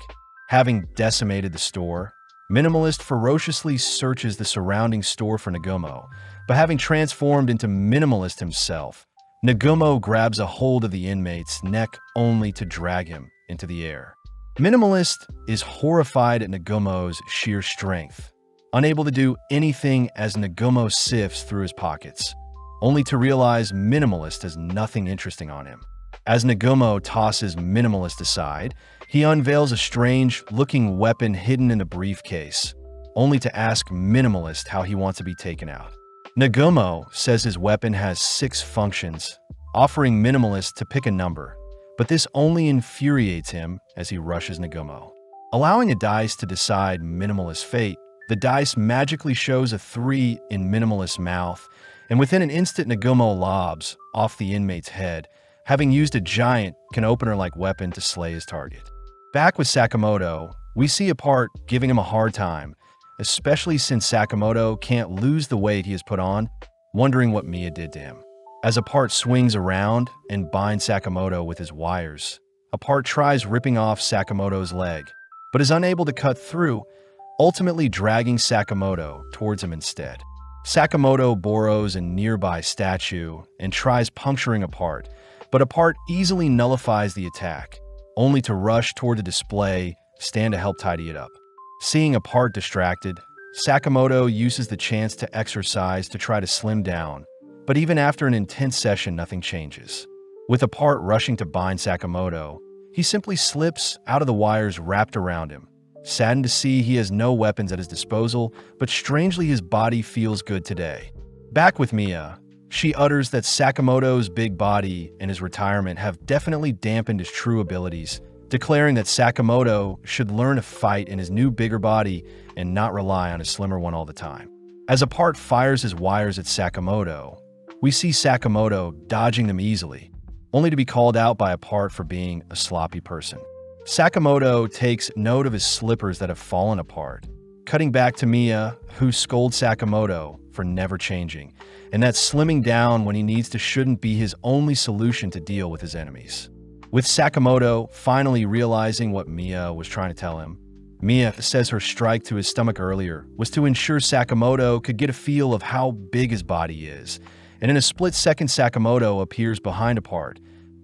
Having decimated the store, Minimalist ferociously searches the surrounding store for Nagumo, but having transformed into Minimalist himself, Nagumo grabs a hold of the inmate's neck only to drag him into the air. Minimalist is horrified at Nagumo's sheer strength, unable to do anything as Nagumo sifts through his pockets, only to realize Minimalist has nothing interesting on him. As Nagumo tosses Minimalist aside, he unveils a strange-looking weapon hidden in the briefcase, only to ask Minimalist how he wants to be taken out. Nagumo says his weapon has 6 functions, offering Minimalist to pick a number, but this only infuriates him as he rushes Nagumo. Allowing a dice to decide Minimalist's fate, the dice magically shows a 3 in Minimalist's mouth, and within an instant Nagumo lobs off the inmate's head, having used a giant can-opener-like weapon to slay his target. Back with Sakamoto, we see Apart giving him a hard time, especially since Sakamoto can't lose the weight he has put on, wondering what Mia did to him. As Apart swings around and binds Sakamoto with his wires, Apart tries ripping off Sakamoto's leg, but is unable to cut through, ultimately dragging Sakamoto towards him instead. Sakamoto borrows a nearby statue and tries puncturing Apart, but Apart easily nullifies the attack, only to rush toward the display stand to help tidy it up. Seeing Apart distracted, Sakamoto uses the chance to exercise to try to slim down, but even after an intense session, nothing changes. With Apart rushing to bind Sakamoto, he simply slips out of the wires wrapped around him. Saddened to see he has no weapons at his disposal, but strangely his body feels good today. Back with Mia, she utters that Sakamoto's big body and his retirement have definitely dampened his true abilities, declaring that Sakamoto should learn to fight in his new bigger body and not rely on his slimmer one all the time. As Apart fires his wires at Sakamoto, we see Sakamoto dodging them easily, only to be called out by Apart for being a sloppy person. Sakamoto takes note of his slippers that have fallen apart, cutting back to Mia, who scolds Sakamoto for never changing, and that slimming down when he needs to shouldn't be his only solution to deal with his enemies. With Sakamoto finally realizing what Mia was trying to tell him, Mia says her strike to his stomach earlier was to ensure Sakamoto could get a feel of how big his body is, and in a split second Sakamoto appears behind Apart,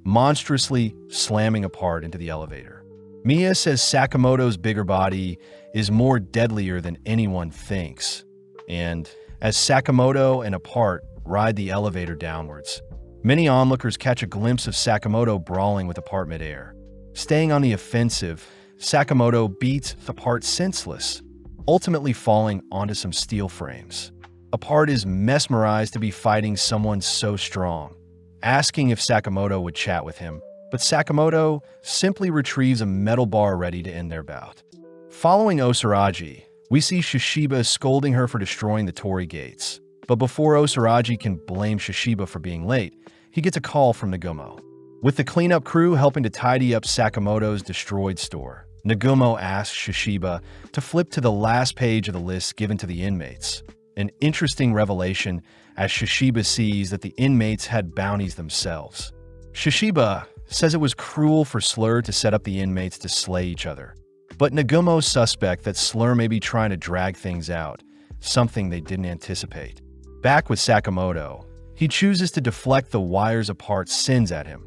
monstrously slamming Apart into the elevator. Mia says Sakamoto's bigger body is more deadlier than anyone thinks, and as Sakamoto and Apart ride the elevator downwards, many onlookers catch a glimpse of Sakamoto brawling with Apart midair. Staying on the offensive, Sakamoto beats Apart senseless, ultimately falling onto some steel frames. Apart is mesmerized to be fighting someone so strong, asking if Sakamoto would chat with him, but Sakamoto simply retrieves a metal bar ready to end their bout. Following Osaragi, we see Shishiba scolding her for destroying the torii gates. But before Osaragi can blame Shishiba for being late, he gets a call from Nagumo. With the cleanup crew helping to tidy up Sakamoto's destroyed store, Nagumo asks Shishiba to flip to the last page of the list given to the inmates. An interesting revelation as Shishiba sees that the inmates had bounties themselves. Shishiba says it was cruel for Slur to set up the inmates to slay each other, but Nagumo suspects that Slur may be trying to drag things out, something they didn't anticipate. Back with Sakamoto, he chooses to deflect the wires Apart sends at him,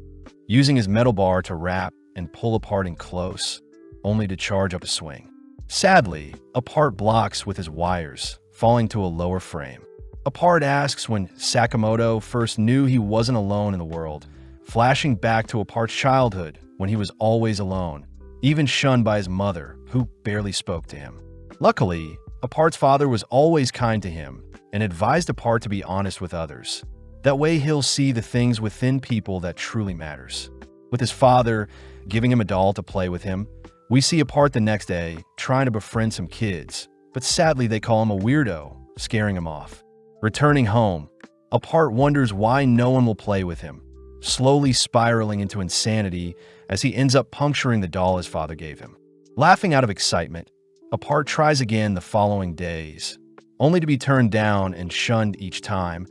using his metal bar to wrap and pull Apart in close, only to charge up a swing. Sadly, Apart blocks with his wires, falling to a lower frame. Apart asks when Sakamoto first knew he wasn't alone in the world, flashing back to Apart's childhood when he was always alone, even shunned by his mother, who barely spoke to him. Luckily, Apart's father was always kind to him and advised Apart to be honest with others. That way he'll see the things within people that truly matters. With his father giving him a doll to play with him, we see Apart the next day trying to befriend some kids, but sadly they call him a weirdo, scaring him off. Returning home, Apart wonders why no one will play with him, slowly spiraling into insanity as he ends up puncturing the doll his father gave him. Laughing out of excitement, Apart tries again the following days, only to be turned down and shunned each time,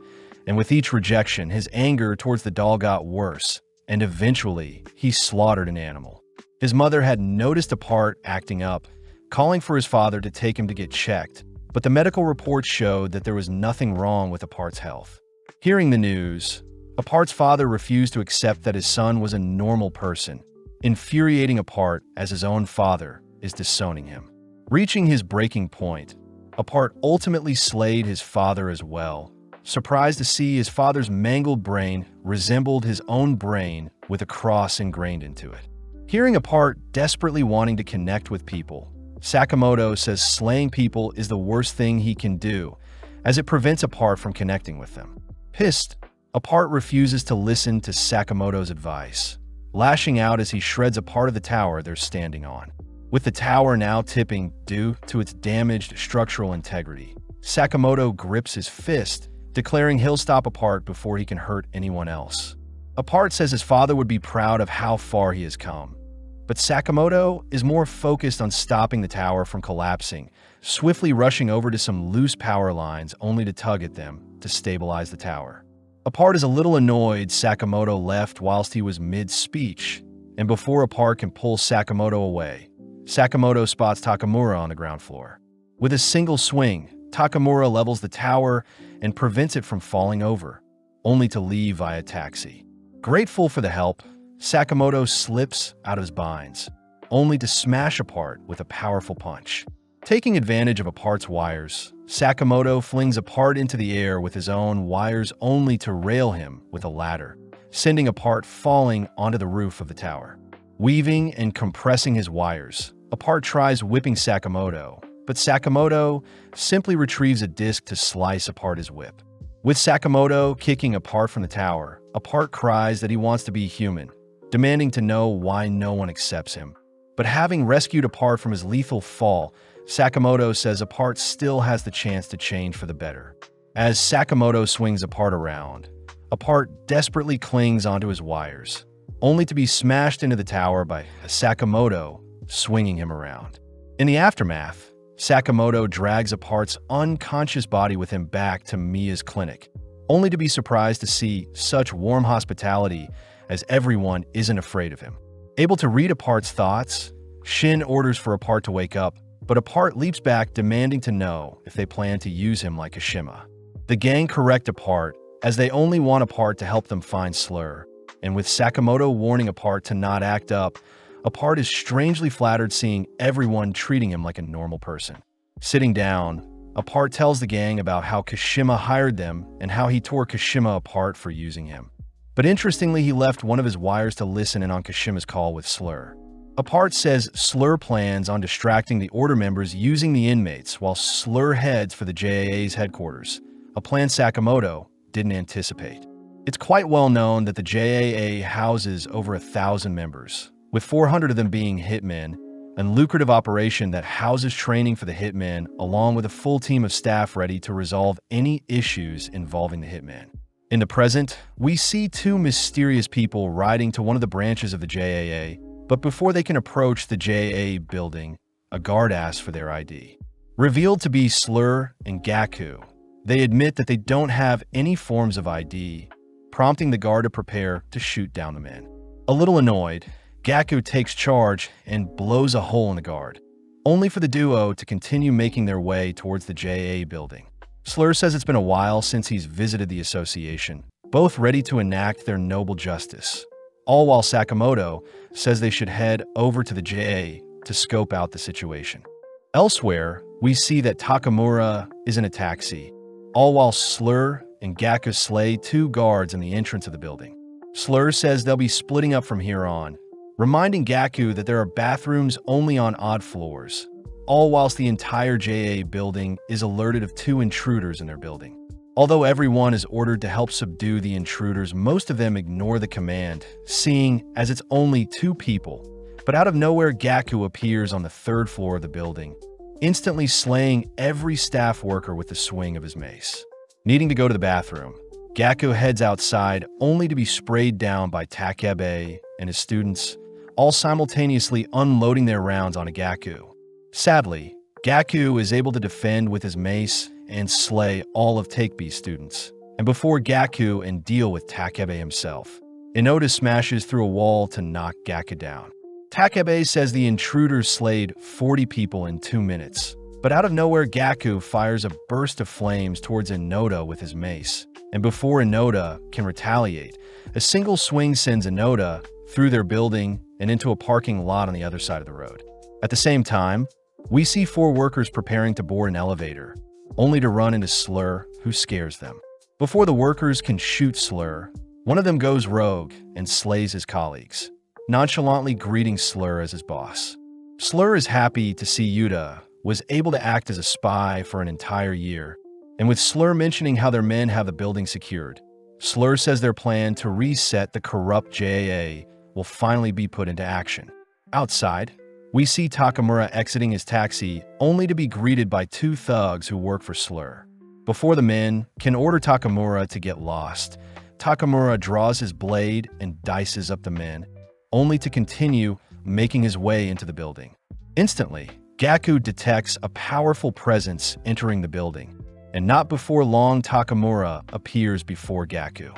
and with each rejection, his anger towards the doll got worse, and eventually, he slaughtered an animal. His mother had noticed Apart acting up, calling for his father to take him to get checked, but the medical reports showed that there was nothing wrong with Apart's health. Hearing the news, Apart's father refused to accept that his son was a normal person, infuriating Apart as his own father is disowning him. Reaching his breaking point, Apart ultimately slayed his father as well, surprised to see his father's mangled brain resembled his own brain with a cross ingrained into it. Hearing Apart desperately wanting to connect with people, Sakamoto says slaying people is the worst thing he can do, as it prevents Apart from connecting with them. Pissed, Apart refuses to listen to Sakamoto's advice, lashing out as he shreds a part of the tower they're standing on. With the tower now tipping due to its damaged structural integrity, Sakamoto grips his fist, declaring he'll stop Apart before he can hurt anyone else. Apart says his father would be proud of how far he has come, but Sakamoto is more focused on stopping the tower from collapsing, swiftly rushing over to some loose power lines only to tug at them to stabilize the tower. Apart is a little annoyed Sakamoto left whilst he was mid-speech, and before Apart can pull Sakamoto away, Sakamoto spots Takamura on the ground floor. With a single swing, Takamura levels the tower and prevents it from falling over, only to leave via taxi. Grateful for the help, Sakamoto slips out of his binds, only to smash Apart with a powerful punch. Taking advantage of Apart's wires, Sakamoto flings Apart into the air with his own wires only to rail him with a ladder, sending Apart falling onto the roof of the tower. Weaving and compressing his wires, Apart tries whipping Sakamoto, but Sakamoto simply retrieves a disc to slice apart his whip. With Sakamoto kicking Apart from the tower, Apart cries that he wants to be human, demanding to know why no one accepts him. But having rescued Apart from his lethal fall, Sakamoto says Apart still has the chance to change for the better. As Sakamoto swings Apart around, Apart desperately clings onto his wires, only to be smashed into the tower by Sakamoto swinging him around. In the aftermath, Sakamoto drags Apart's unconscious body with him back to Mia's clinic, only to be surprised to see such warm hospitality as everyone isn't afraid of him. Able to read Apart's thoughts, Shin orders for Apart to wake up, but Apart leaps back demanding to know if they plan to use him like Kashima. The gang correct Apart as they only want Apart to help them find Slur, and with Sakamoto warning Apart to not act up, Apart is strangely flattered seeing everyone treating him like a normal person. Sitting down, Apart tells the gang about how Kashima hired them and how he tore Kashima apart for using him. But interestingly, he left one of his wires to listen in on Kashima's call with Slur. Apart says Slur plans on distracting the Order members using the inmates while Slur heads for the JAA's headquarters, a plan Sakamoto didn't anticipate. It's quite well known that the JAA houses over 1,000 members, with 400 of them being hitmen, a lucrative operation that houses training for the hitmen along with a full team of staff ready to resolve any issues involving the hitman. In the present, we see two mysterious people riding to one of the branches of the JAA, but before they can approach the JAA building, a guard asks for their ID. Revealed to be Slur and Gaku, they admit that they don't have any forms of ID, prompting the guard to prepare to shoot down the men. A little annoyed, Gaku takes charge and blows a hole in the guard, only for the duo to continue making their way towards the JAA building. Slur says it's been a while since he's visited the association, both ready to enact their noble justice, all while Sakamoto says they should head over to the JA to scope out the situation. Elsewhere, we see that Takamura is in a taxi, all while Slur and Gaku slay two guards in the entrance of the building. Slur says they'll be splitting up from here on, reminding Gaku that there are bathrooms only on odd floors, all whilst the entire JA building is alerted of two intruders in their building. Although everyone is ordered to help subdue the intruders, most of them ignore the command, seeing as it's only two people. But out of nowhere, Gaku appears on the third floor of the building, instantly slaying every staff worker with the swing of his mace. Needing to go to the bathroom, Gaku heads outside only to be sprayed down by Takebe and his students, all simultaneously unloading their rounds on a Gaku. Sadly, Gaku is able to defend with his mace and slay all of Takebe's students, and before Gaku and deal with Takebe himself, Inoda smashes through a wall to knock Gaku down. Takebe says the intruders slayed 40 people in 2 minutes, but out of nowhere Gaku fires a burst of flames towards Inoda with his mace, and before Inoda can retaliate, a single swing sends Inoda through their building and into a parking lot on the other side of the road. At the same time, we see 4 workers preparing to board an elevator, only to run into Slur, who scares them. Before the workers can shoot Slur, one of them goes rogue and slays his colleagues, nonchalantly greeting Slur as his boss. Slur is happy to see Yuta was able to act as a spy for an entire year, and with Slur mentioning how their men have the building secured, Slur says their plan to reset the corrupt JAA will finally be put into action. Outside, we see Takamura exiting his taxi only to be greeted by 2 thugs who work for Slur. Before the men can order Takamura to get lost, Takamura draws his blade and dices up the men, only to continue making his way into the building. Instantly, Gaku detects a powerful presence entering the building, and not before long Takamura appears before Gaku.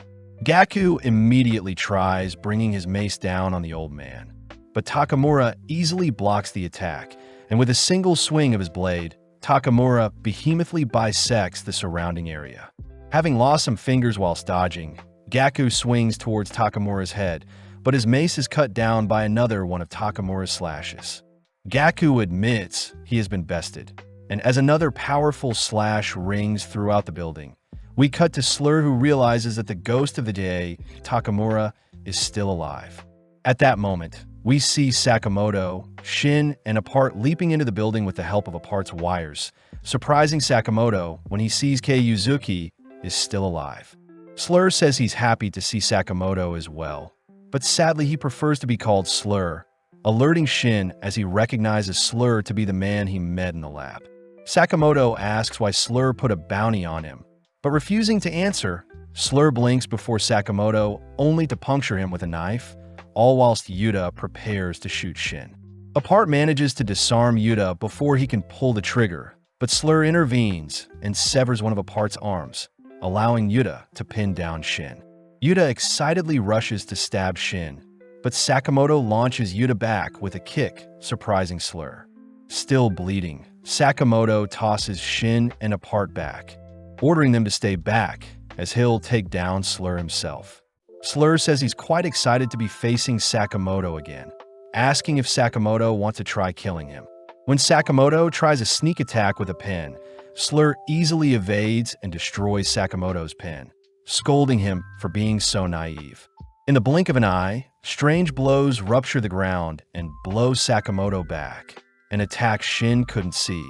Gaku immediately tries bringing his mace down on the old man, but Takamura easily blocks the attack, and with a single swing of his blade, Takamura behemothly bisects the surrounding area. Having lost some fingers whilst dodging, Gaku swings towards Takamura's head, but his mace is cut down by another one of Takamura's slashes. Gaku admits he has been bested, and as another powerful slash rings throughout the building, we cut to Slur, who realizes that the ghost of the day, Takamura, is still alive. At that moment, we see Sakamoto, Shin, and Apart leaping into the building with the help of Apart's wires, surprising Sakamoto when he sees Kei Yuzuki is still alive. Slur says he's happy to see Sakamoto as well, but sadly he prefers to be called Slur, alerting Shin as he recognizes Slur to be the man he met in the lab. Sakamoto asks why Slur put a bounty on him, but refusing to answer, Slur blinks before Sakamoto only to puncture him with a knife, all whilst Yuta prepares to shoot Shin. Apart manages to disarm Yuta before he can pull the trigger, but Slur intervenes and severs one of Apart's arms, allowing Yuta to pin down Shin. Yuta excitedly rushes to stab Shin, but Sakamoto launches Yuta back with a kick, surprising Slur. Still bleeding, Sakamoto tosses Shin and Apart back, ordering them to stay back as he'll take down Slur himself. Slur says he's quite excited to be facing Sakamoto again, asking if Sakamoto wants to try killing him. When Sakamoto tries a sneak attack with a pen, Slur easily evades and destroys Sakamoto's pen, scolding him for being so naive. In the blink of an eye, strange blows rupture the ground and blow Sakamoto back, an attack Shin couldn't see.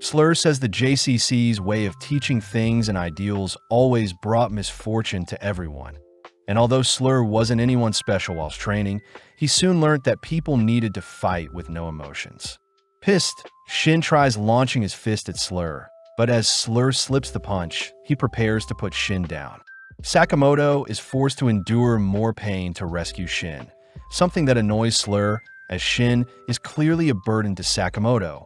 Slur says the JCC's way of teaching things and ideals always brought misfortune to everyone. And although Slur wasn't anyone special whilst training, he soon learned that people needed to fight with no emotions. Pissed, Shin tries launching his fist at Slur, but as Slur slips the punch, he prepares to put Shin down. Sakamoto is forced to endure more pain to rescue Shin, something that annoys Slur, as Shin is clearly a burden to Sakamoto.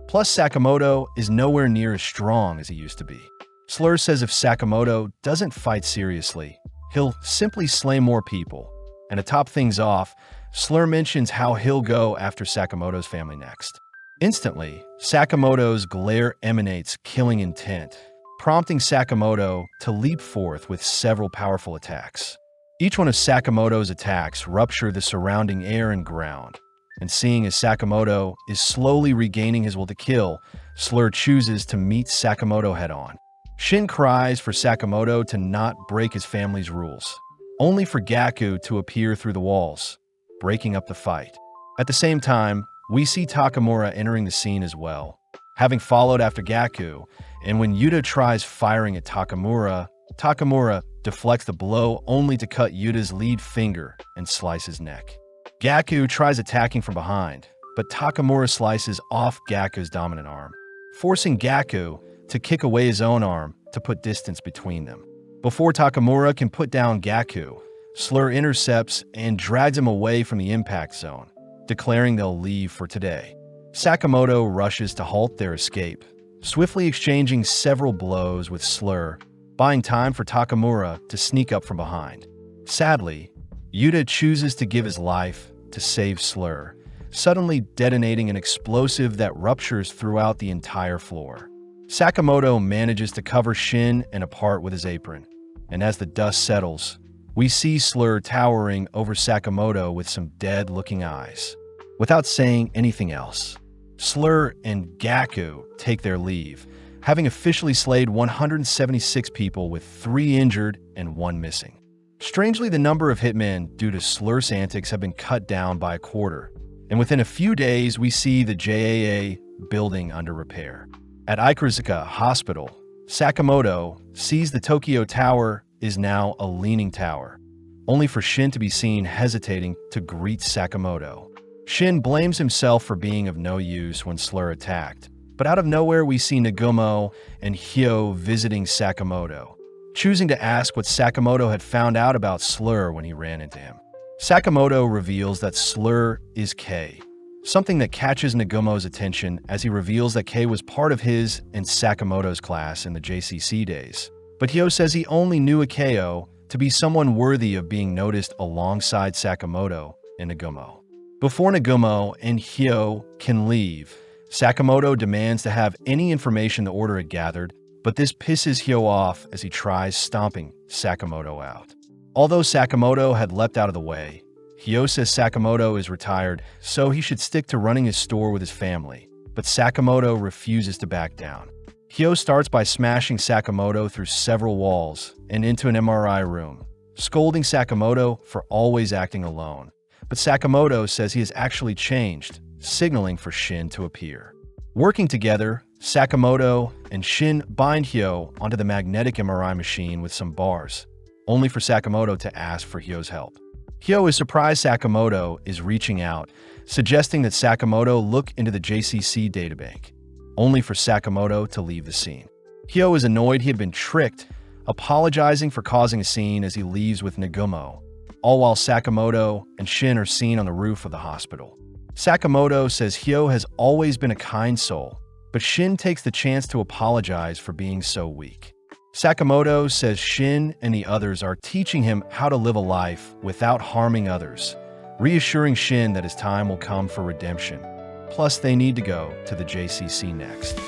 Plus, Sakamoto is nowhere near as strong as he used to be. Slur says if Sakamoto doesn't fight seriously, he'll simply slay more people. And to top things off, Slur mentions how he'll go after Sakamoto's family next. Instantly, Sakamoto's glare emanates killing intent, prompting Sakamoto to leap forth with several powerful attacks. Each one of Sakamoto's attacks rupture the surrounding air and ground, and seeing as Sakamoto is slowly regaining his will to kill, Slur chooses to meet Sakamoto head-on. Shin cries for Sakamoto to not break his family's rules, only for Gaku to appear through the walls, breaking up the fight. At the same time, we see Takamura entering the scene as well, having followed after Gaku, and when Yuta tries firing at Takamura, Takamura deflects the blow only to cut Yuta's lead finger and slice his neck. Gaku tries attacking from behind, but Takamura slices off Gaku's dominant arm, forcing Gaku to kick away his own arm to put distance between them. Before Takamura can put down Gaku, Slur intercepts and drags him away from the impact zone, declaring they'll leave for today. Sakamoto rushes to halt their escape, swiftly exchanging several blows with Slur, buying time for Takamura to sneak up from behind. Sadly, Yuta chooses to give his life to save Slur, suddenly detonating an explosive that ruptures throughout the entire floor. Sakamoto manages to cover Shin and Apart with his apron, and as the dust settles, we see Slur towering over Sakamoto with some dead-looking eyes. Without saying anything else, Slur and Gaku take their leave, having officially slayed 176 people with 3 injured and 1 missing. Strangely, the number of hitmen due to Slur's antics have been cut down by a quarter, and within a few days we see the JAA building under repair. At Ikuzuka Hospital, Sakamoto sees the Tokyo Tower is now a leaning tower, only for Shin to be seen hesitating to greet Sakamoto. Shin blames himself for being of no use when Slur attacked, but out of nowhere we see Nagumo and Hyo visiting Sakamoto, choosing to ask what Sakamoto had found out about Slur when he ran into him. Sakamoto reveals that Slur is K, something that catches Nagumo's attention as he reveals that K was part of his and Sakamoto's class in the JCC days. But Hyo says he only knew Akeo to be someone worthy of being noticed alongside Sakamoto and Nagumo. Before Nagumo and Hyo can leave, Sakamoto demands to have any information the Order had gathered, but this pisses Hyo off as he tries stomping Sakamoto out. Although Sakamoto had leapt out of the way, Hyo says Sakamoto is retired, so he should stick to running his store with his family, but Sakamoto refuses to back down. Hyo starts by smashing Sakamoto through several walls and into an MRI room, scolding Sakamoto for always acting alone. But Sakamoto says he has actually changed, signaling for Shin to appear. Working together, Sakamoto and Shin bind Hyo onto the magnetic MRI machine with some bars, only for Sakamoto to ask for Hyo's help. Hyo is surprised Sakamoto is reaching out, suggesting that Sakamoto look into the JCC databank, only for Sakamoto to leave the scene. Hyo is annoyed he had been tricked, apologizing for causing a scene as he leaves with Nagumo, all while Sakamoto and Shin are seen on the roof of the hospital. Sakamoto says Hyo has always been a kind soul, but Shin takes the chance to apologize for being so weak. Sakamoto says Shin and the others are teaching him how to live a life without harming others, reassuring Shin that his time will come for redemption. Plus, they need to go to the JCC next.